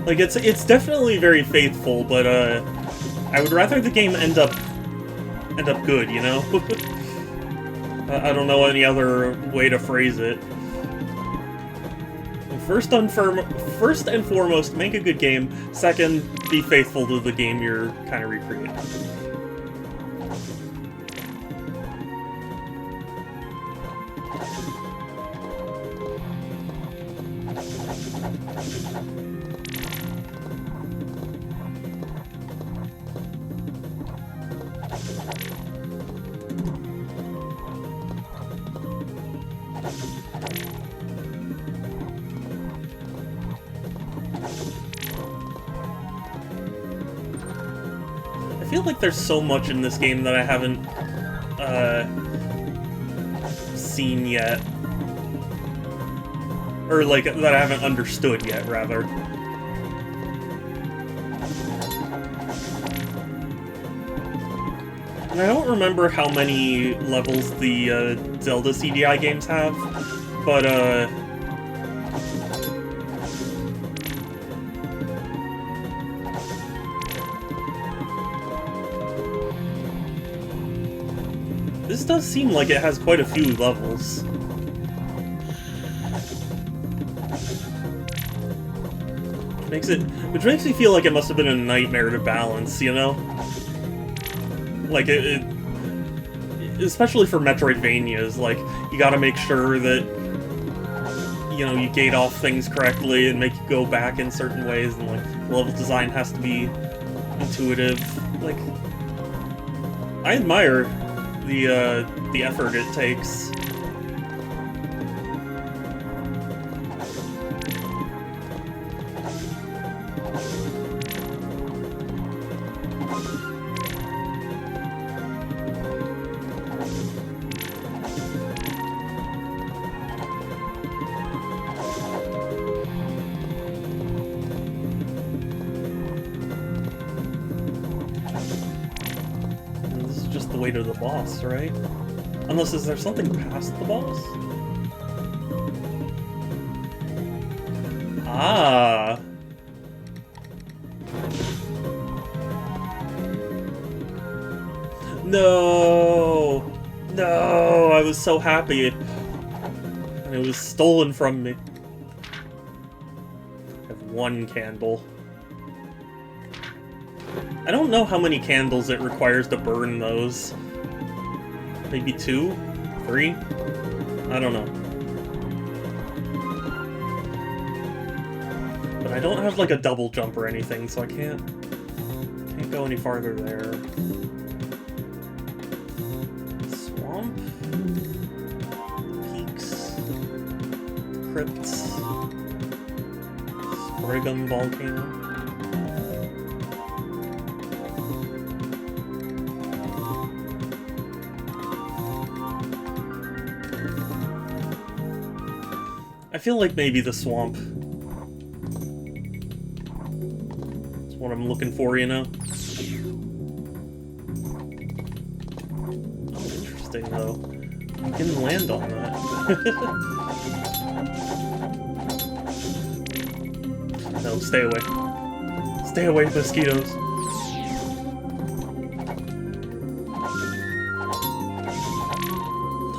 Like, it's definitely very faithful, but I would rather the game end up good, you know? I don't know any other way to phrase it. First and foremost, make a good game. Second, be faithful to the game you're kind of recreating. I feel like there's so much in this game that I haven't seen yet. Or, like, that I haven't understood yet, rather. And I don't remember how many levels the Zelda CDI games have, but this does seem like it has quite a few levels. Which makes me feel like it must have been a nightmare to balance, you know? Like, especially for Metroidvanias, like, you gotta make sure that, you know, you gate off things correctly and make you go back in certain ways, and, like, level design has to be intuitive. Like, I admire the effort it takes. Way to the boss, right? Unless, is there something past the boss? Ah! No! No! I was so happy. And it was stolen from me. I have one candle. I don't know how many candles it requires to burn those. Maybe 2? 3? I don't know. But I don't have like a double jump or anything, so I can't go any farther there. Swamp? Peaks? Crypts? Sprigum Volcano? I feel like maybe the swamp. That's what I'm looking for, you know? Oh, interesting, though. You can land on that. No, stay away. Stay away, mosquitoes.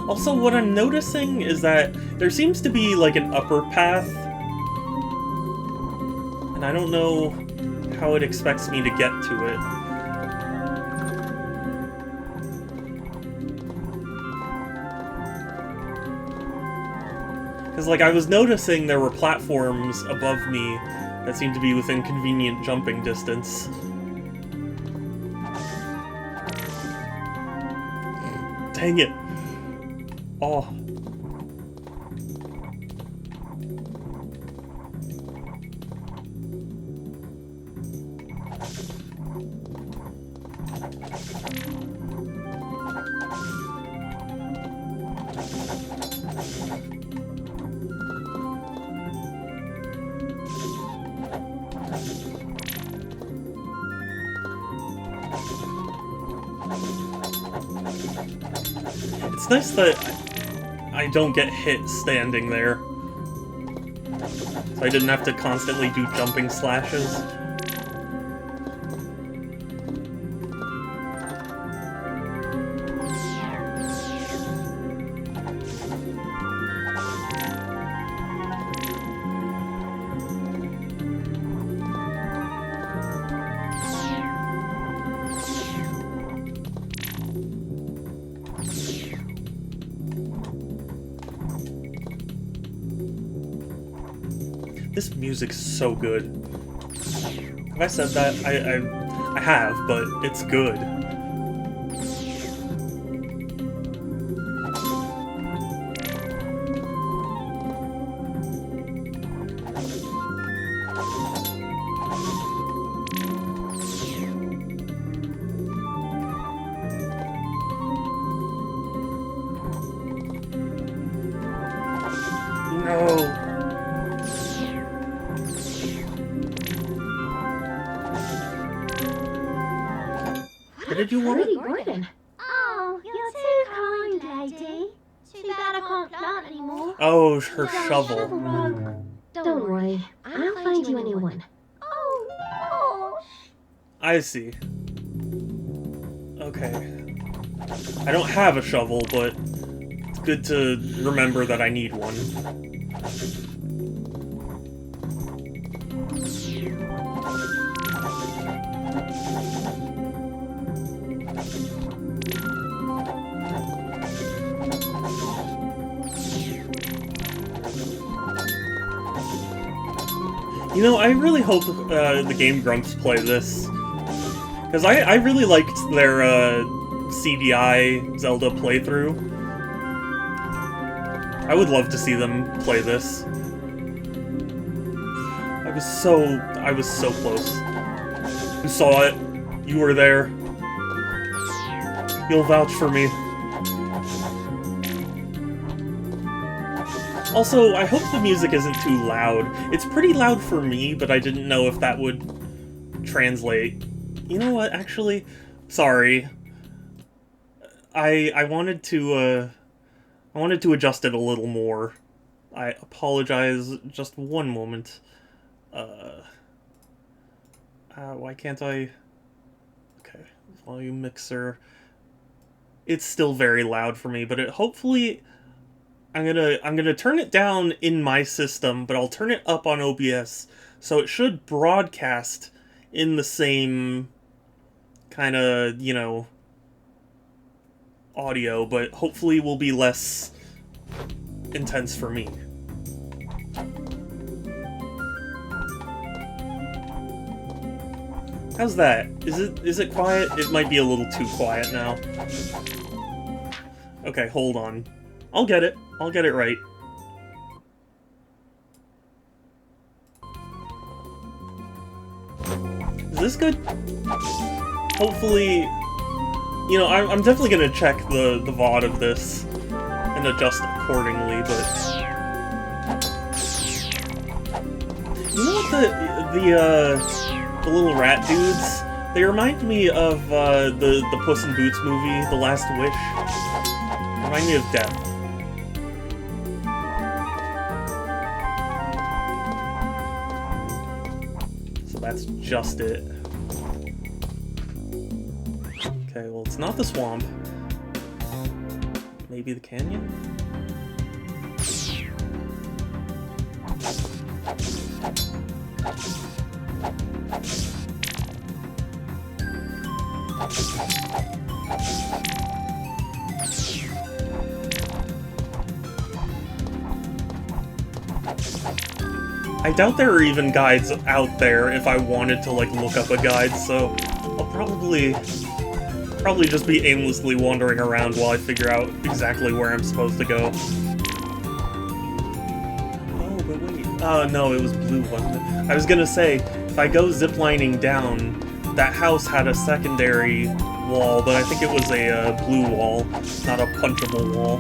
Also, what I'm noticing is that there seems to be, like, an upper path, and I don't know how it expects me to get to it. Because, like, I was noticing there were platforms above me that seemed to be within convenient jumping distance. Dang it. Oh. It's nice that I don't get hit standing there. So I didn't have to constantly do jumping slashes. This music's so good. Have I said that? I have, but it's good. No. What did you want? Pretty Gordon. Oh, you're too kind, lady. Too bad I can't plant anymore. Oh, her shovel. Don't worry, I'll find you a new one. Oh, gosh. I see. Okay. I don't have a shovel, but it's good to remember that I need one. You know, I really hope the Game Grumps play this. Because I really liked their CDI Zelda playthrough. I would love to see them play this. I was so close. You saw it. You were there. You'll vouch for me. Also, I hope the music isn't too loud. It's pretty loud for me, but I didn't know if that would translate. You know what, actually? Sorry. I wanted to adjust it a little more. I apologize. Just one moment. Why can't I? Okay, volume mixer. It's still very loud for me, but hopefully I'm gonna turn it down in my system, but I'll turn it up on OBS, so it should broadcast in the same kind of, you know, audio, but hopefully will be less intense for me. How's that? Is it quiet? It might be a little too quiet now. Okay, hold on. I'll get it. I'll get it right. Is this good? Hopefully, you know, I'm definitely gonna check the VOD of this and adjust accordingly, but you know what, the little rat dudes, they remind me of the Puss in Boots movie, The Last Wish. Remind me of death. So that's just it. Okay, well, it's not the swamp. Maybe the canyon? I doubt there are even guides out there if I wanted to, like, look up a guide, so I'll probably just be aimlessly wandering around while I figure out exactly where I'm supposed to go. Oh, but wait. No, it was blue, wasn't it? I was gonna say, if I go ziplining down, that house had a secondary wall, but I think it was a blue wall, not a punchable wall.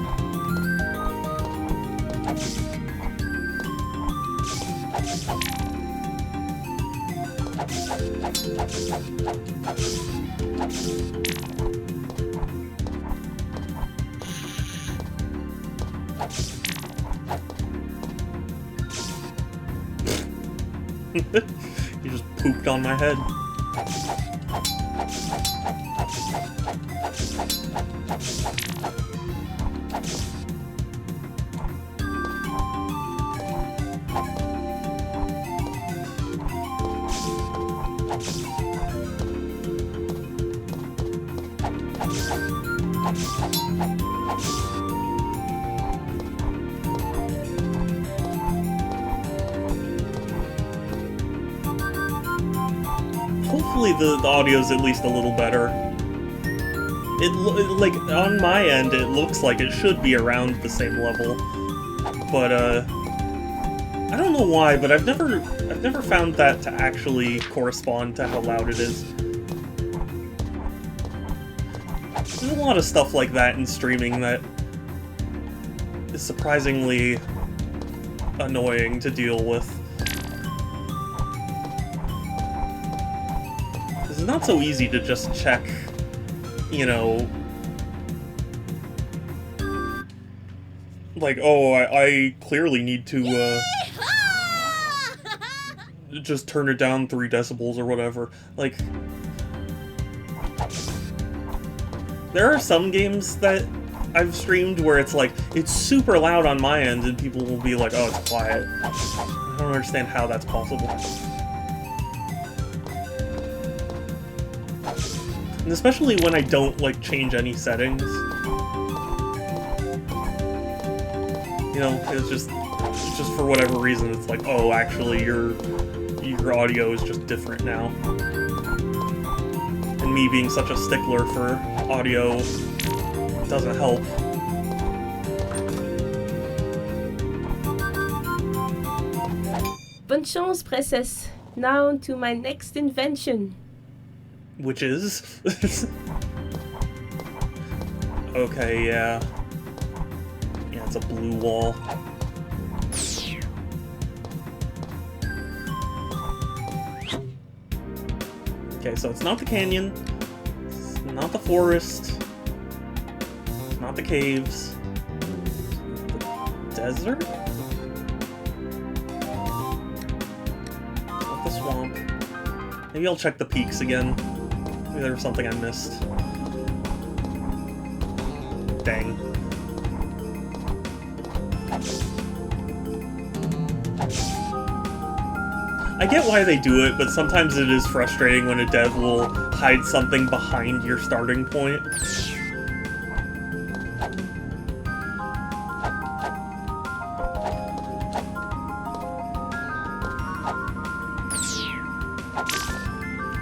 You just pooped on my head. Hopefully the audio's at least a little better. Like, on my end, it looks like it should be around the same level. But, I don't know why, but I've never found that to actually correspond to how loud it is. There's a lot of stuff like that in streaming that is surprisingly annoying to deal with. It's not so easy to just check, you know, like, oh, I clearly need to, just turn it down 3 decibels or whatever. Like, there are some games that I've streamed where it's like, it's super loud on my end and people will be like, oh, it's quiet. I don't understand how that's possible. And especially when I don't, like, change any settings. You know, it's just for whatever reason, it's like, oh, actually, your audio is just different now. And me being such a stickler for audio doesn't help. Bonne chance, princess. Now to my next invention. Which is? Okay, yeah. Yeah, it's a blue wall. Okay, so it's not the canyon, it's not the forest, it's not the caves, the desert? Not the swamp. Maybe I'll check the peaks again. Maybe there was something I missed. Dang. I get why they do it, but sometimes it is frustrating when a dev will hide something behind your starting point.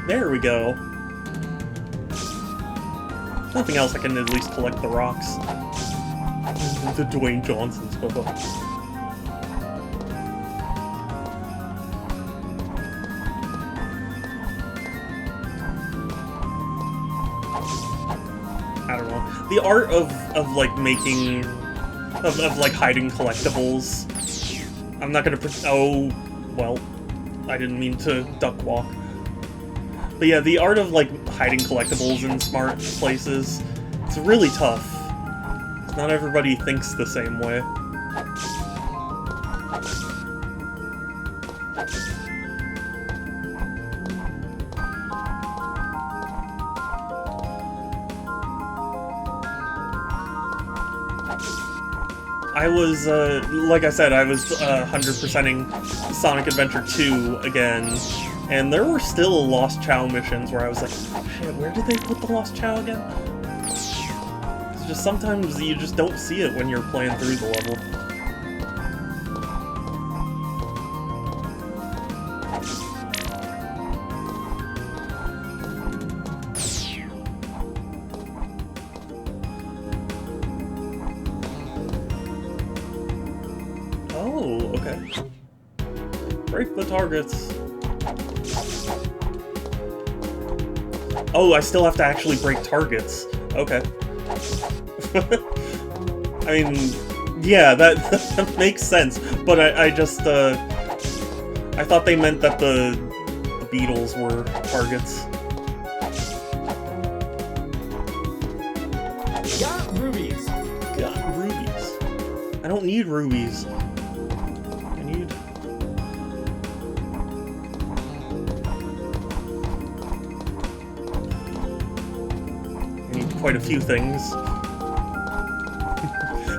There we go. Nothing else, I can at least collect the rocks. The Dwayne Johnson's photo. I don't know. The art of like making, of like hiding collectibles. I'm not gonna, oh, well, I didn't mean to duck walk. But yeah, the art of like hiding collectibles in smart places, it's really tough. Not everybody thinks the same way. I was, like I said, I was 100%ing Sonic Adventure 2 again, and there were still Lost Chow missions where I was like, shit, where did they put the Lost Chow again? It's just sometimes you just don't see it when you're playing through the level. Oh, okay. Break the targets. Oh, I still have to actually break targets. Okay. I mean, yeah, that makes sense. But I just, I thought they meant that the beetles were targets. Got rubies. Got rubies. I don't need rubies. I need quite a few things.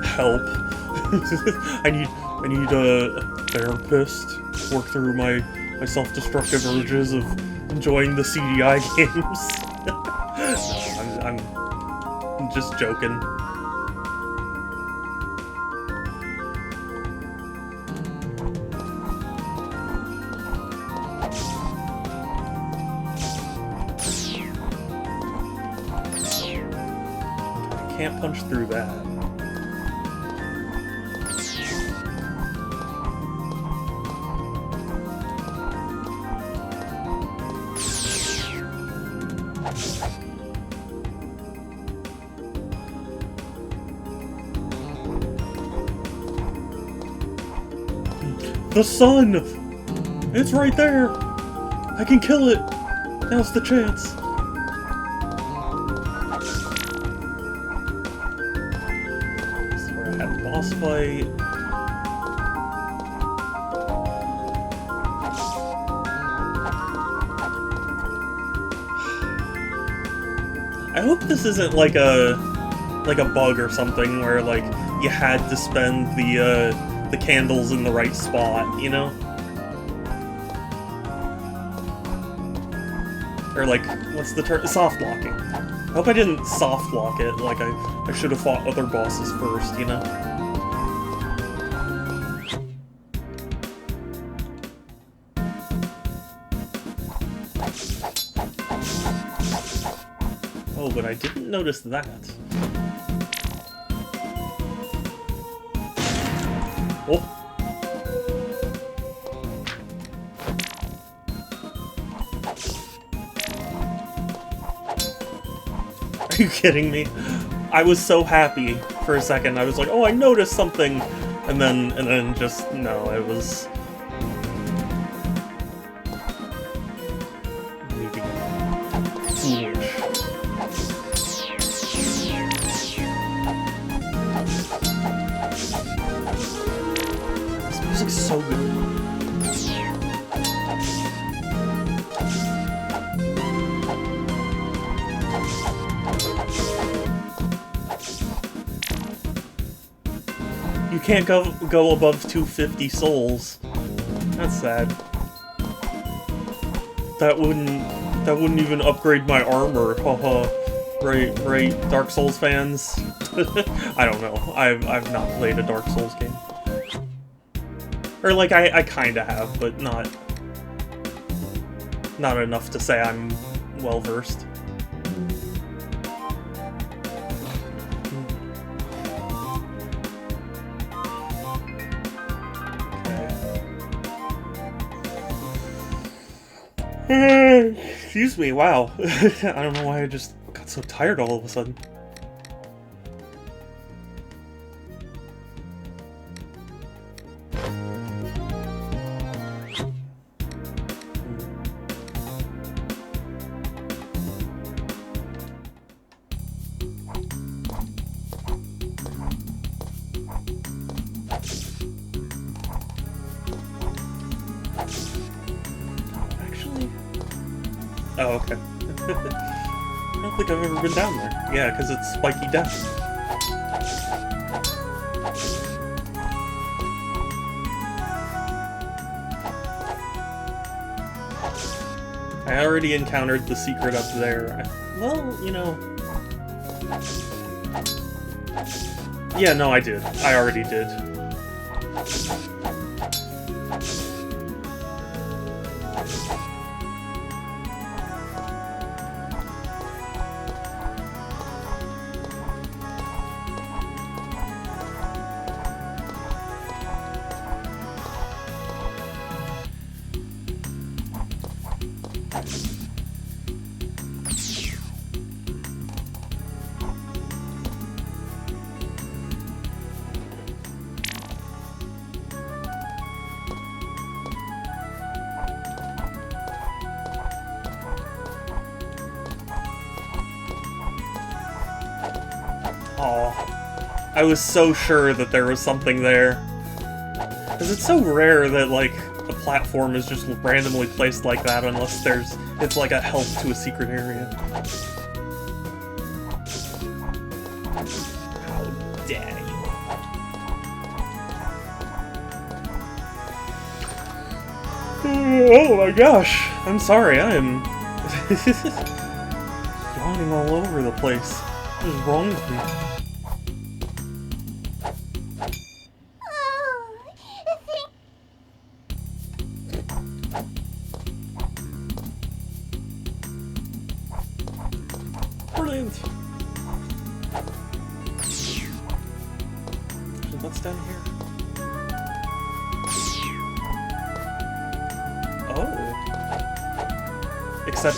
Help. I need a therapist to work through my self-destructive urges of enjoying the CDI games. I'm just joking. Can't punch through that. The sun! It's right there! I can kill it! Now's the chance! Boss fight. I hope this isn't like a bug or something where like you had to spend the candles in the right spot, you know? Or like, what's the term? Soft locking. I hope I didn't soft lock it, like I should have fought other bosses first, you know? Oh, but I didn't notice that. Oh. Are you kidding me? I was so happy for a second. I was like, oh, I noticed something. And then just, no, it was... foolish. This music's so good. You can't go above 250 souls. That's sad. That wouldn't even upgrade my armor. Haha. Right, Dark Souls fans. I don't know. I've not played a Dark Souls game. Or like I kinda have, but not enough to say I'm well versed. Excuse me, wow. I don't know why I just got so tired all of a sudden. Oh, okay. I don't think I've ever been down there. Yeah, because it's spiky death. I already encountered the secret up there. Well, you know... Yeah, no, I did. I already did. Aw. I was so sure that there was something there. Because it's so rare that, like, a platform is just randomly placed like that unless it's like a help to a secret area. dare you. Oh my gosh. I'm sorry, I am yawning all over the place. What is wrong with me? Brilliant. So what's down here? Oh. Except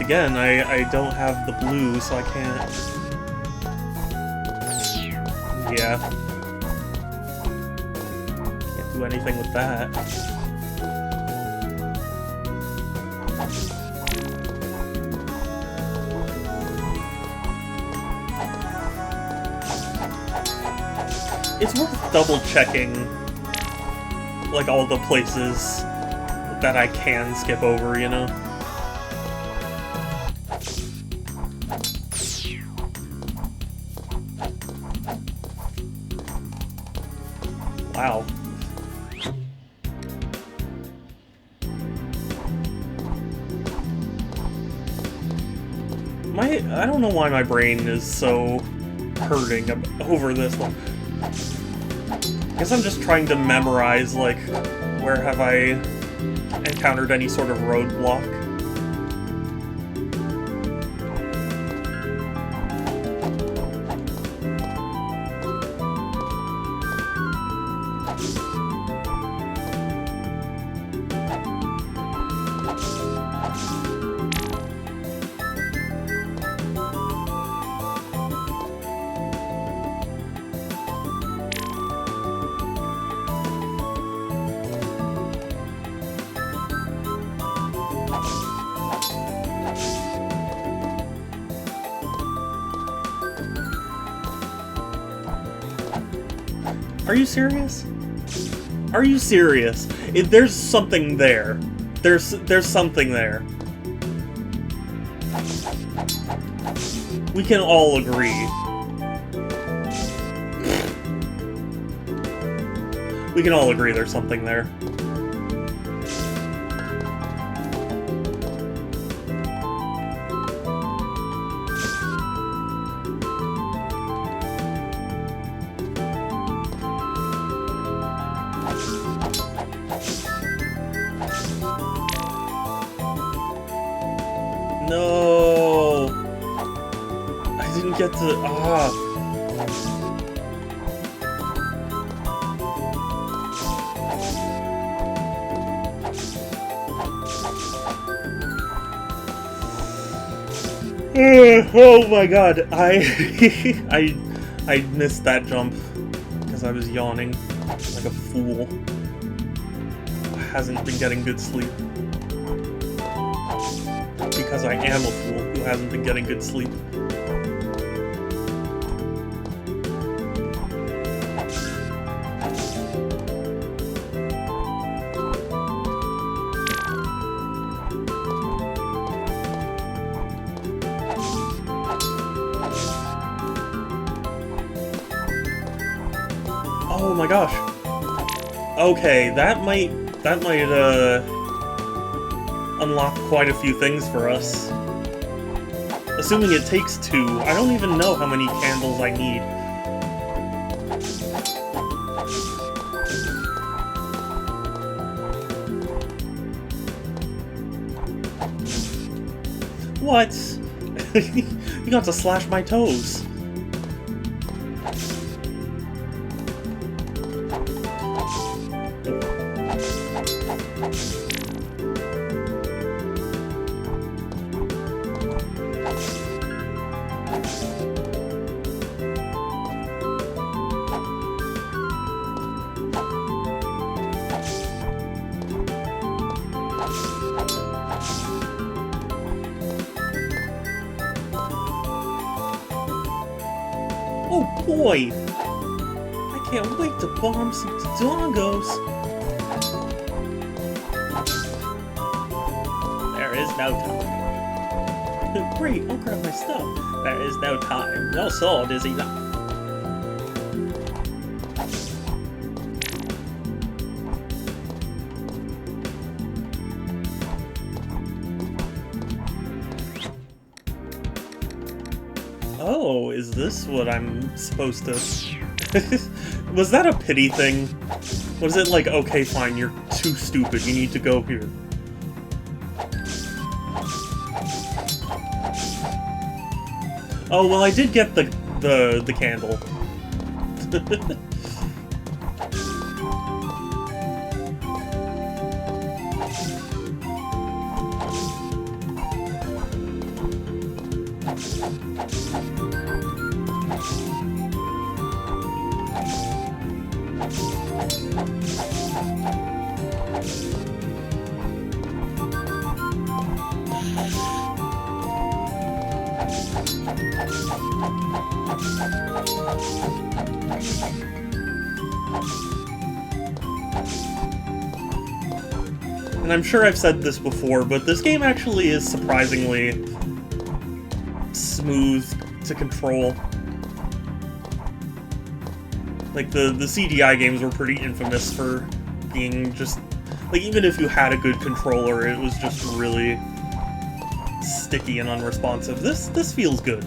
again, I don't have the blue, so I can't. Yeah. Can't do anything with that. It's worth double checking, like, all the places that I can skip over, you know? Wow. I don't know why my brain is so hurting over this one. I guess I'm just trying to memorize, like, where have I encountered any sort of roadblock. Are you serious? Are you serious? There's something there. There's something there. We can all agree. We can all agree there's something there. No, I didn't get to. Oh my god, I missed that jump because I was yawning like a fool. Hasn't been getting good sleep. Because I am a fool who hasn't been getting good sleep. Oh my gosh. Okay, that might unlock quite a few things for us. Assuming it takes 2. I don't even know how many candles I need. What? You got to slash my toes. Oh boy! I can't wait to bomb some dongos! There is no time. Great, I'll grab my stuff. There is no time. No sword is enough. Oh, is this what I'm supposed to... Was that a pity thing? Was it like, okay, fine, you're too stupid, you need to go here? Oh, well, I did get the candle. And I'm sure I've said this before, but this game actually is surprisingly smooth to control. Like, the CDI games were pretty infamous for being just... Like, even if you had a good controller, it was just really sticky and unresponsive. This feels good.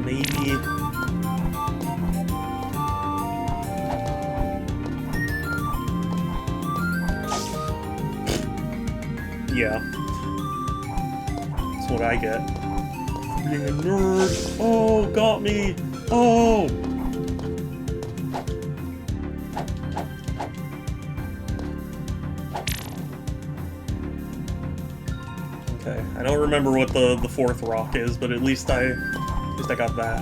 Maybe... Yeah. That's what I get. Being a nerd. Oh, got me. Oh! Okay, I don't remember what the fourth rock is, but at least I got that.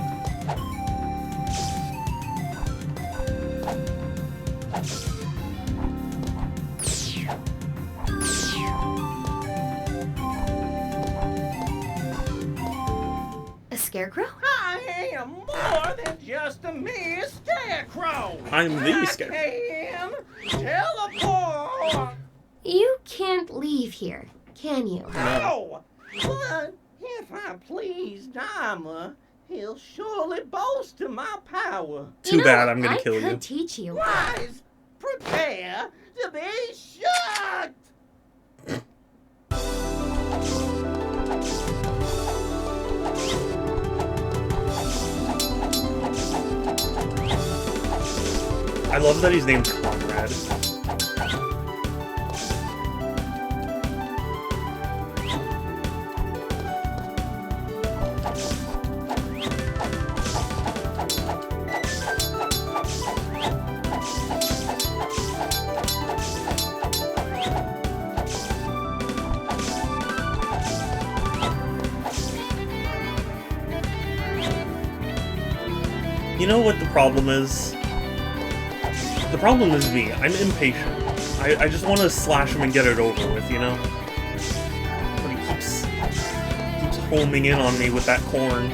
A scarecrow? I am more than just a mere scarecrow. I'm the scarecrow. I can teleport. You can't leave here, can you? No. But if I please Dharma, he'll surely boast of my power. Too bad, I'm gonna kill I you. could teach you. Wise, prepare to be shocked. I love that he's named Conrad. You know what the problem is? The problem is me. I'm impatient. I just want to slash him and get it over with, you know? But he keeps homing in on me with that corn.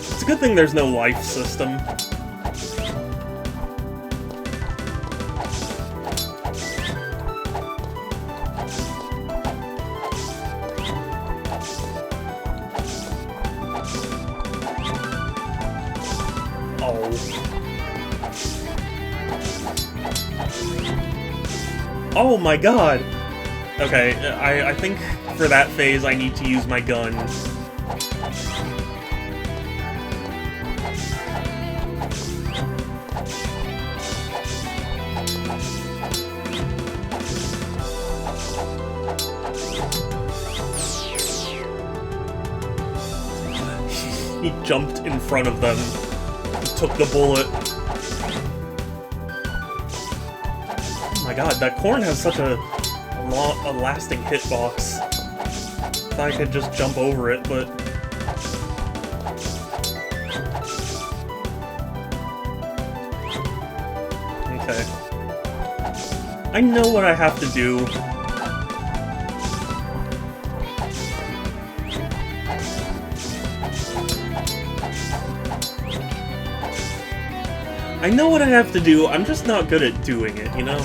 It's a good thing there's no life system. Oh my god! Okay, I think for that phase I need to use my gun. He jumped in front of them, took the bullet. my god, that corn has such a lasting hitbox. Thought I could just jump over it, but... Okay. I know what I have to do. I know what I have to do, I'm just not good at doing it, you know?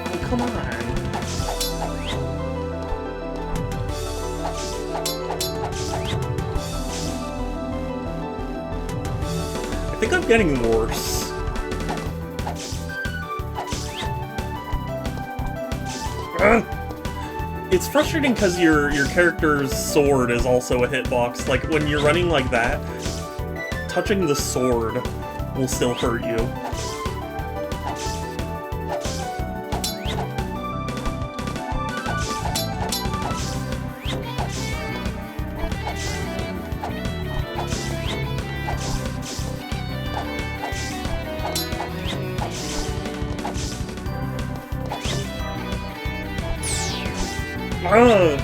Oh, come on. I think I'm getting worse. Ugh. It's frustrating because your character's sword is also a hitbox. Like, when you're running like that, touching the sword will still hurt you.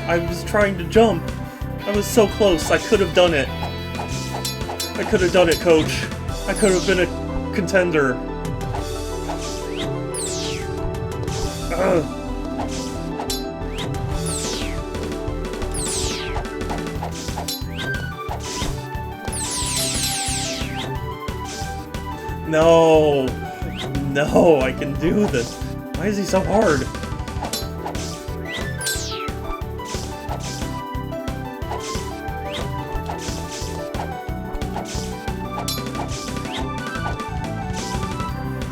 I was trying to jump. I was so close. I could have done it. I could have done it, coach. I could have been a contender. No. No, I can do this. Why is he so hard?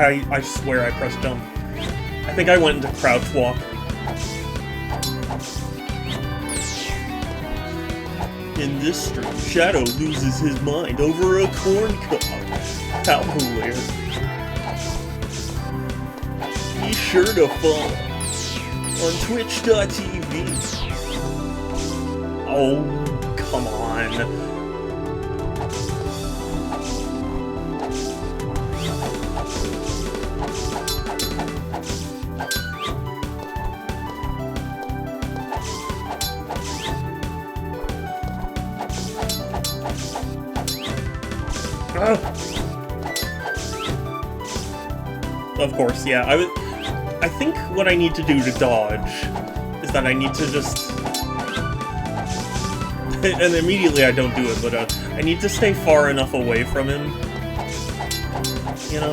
I swear I pressed jump. I think I went into crouch walk. In this stream, Shadow loses his mind over a corn cob. How hilarious. Be sure to follow on twitch.tv. Oh, come on. Of course, yeah. I think what I need to do to dodge is that I need to just... and immediately I don't do it, but I need to stay far enough away from him. You know?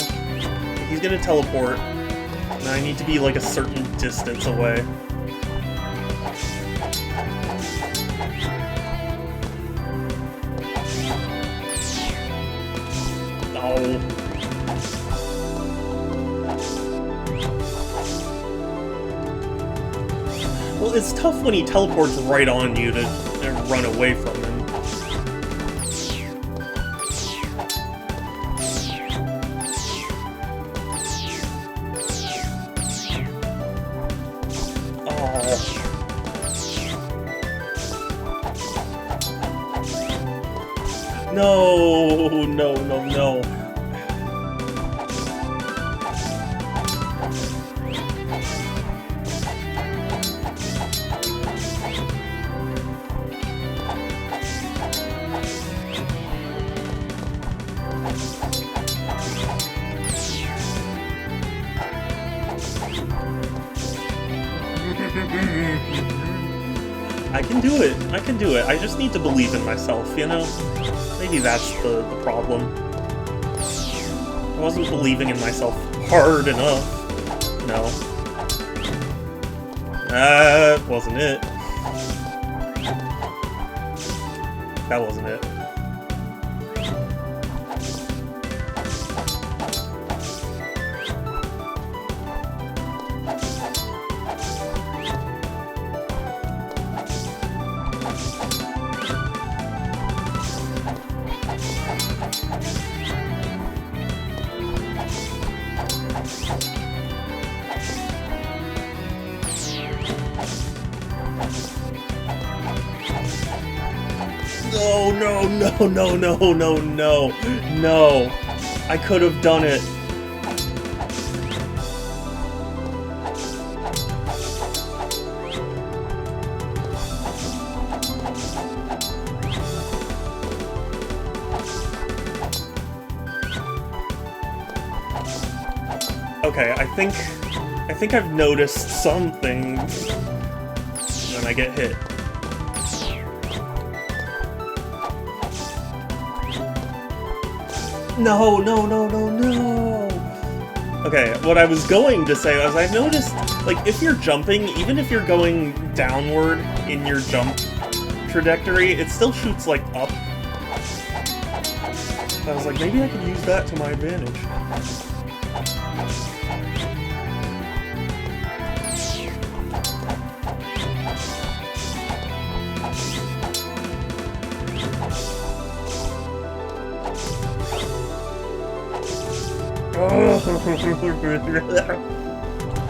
He's gonna teleport, and I need to be like a certain distance away. Oh. Well, it's tough when he teleports right on you to run away from him. No, no, no, no. I can do it. I can do it. I just need to believe in myself, you know? Maybe that's the problem. I wasn't believing in myself hard enough. No. That wasn't it. That wasn't it. No, no, no, no, no, no, no. No. I could have done it. Okay, I think I've noticed something. Then I get hit. No, no, no, no, no! Okay, what I was going to say was I've noticed, like, if you're jumping, even if you're going downward in your jump trajectory, it still shoots, like, up. I was like, maybe I could use that to my advantage.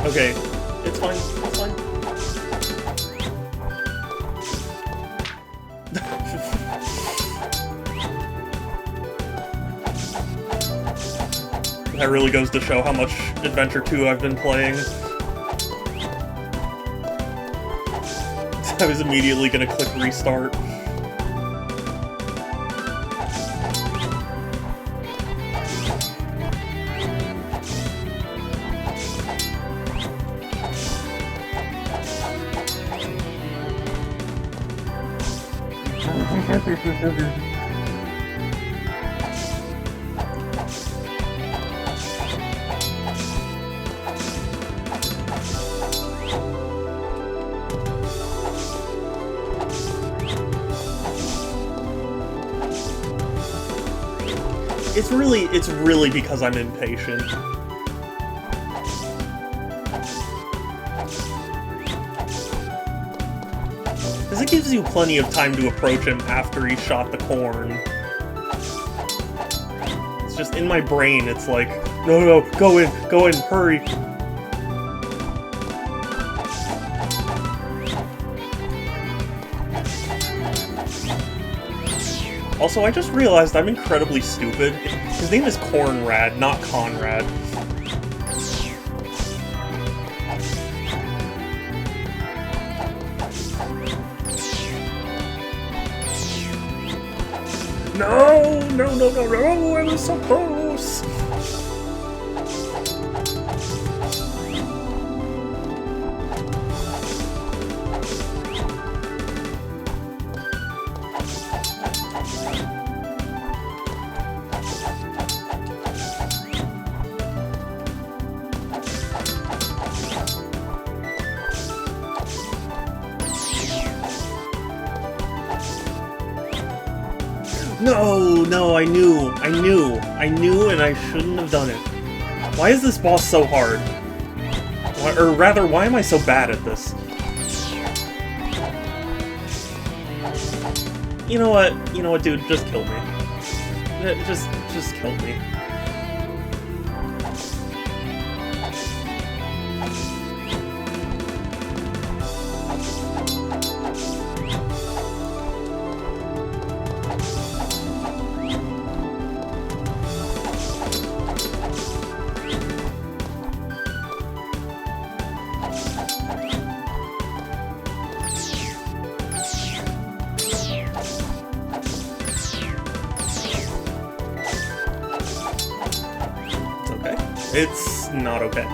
Okay, it's fine, it's fine. That really goes to show how much Adventure 2 I've been playing. I was immediately gonna click restart. It's really because I'm impatient. Because it gives you plenty of time to approach him after he shot the corn. It's just in my brain, it's like, no, no, go in, hurry. Also, I just realized I'm incredibly stupid. His name is Cornrad, not Conrad. No, no, no, no, no, I was so close! No, I knew, and I shouldn't have done it. Why is this boss so hard? Or rather, why am I so bad at this? You know what, dude, just kill me. Just kill me. It's not okay.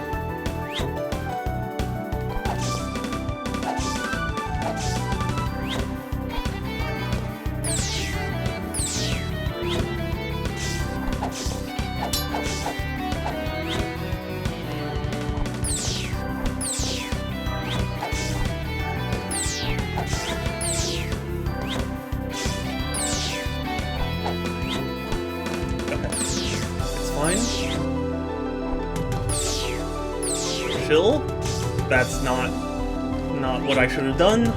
Okay. It's fine. Chill. That's not what I should have done.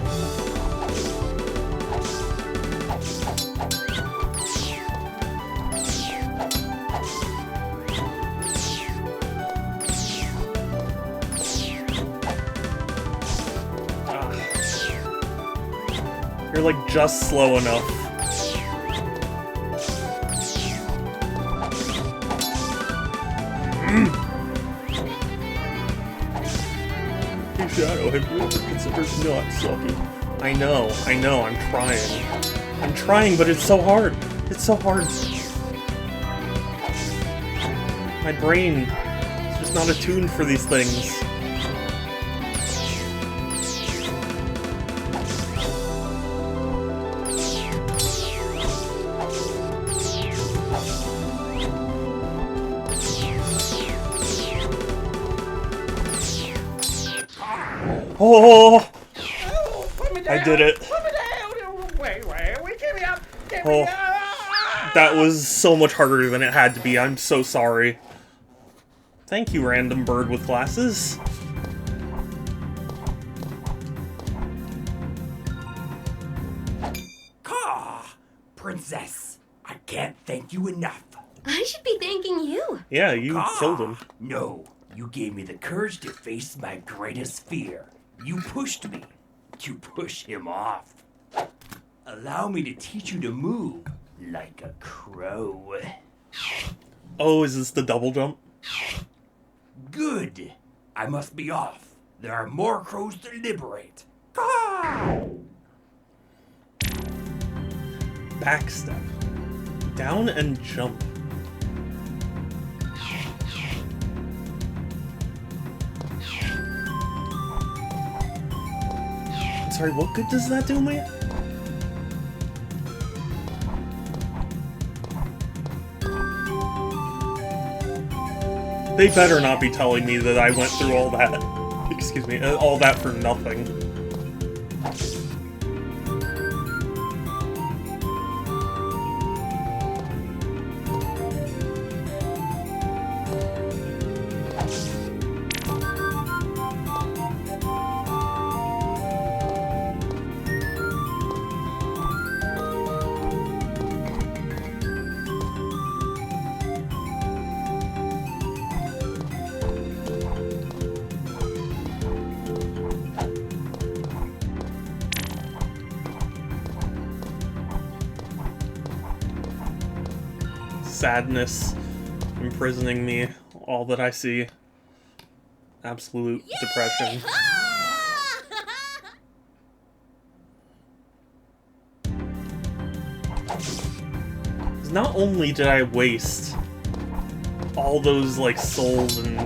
You're like just slow enough. Shadow, have you ever considered not sucking? I know, I'm trying. I'm trying, but it's so hard. It's so hard. My brain is just not attuned for these things. Oh! I did it. Oh, that was so much harder than it had to be. I'm so sorry. Thank you, random bird with glasses. Princess, I can't thank you enough. I should be thanking you. Yeah, you killed him. No, you gave me the courage to face my greatest fear. You pushed me to push him off. Allow me to teach you to move like a crow. Oh, is this the double jump? Good. I must be off. There are more crows to liberate. Backstep. Down and jump. Sorry, what good does that do me? They better not be telling me that I went through all that. Excuse me, all that for nothing. Sadness imprisoning me, all that I see. Absolute depression. Not only did I waste all those like souls and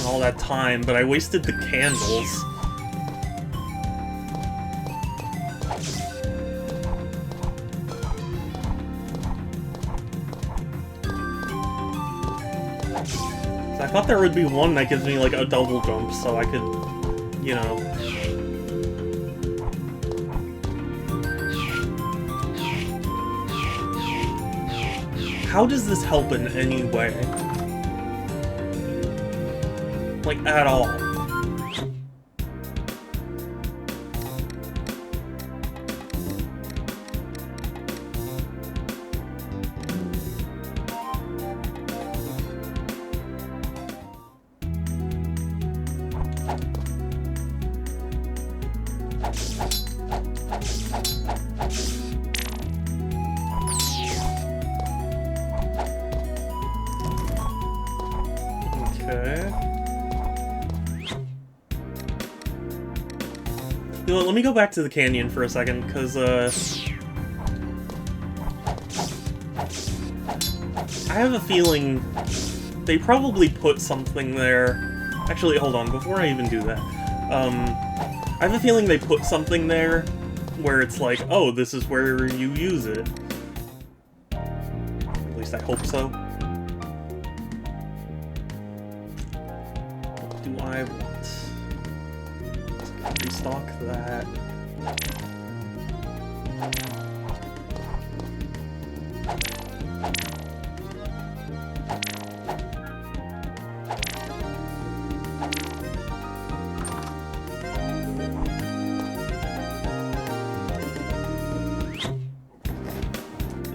all that time, but I wasted the candles. I thought there would be one that gives me like a double jump so I could, you know. How does this help in any way? Like, at all? You know what, let me go back to the canyon for a second, because, I have a feeling they probably put something there. Actually, hold on, before I even do that. I have a feeling they put something there where it's like, oh, this is where you use it. At least I hope so. What do I want? Restock that.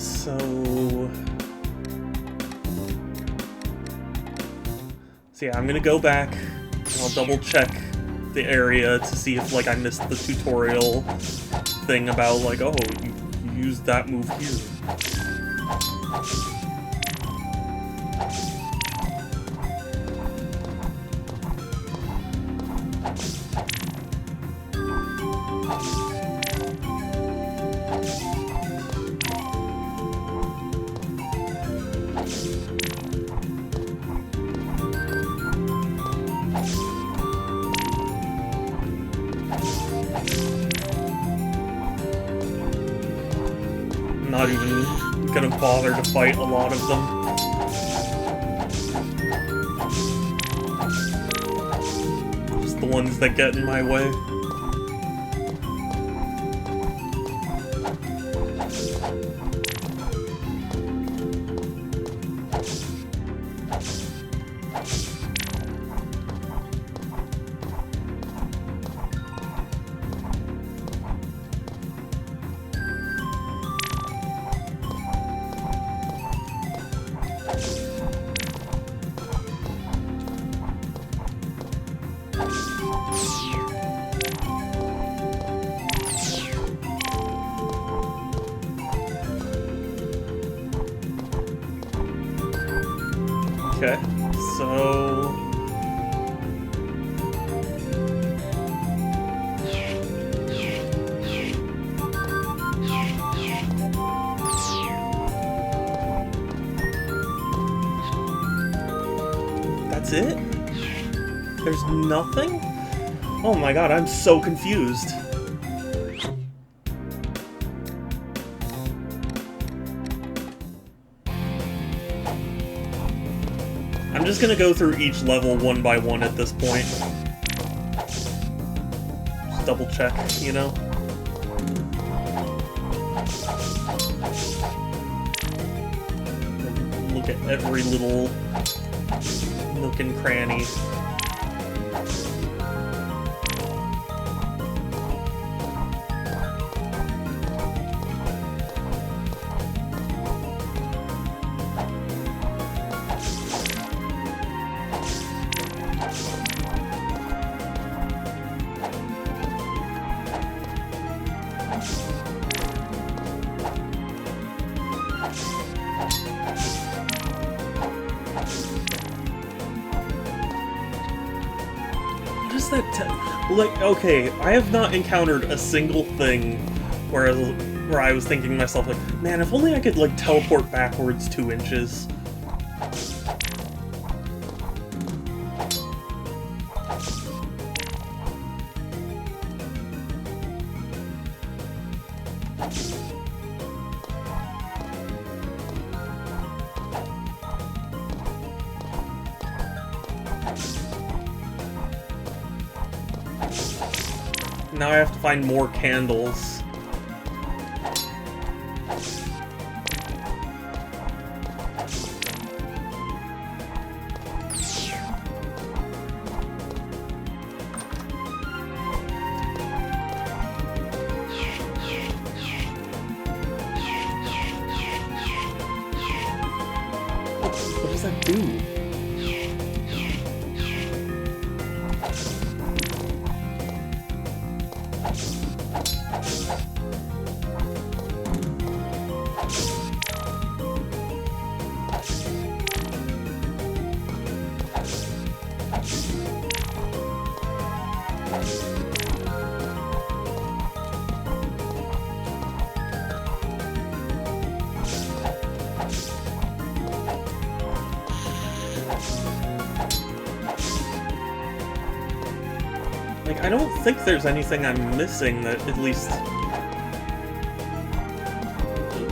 So yeah, I'm gonna go back. I'll double check the area to see if like I missed the tutorial thing about like, oh, you use that move here. not even gonna bother to fight a lot of them. Just the ones that get in my way. Okay, so... That's it? There's nothing? Oh my god, I'm so confused. I'm just gonna go through each level one by one at this point. Just double check, you know? Look at every little nook and cranny. What is that? Like, okay, I have not encountered a single thing where I was thinking to myself, like, man, if only I could, like, teleport backwards 2 inches. Now I have to find more candles. What does that do? Like, I don't think there's anything I'm missing that at least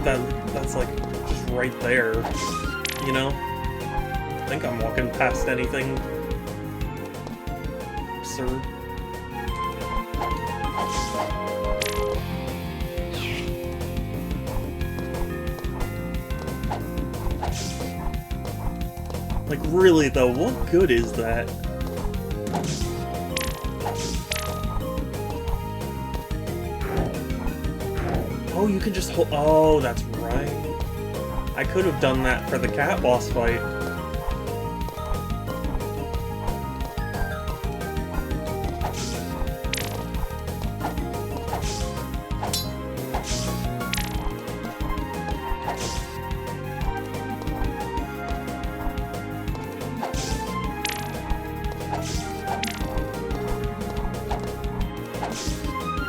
that's like just right there, you know? I don't think I'm walking past anything absurd. Like, really though, what good is that? Oh, you can just hold. Oh, that's right. I could have done that for the cat boss fight.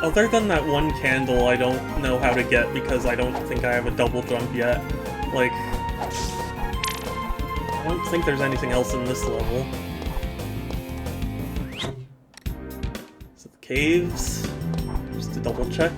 Other than that one candle, I don't know how to get because I don't think I have a double jump yet. Like, I don't think there's anything else in this level. So the caves, just to double check.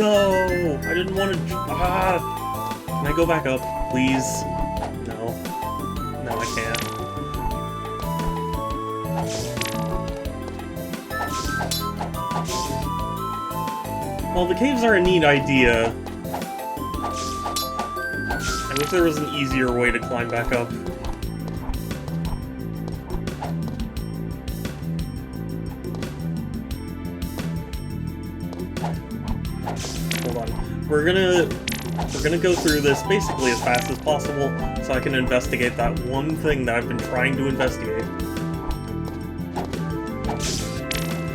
No! I didn't want to... Can I go back up, please? No. No, I can't. Well, the caves are a neat idea. I wish there was an easier way to climb back up. Hold on. We're gonna go through this basically as fast as possible so I can investigate that one thing that I've been trying to investigate.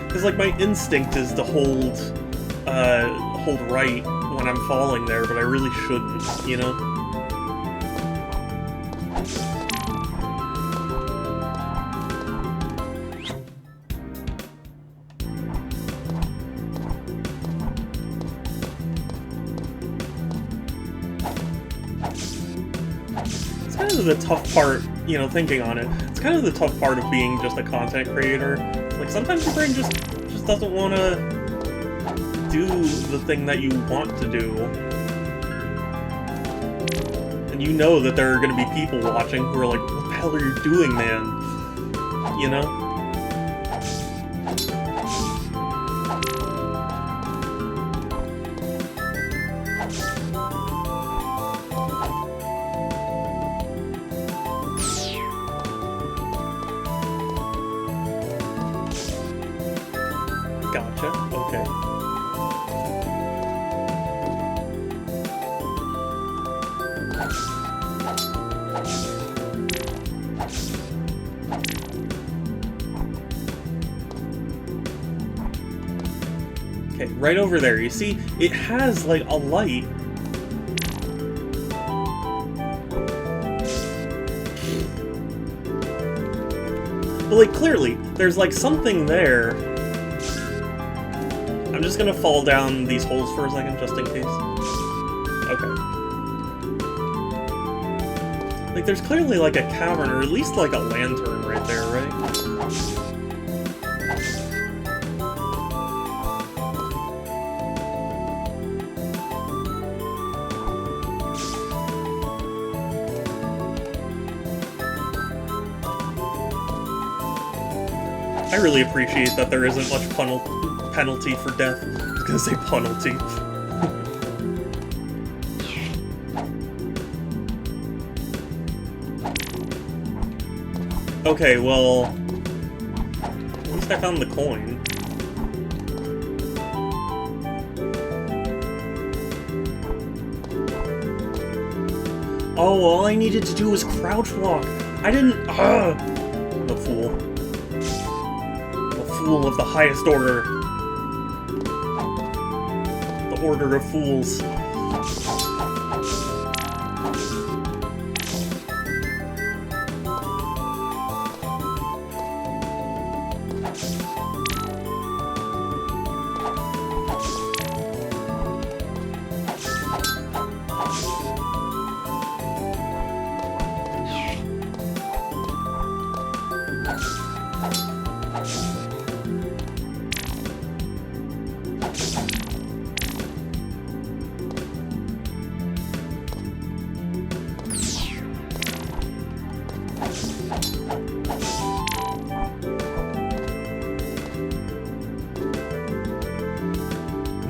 Because, like, my instinct is to hold right when I'm falling there, but I really shouldn't, you know? It's kind of the tough part, you know, thinking on it. It's kind of the tough part of being just a content creator. Like, sometimes your brain just doesn't want to do the thing that you want to do. And you know that there are going to be people watching who are like, what the hell are you doing, man? You know? Gotcha, okay. Okay, right over there, you see, it has, like, a light. But, like, clearly, there's, like, something there. I'm just gonna fall down these holes for a second, just in case. Okay. Like, there's clearly, like, a cavern, or at least, like, a lantern right there, right? I really appreciate that there isn't much penalty for death. I was gonna say penalty. Okay, well... At least I found the coin. Oh, all I needed to do was crouch walk. I didn't... I'm a fool. Fool of the highest order. The order of fools.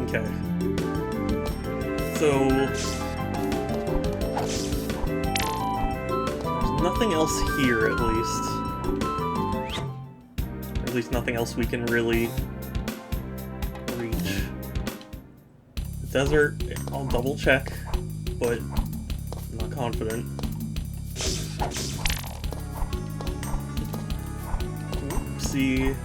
Okay. So... there's nothing else here, at least. Or at least nothing else we can really reach. The desert, I'll double check, but I'm not confident. Oopsie.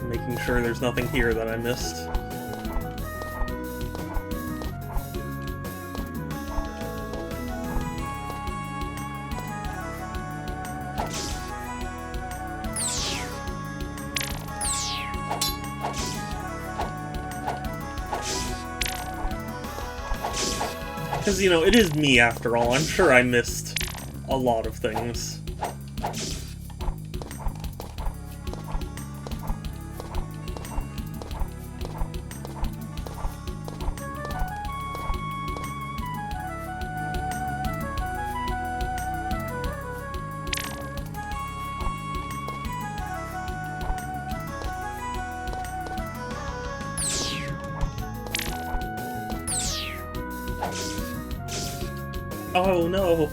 Making sure there's nothing here that I missed. Because, you know, it is me after all. I'm sure I missed a lot of things. Oh no!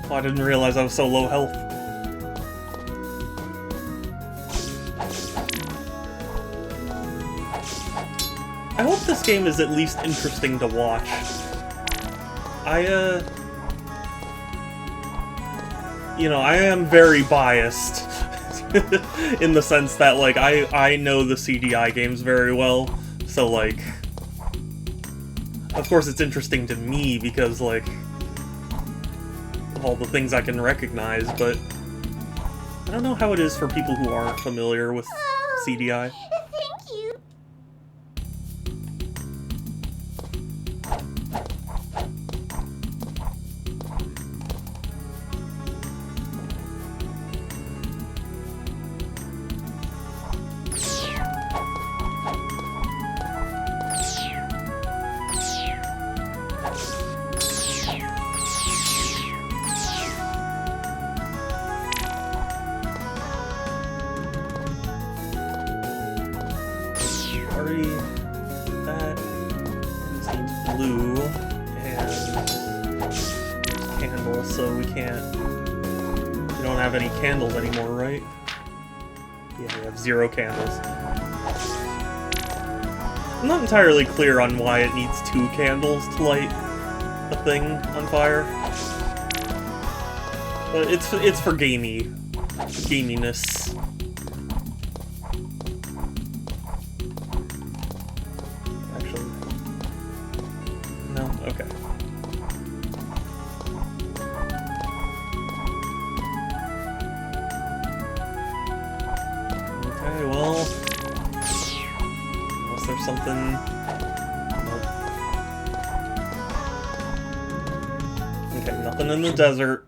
Oh, I didn't realize I was so low health. I hope this game is at least interesting to watch. You know, I am very biased in the sense that, like, I know the CDI games very well, so, like, of course it's interesting to me because, like, all the things I can recognize, but I don't know how it is for people who aren't familiar with CDI. Thank you. Already that this needs blue and candles, so we don't have any candles anymore, right? Yeah, we have 0 candles. I'm not entirely clear on why it needs 2 candles to light a thing on fire. But it's for gaminess. No? Okay. Okay, well... unless there's something... Nope. Okay, nothing in the desert.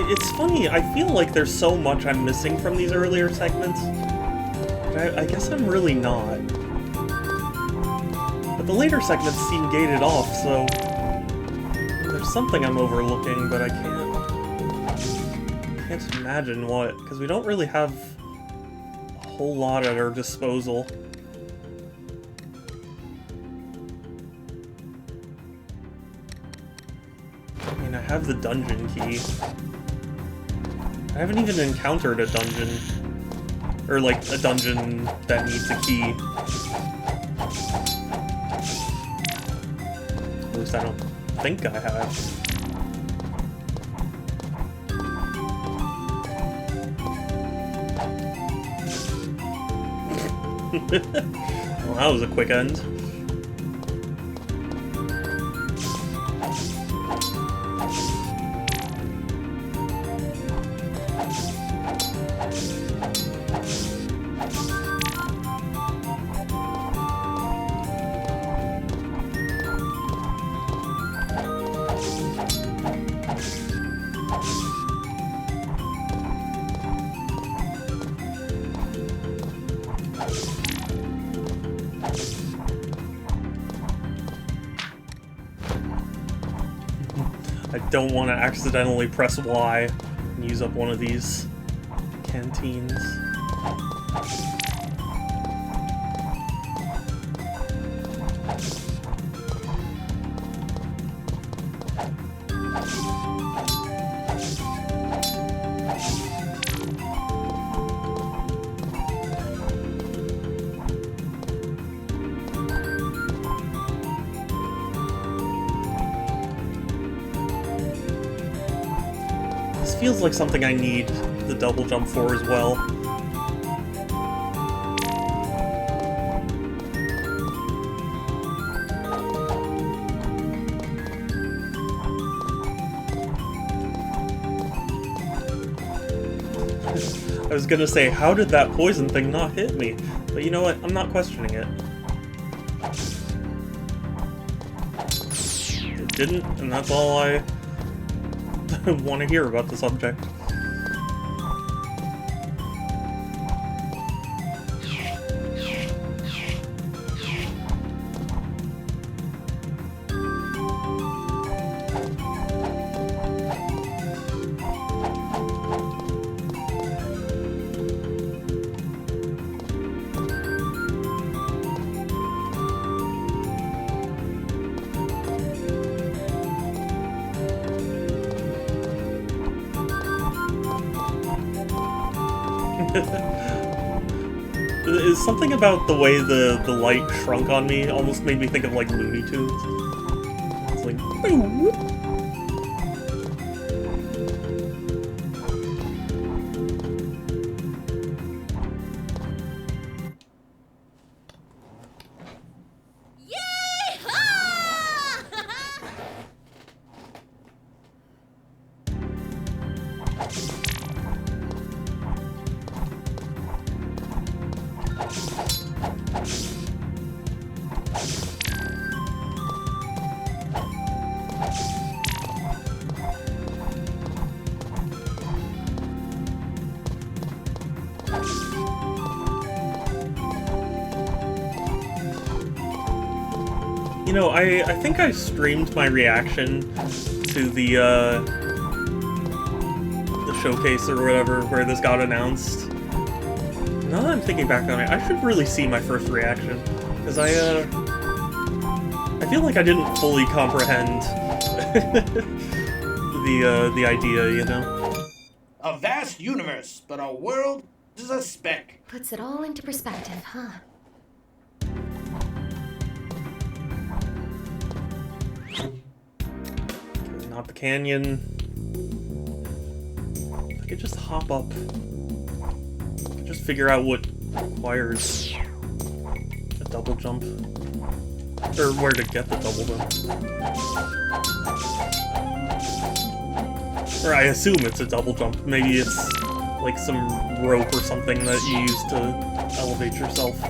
It's funny, I feel like there's so much I'm missing from these earlier segments. But I guess I'm really not. But the later segments seem gated off, so... there's something I'm overlooking, but I can't imagine what, because we don't really have a whole lot at our disposal. I mean, I have the dungeon key. I haven't even encountered a dungeon. Or, like, a dungeon that needs a key. At least I don't think I have. Well, that was a quick end. I don't want to accidentally press Y and use up one of these canteens. feels like something I need the double jump for as well. I was gonna say, how did that poison thing not hit me? But you know what? I'm not questioning it. It didn't, and that's all I want to hear about the subject. Something about the way the light shrunk on me almost made me think of like Looney Tunes. It's like, whoop. You know, I think I streamed my reaction to the showcase or whatever where this got announced. Now that I'm thinking back on it, I should really see my first reaction, because I feel like I didn't fully comprehend the idea, you know? A vast universe, but our world is a speck. Puts it all into perspective, huh? Not the canyon. If I could just hop up. I could just figure out what requires a double jump. Or where to get the double jump. Or I assume it's a double jump. Maybe it's like some rope or something that you use to elevate yourself.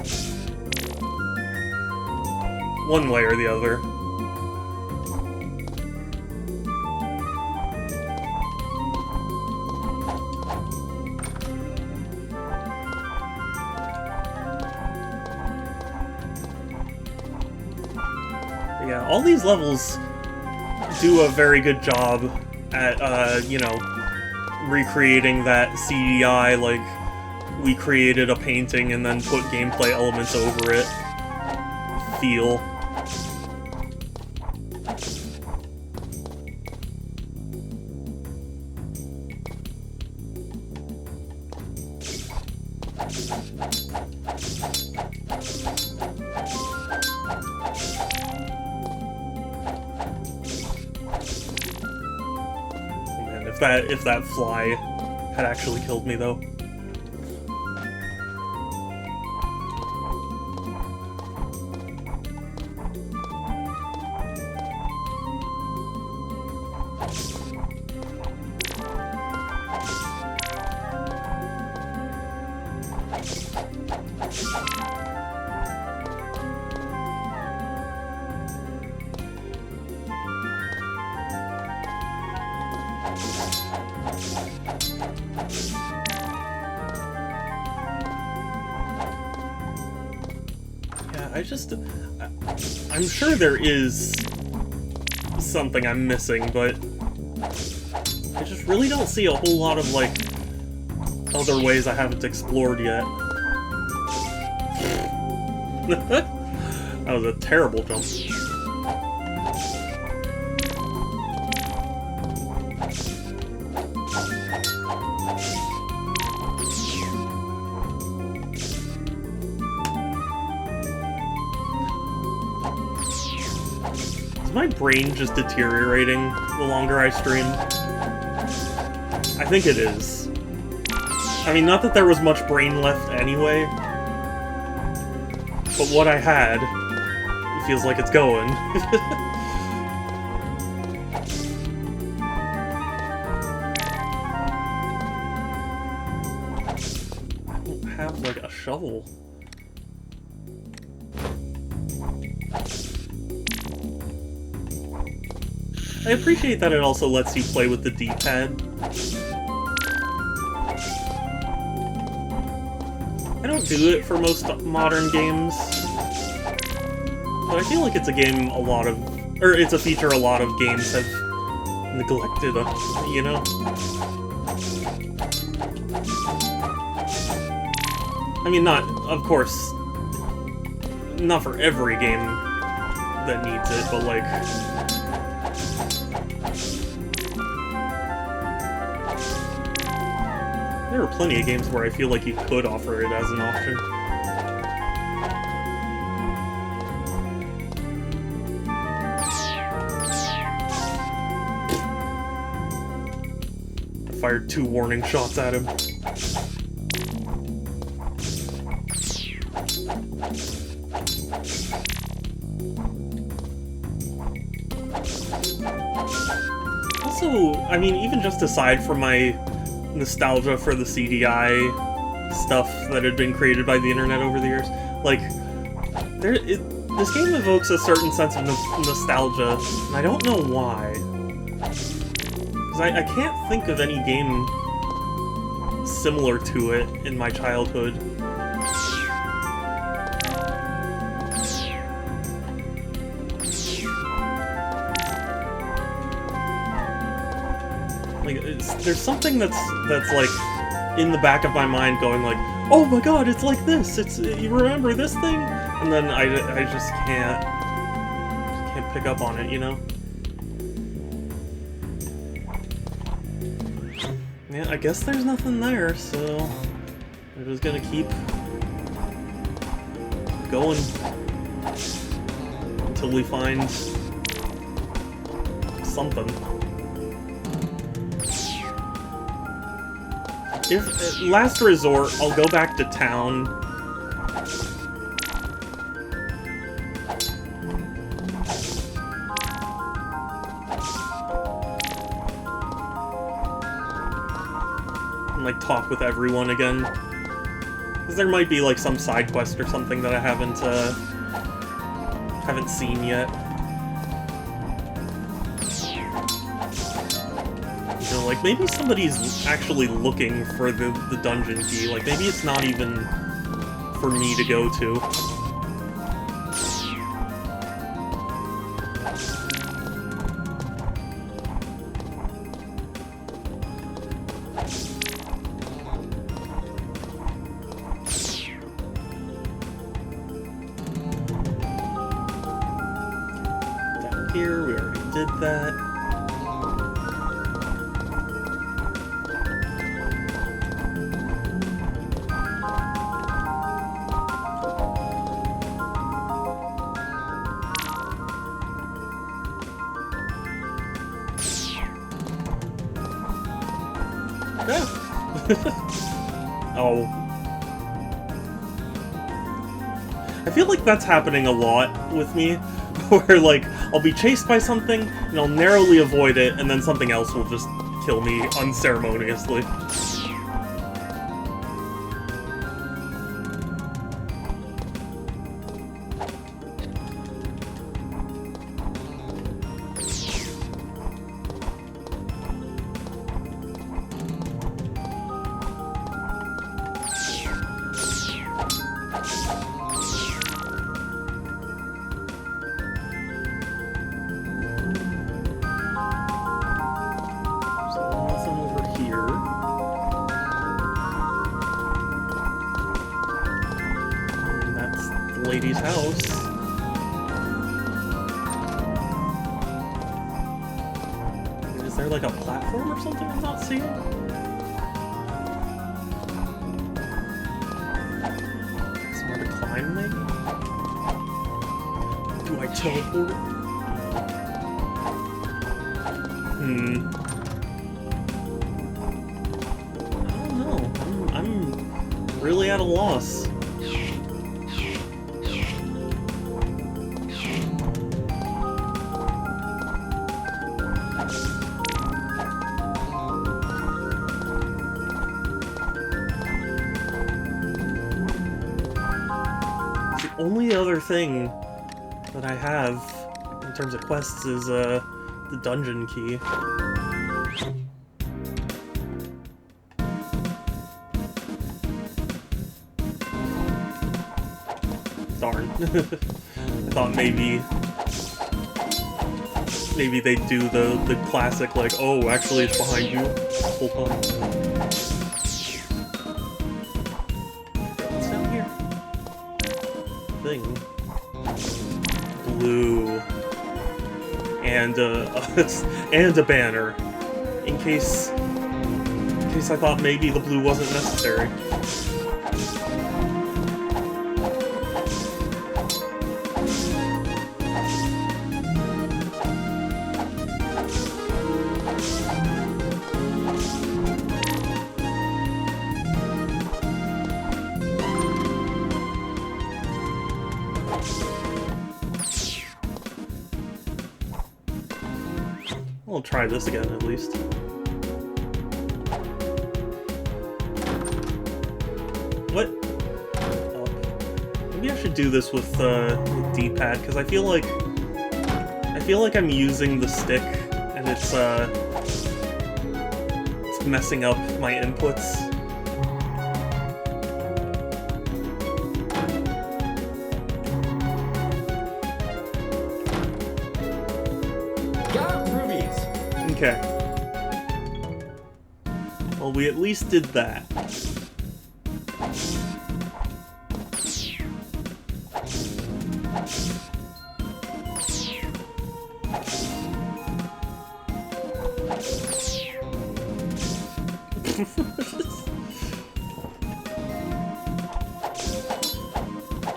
One way or the other. Yeah, all these levels do a very good job at, you know, recreating that CDI, like, we created a painting and then put gameplay elements over it feel. If that fly had actually killed me, though. I'm sure there is something I'm missing, but I just really don't see a whole lot of, like, other ways I haven't explored yet. That was a terrible jump. My brain just deteriorating the longer I stream. I think it is. I mean, not that there was much brain left anyway, but what I had, it feels like it's going. I don't have, like, a shovel. I appreciate that it also lets you play with the D-pad. I don't do it for most modern games, but I feel like it's a game a lot of, or it's a feature a lot of games have neglected, you know? I mean, not, of course, not for every game that needs it, but like... There are plenty of games where I feel like you could offer it as an option. I fired 2 warning shots at him. Also, I mean, even just aside from my nostalgia for the CDI stuff that had been created by the internet over the years, like, this game evokes a certain sense of nostalgia, and I don't know why. Because I can't think of any game similar to it in my childhood. Like, there's something that's like in the back of my mind going like, oh my god, it's like this, you remember this thing? And then I just can't pick up on it, you know? Yeah, I guess there's nothing there, so we're just gonna keep going until we find something. If last resort, I'll go back to town. And like talk with everyone again. Because there might be like some side quest or something that I haven't seen yet. Like, maybe somebody's actually looking for the dungeon key. Like, maybe it's not even for me to go to. Down here, we already did that. Oh. I feel like that's happening a lot with me, where like, I'll be chased by something, and I'll narrowly avoid it, and then something else will just kill me unceremoniously. Lady's house. Is there like a platform or something I'm not seeing? Somewhere to climb, maybe? Do I teleport? really at a loss. The only other thing that I have in terms of quests is the dungeon key. Darn. I thought maybe they'd do the classic, like, oh, actually it's behind you the whole time. What's down here? Thing. Blue. And and a banner. In case I thought maybe the blue wasn't necessary. I'll try this again, at least. What? Oh. Maybe I should do this with D-pad, because I feel like I'm using the stick, and it's messing up my inputs. Okay. Well, we at least did that.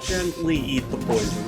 Gently eat the poison.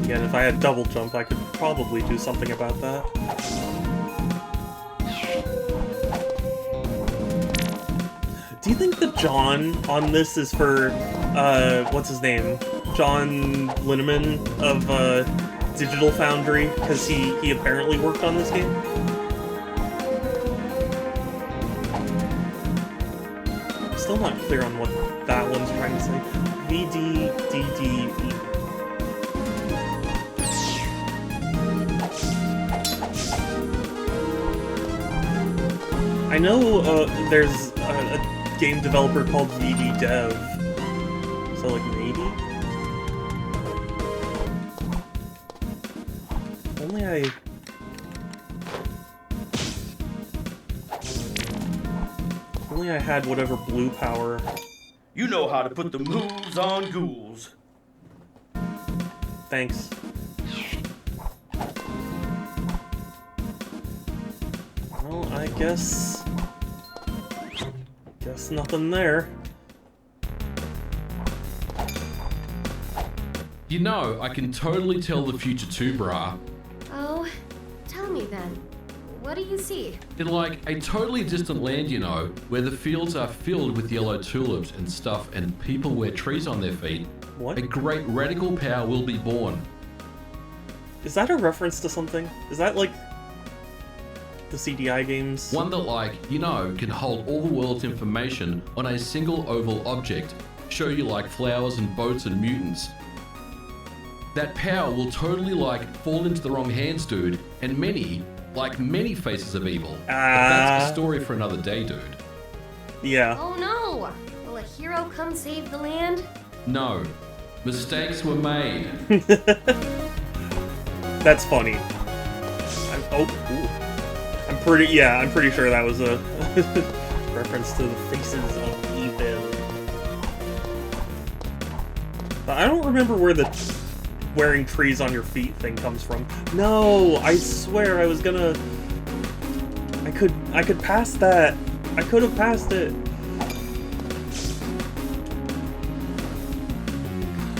Again, if I had double jump, I could probably do something about that. Do you think the John on this is for, what's his name? John Linneman of, Digital Foundry? Because he apparently worked on this game? I'm still not clear on what that one's trying to say. VDDDE. I know there's a game developer called VD Dev, so like maybe? Only I had whatever blue power. You know how to put the moves on ghouls. Thanks. Well, I guess nothing there. You know, I can totally tell the future too, brah. Oh, tell me then. What do you see? In like a totally distant land, you know, where the fields are filled with yellow tulips and stuff and people wear trees on their feet, what? A great radical power will be born. Is that a reference to something? Is that like the CDI games? One that, like, you know, can hold all the world's information on a single oval object, show you like flowers and boats and mutants. That power will totally like fall into the wrong hands, dude, and many faces of evil. But that's a story for another day, dude. Yeah. Oh no! Will a hero come save the land? No. Mistakes were made. That's funny. I'm I'm pretty sure that was a reference to the faces of evil. But I don't remember where the wearing trees on your feet thing comes from. No, I swear I was gonna... I could pass that. I could have passed it.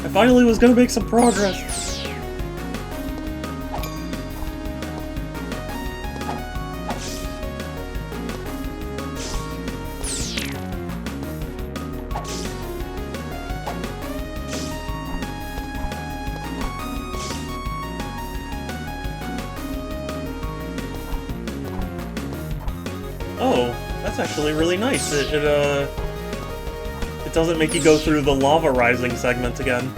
I finally was gonna make some progress. Oh, that's actually really nice. It doesn't make you go through the lava rising segment again.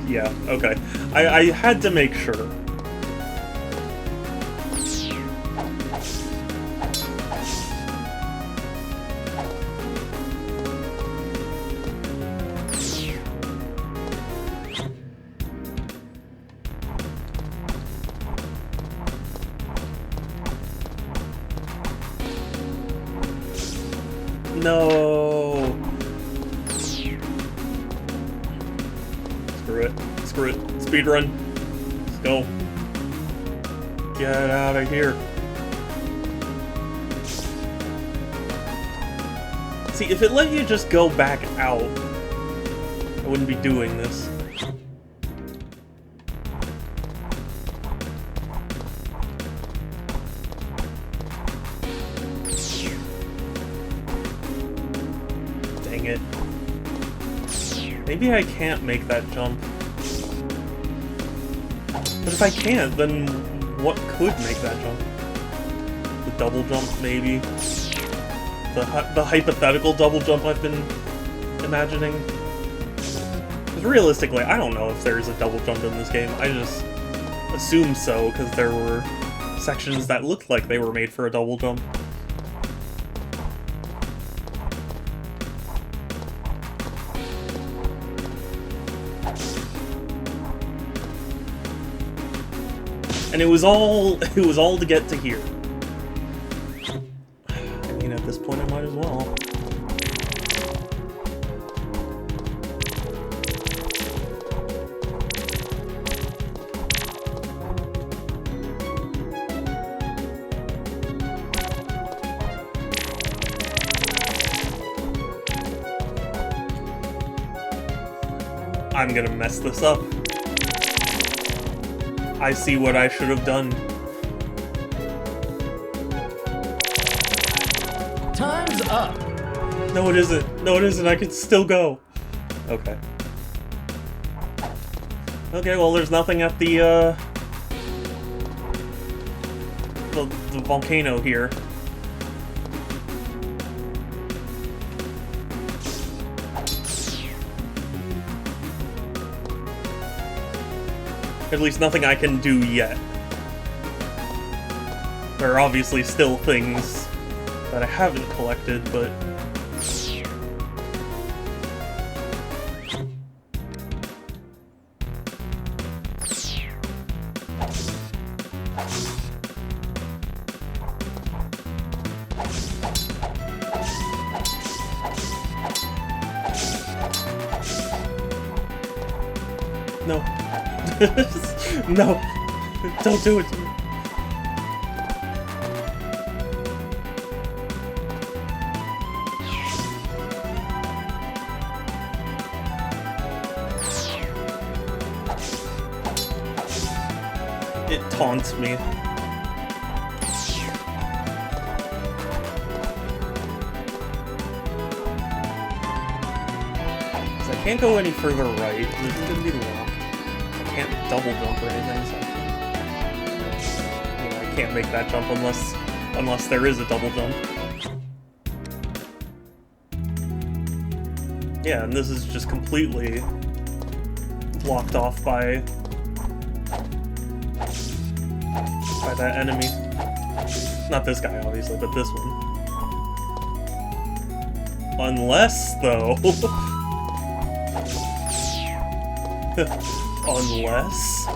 Yeah, okay. I had to make sure. No. Screw it. Speedrun. Let's go. Get out of here. See, if it let you just go back out, I wouldn't be doing this. Dang it. Maybe I can't make that jump. But if I can't, then what could make that jump? The double jump, maybe? The hypothetical double jump I've been imagining? Because realistically, I don't know if there's a double jump in this game. I just assume so, because there were sections that looked like they were made for a double jump. And it was all to get to here. I mean, at this point, I might as well. I'm gonna mess this up. I see what I should have done. Time's up. No, it isn't. No, it isn't. I can still go. Okay. Okay, well, there's nothing at the volcano here. At least nothing I can do yet. There are obviously still things that I haven't collected, but... No. No. Don't do it to me. It taunts me. I can't go any further right. This is gonna be long. I can't double jump or anything, so I can't make that jump unless there is a double jump. Yeah, and this is just completely blocked off by that enemy. Not this guy, obviously, but this one. Unless, though... Unless...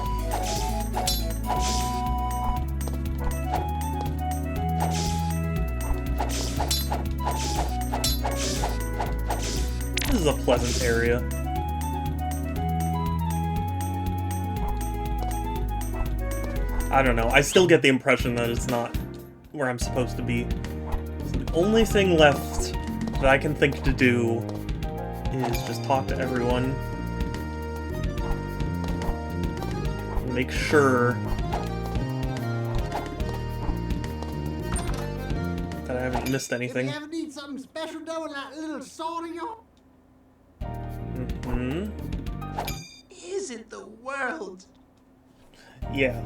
This is a pleasant area. I don't know. I still get the impression that it's not where I'm supposed to be. So the only thing left that I can think to do is just talk to everyone. And make sure that I haven't missed anything. If you ever need something special done with that little sword of yours, Isn't the world? Yeah.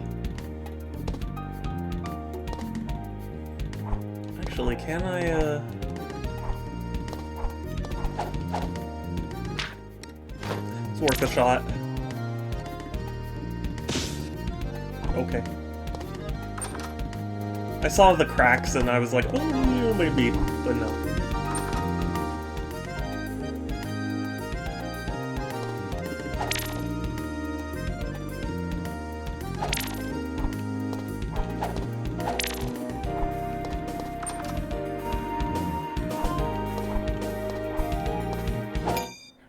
Actually, can I, It's worth a shot. Okay. I saw the cracks and I was like, oh, maybe, but no.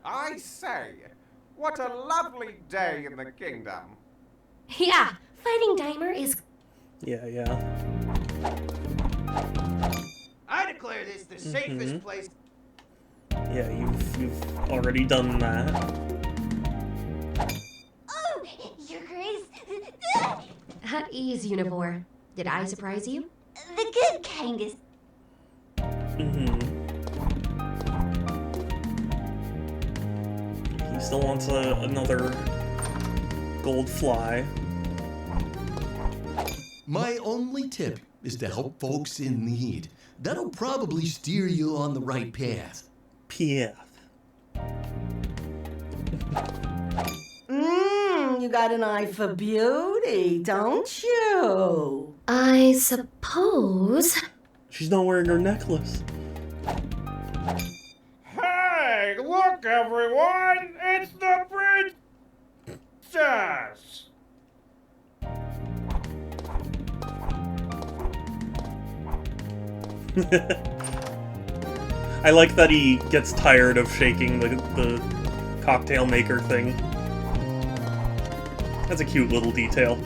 I say, what a lovely day in the kingdom. Yeah, fighting Dimer is... Yeah, yeah. I declare this the safest place. Yeah, you've already done that. Oh, Your Grace. At ease, Univore. Did I surprise you? The good kind is... He still wants another gold fly. My only tip is to help folks in need. That'll probably steer you on the right path. You got an eye for beauty, don't you? I suppose. She's not wearing her necklace. Hey, look everyone! It's the princess! I like that he gets tired of shaking the cocktail maker thing. That's a cute little detail.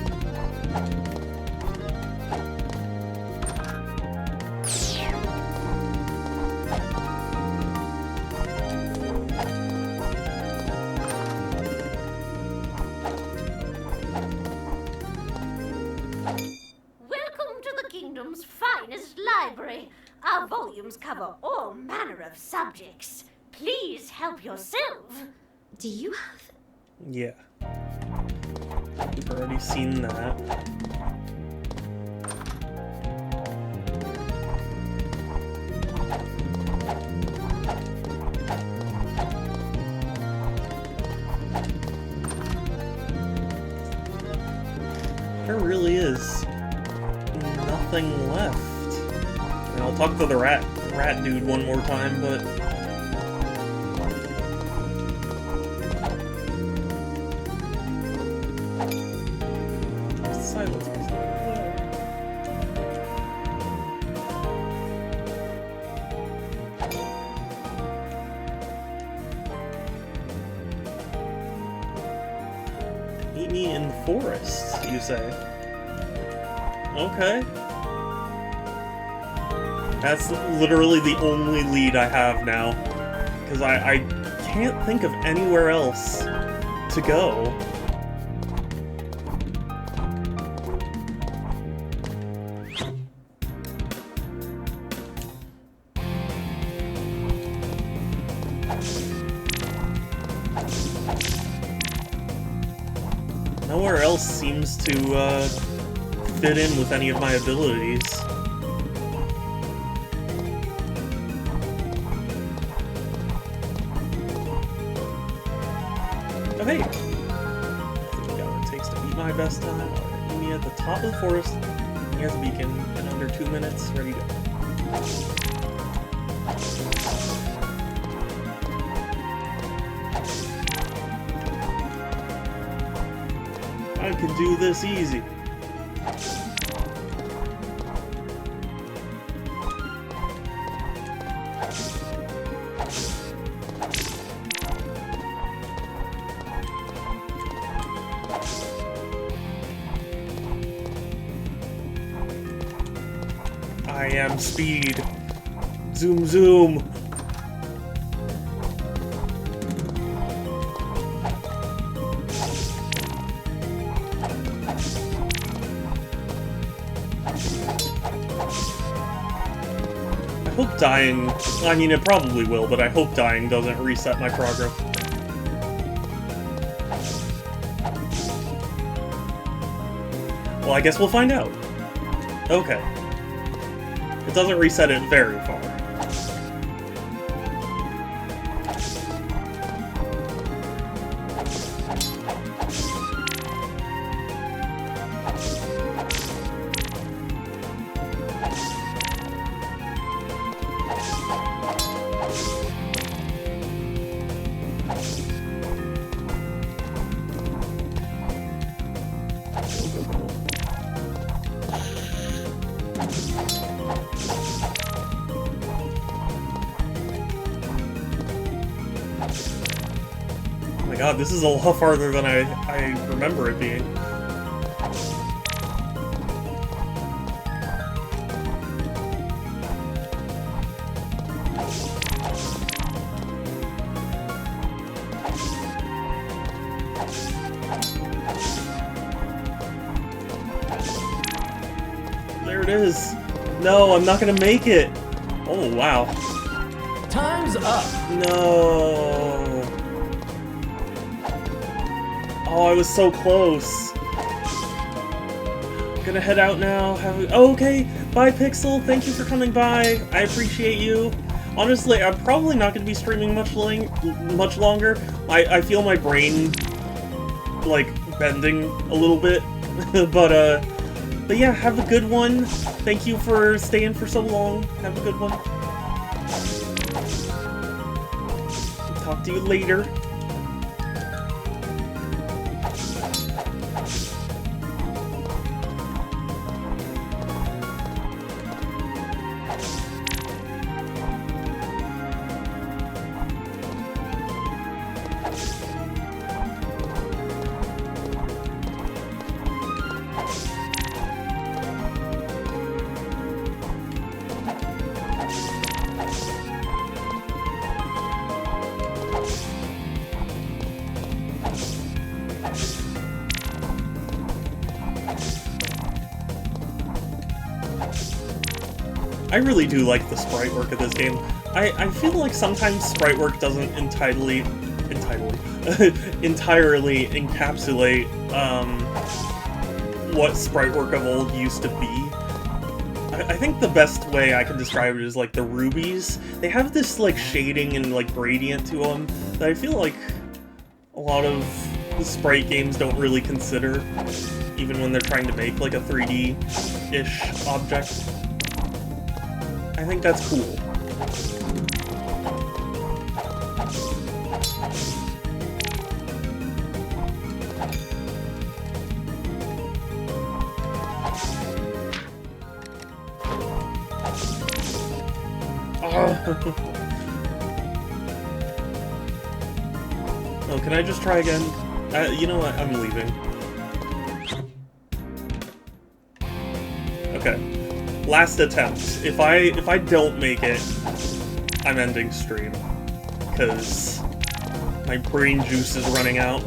Welcome to the kingdom's finest library. Our volumes cover all manner of subjects. Please help yourself. Do you have... Yeah. We've already seen that. There really is nothing left. And I'll talk to the rat dude one more time, but silence. Meet me in the forest, you say? Okay. That's literally the only lead I have now. Because I can't think of anywhere else to go. Nowhere else seems to fit in with any of my abilities. Oh, hey! I think we got what it takes to beat my best time. Alright, meet me at the top of the forest. He has a beacon in under 2 minutes. Ready to go. I can do this easy. I am speed. Zoom zoom. I hope dying, I mean it probably will, but I hope dying doesn't reset my progress. Well, I guess we'll find out. Okay. It doesn't reset it very far. Oh my god, this is a lot farther than I remember it being. There it is. No, I'm not gonna make it. Oh, wow. Time's up. No. Oh, I was so close. Gonna head out now. Oh, okay. Bye, Pixel. Thank you for coming by. I appreciate you. Honestly, I'm probably not gonna be streaming much longer. I feel my brain like bending a little bit, but yeah, have a good one. Thank you for staying for so long. Have a good one. Talk to you later. I really do like the sprite work of this game. I feel like sometimes sprite work doesn't entirely encapsulate what sprite work of old used to be. I think the best way I can describe it is like the rubies. They have this like shading and like gradient to them that I feel like a lot of the sprite games don't really consider, even when they're trying to make like a 3D-ish object. I think that's cool. Oh, can I just try again? You know what? I'm leaving. Okay. Last attempt. If I don't make it, I'm ending stream. Because my brain juice is running out.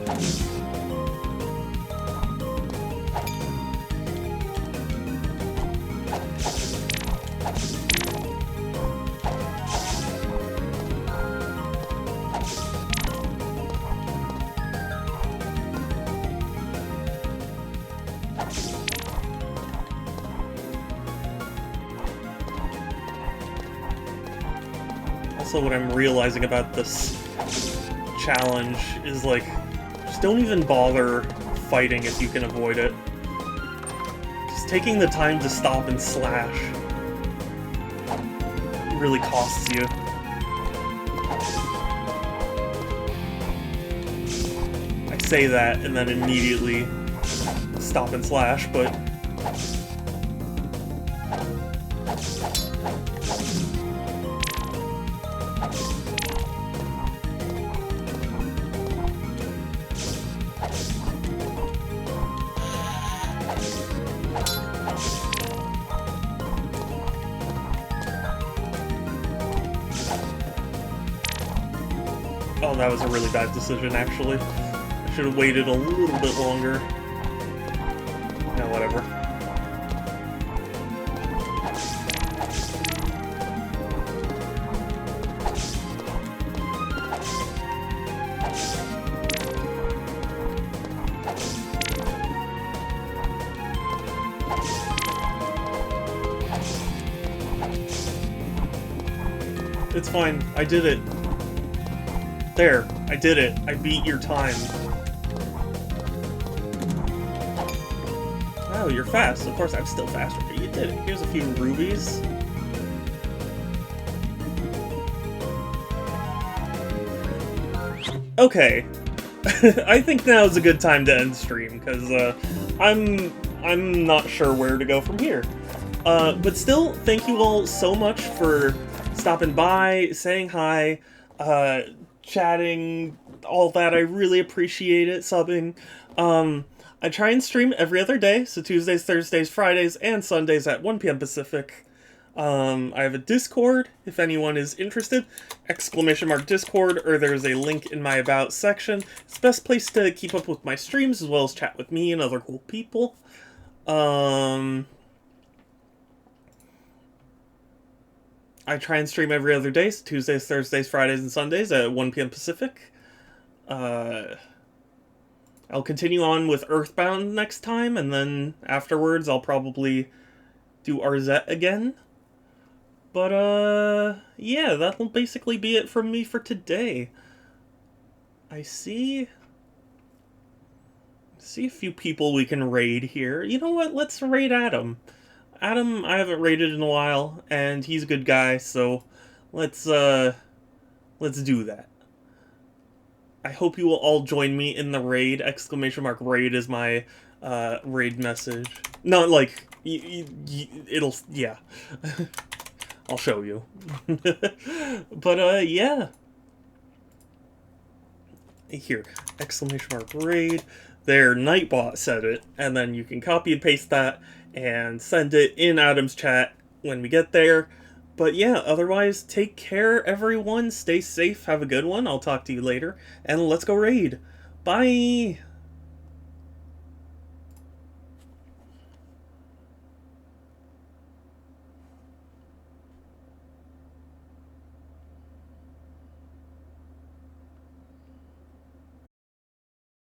Also, what I'm realizing about this challenge is, like, don't even bother fighting if you can avoid it. Just taking the time to stop and slash really costs you. I say that and then immediately stop and slash, but oh, that was a really bad decision, actually. I should have waited a little bit longer. No, whatever. It's fine. I did it. There, I did it. I beat your time. Oh, you're fast. Of course, I'm still faster, but you did it. Here's a few rubies. Okay. I think now is a good time to end stream, because I'm not sure where to go from here. But still, thank you all so much for stopping by, saying hi, chatting, all that. I really appreciate it, subbing. I try and stream every other day, so Tuesdays, Thursdays, Fridays, and Sundays at 1 p.m. Pacific. I have a Discord, if anyone is interested, !Discord, or there's a link in my About section. It's the best place to keep up with my streams, as well as chat with me and other cool people. I try and stream every other day, so Tuesdays, Thursdays, Fridays, and Sundays at 1 p.m. Pacific. I'll continue on with Earthbound next time, and then afterwards I'll probably do Arzette again. But, yeah, that'll basically be it from me for today. I see a few people we can raid here. You know what? Let's raid Adam. Adam, I haven't raided in a while, and he's a good guy, so let's do that. I hope you will all join me in the raid. !Raid is my raid message. Not like it'll, yeah. I'll show you. But yeah. Here, !Raid. There, Nightbot said it, and then you can copy and paste that and send it in Adam's chat when we get there. But yeah, otherwise, take care, everyone. Stay safe. Have a good one. I'll talk to you later. And let's go raid. Bye!